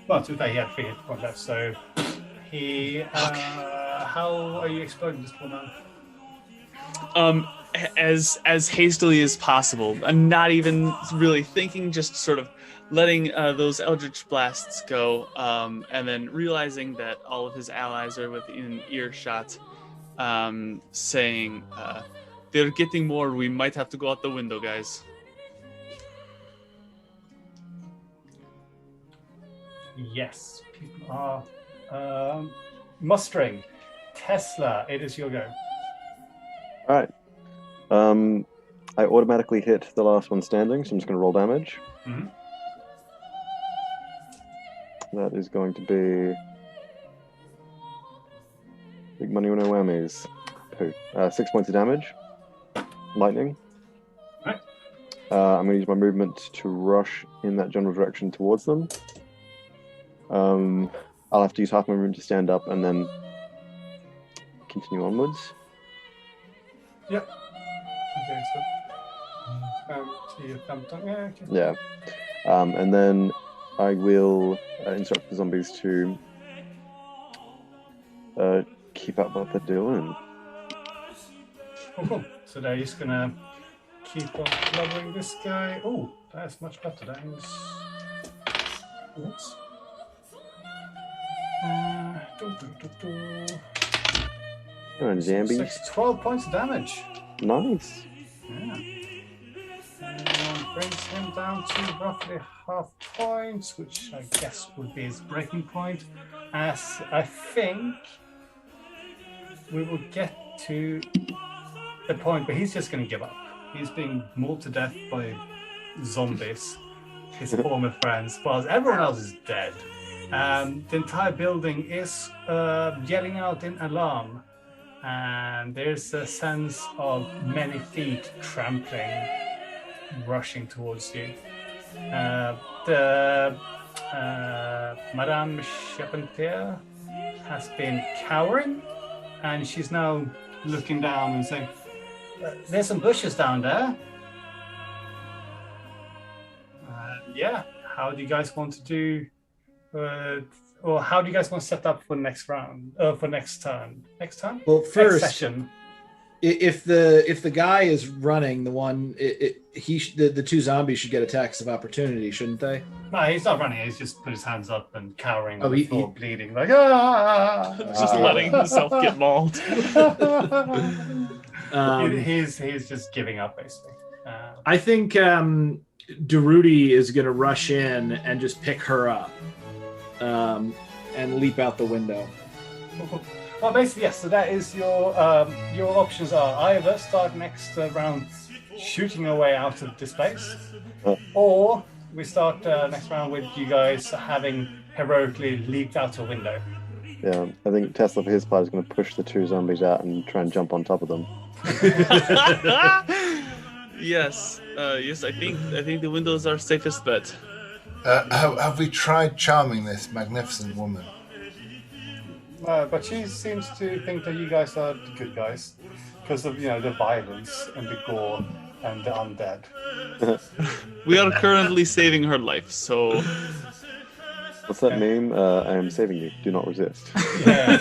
Well, to be fair, he had 3 hit points left, so he... how are you exploding this poor man? As hastily as possible. I'm not even really thinking, just sort of letting those Eldritch Blasts go, and then realizing that all of his allies are within earshot, saying, they're getting more, we might have to go out the window, guys. Yes, people are mustering. Tesla, it is your go. All right. I automatically hit the last one standing, so I'm just going to roll damage. Mm-hmm. That is going to be big money with no whammies. 6 points of damage. Lightning. Right. I'm going to use my movement to rush in that general direction towards them. I'll have to use half my movement to stand up and then continue onwards. Yep. Okay, so to your thumb tongue. Yeah, okay. Yeah. And then I will instruct the zombies to keep up what they're doing. Cool. So they're just gonna keep on clobbering this guy. Oh, that's much better. That is. Oops. 12 points of damage. Nice. Yeah. And brings him down to roughly half points, which I guess would be his breaking point. As I think we will get to the point where he's just going to give up. He's being mauled to death by zombies, his former friends, whilst everyone else is dead. The entire building is yelling out in alarm. And there's a sense of many feet trampling, rushing towards you. Madame Charpentier has been cowering, and she's now looking down and saying, there's some bushes down there. Yeah, how do you guys want to do... or how do you guys want to set up for next round? For next turn? Next turn? Well, Next first, session. if the guy is running, the two zombies should get attacks of opportunity, shouldn't they? No, he's not running. He's just put his hands up and cowering on Oh, the floor, bleeding like Just letting himself get mauled. He's just giving up basically. I think Durruti is going to rush in and just pick her up. and leap out the window. Well, basically, yes. So that is your options are either start next round shooting away out of this place, or we start next round with you guys having heroically leaped out a window. Yeah, I think Tesla for his part is going to push the 2 zombies out and try and jump on top of them. Yes, yes. I think the windows are safest bet. Have we tried charming this magnificent woman? But she seems to think that you guys are the good guys because of the violence and the gore and the undead. We are currently saving her life, so. What's that meme? I am saving you. Do not resist. Yeah.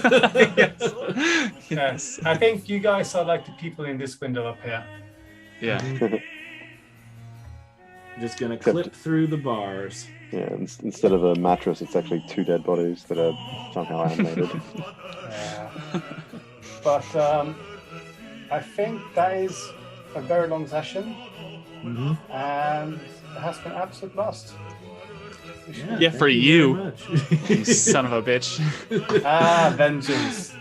Yes. Yes. I think you guys are like the people in this window up here. Yeah. Just gonna clip through the bars. Yeah, instead of a mattress, it's actually 2 dead bodies that are somehow animated. Yeah. But I think that is a very long session, and it has been absolute blast. Yeah, for you, you son of a bitch. Vengeance.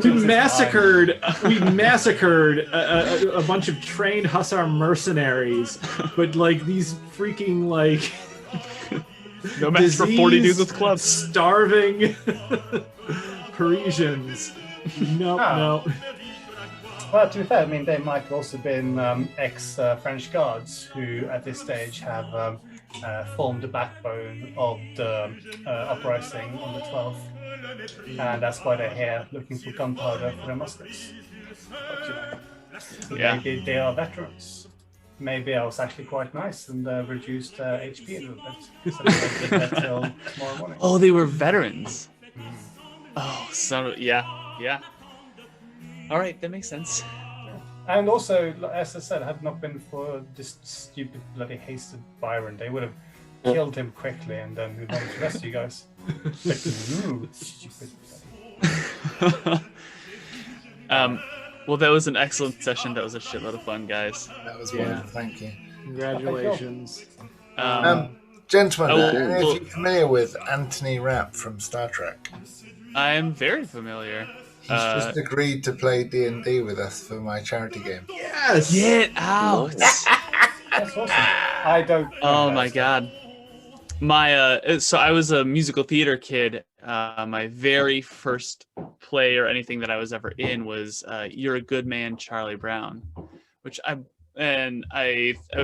We massacred a bunch of trained hussar mercenaries, but like these freaking like no match for 40 dudes with clubs. Starving Parisians. No. Well, to be fair, I mean, they might have also been ex-French guards who, at this stage, have formed the backbone of the uprising on the 12th. And that's why they're here, looking for gunpowder for their muskets. But, maybe they are veterans. Maybe I was actually quite nice and reduced HP a little bit. So they did that till tomorrow morning. Oh, they were veterans. Oh, so yeah. All right, that makes sense. And also, as I said, had it not been for this stupid, bloody hasted Byron, they would have killed him quickly and then moved on to the rest of you guys. But you, stupid bloody. Well, that was an excellent session. That was a shitload of fun, guys. That was wonderful. Thank you. Congratulations. Gentlemen, are you familiar with Anthony Rapp from Star Trek? I am very familiar. He's just agreed to play D&D with us for my charity game. Yes! Get out! That's awesome. I don't. Oh my god. So I was a musical theater kid. My very first play or anything that I was ever in was "You're a Good Man, Charlie Brown," which I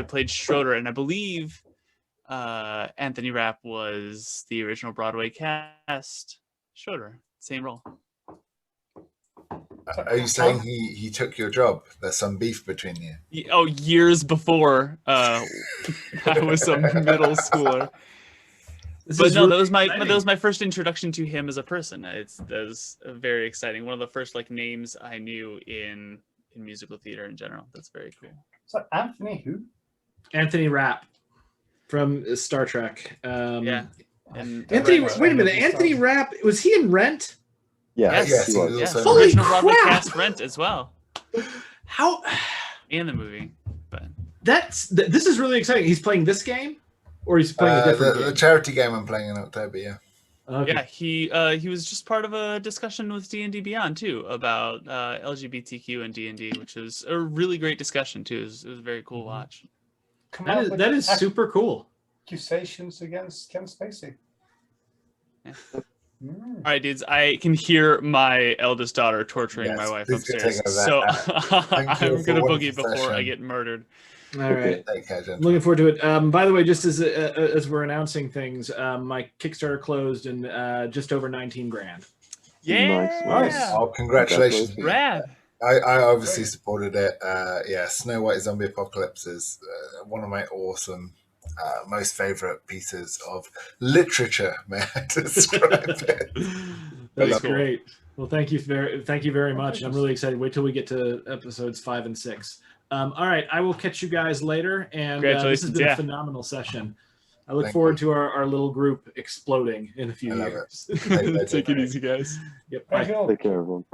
played Schroeder, and I believe Anthony Rapp was the original Broadway cast. Schroeder, same role. Are you saying he took your job? There's some beef between you? Oh, years before I was a middle schooler. But no, that was my first introduction to him as a person. That was very exciting. One of the first names I knew in musical theater in general. That's very cool. So Anthony who? Anthony Rapp from Star Trek. Yeah. And Anthony, wait a minute. Anthony Rapp, was he in Rent? Yeah, yes, he was yes. also Original crap! Broadway cast Rent as well. How? In the movie, but this is really exciting. He's playing this game, or he's playing a different game? The charity game I'm playing in October. Yeah. Okay. Yeah, he was just part of a discussion with D&D Beyond too about LGBTQ and D&D, which was a really great discussion too. It was a very cool watch. That is super cool. Accusations against Ken Spacey. Yeah. All right, dudes. I can hear my eldest daughter torturing my wife upstairs, so I'm gonna boogie before I get murdered. All right. Looking forward to it. By the way, just as we're announcing things, my Kickstarter closed in just over 19 grand. Yeah. Nice. Oh, congratulations! Rad. I obviously supported it. Yeah, Snow White Zombie Apocalypse is one of my awesome, most favorite pieces of literature. May I describe it? That's great. Well, thank you very much. I'm really excited. Wait till we get to episodes 5 and 6. All right, I will catch you guys later. And this has been a phenomenal session. I look forward to our little group exploding in a few years. Take it easy, guys. Yep. Thank you all. Take care, everyone.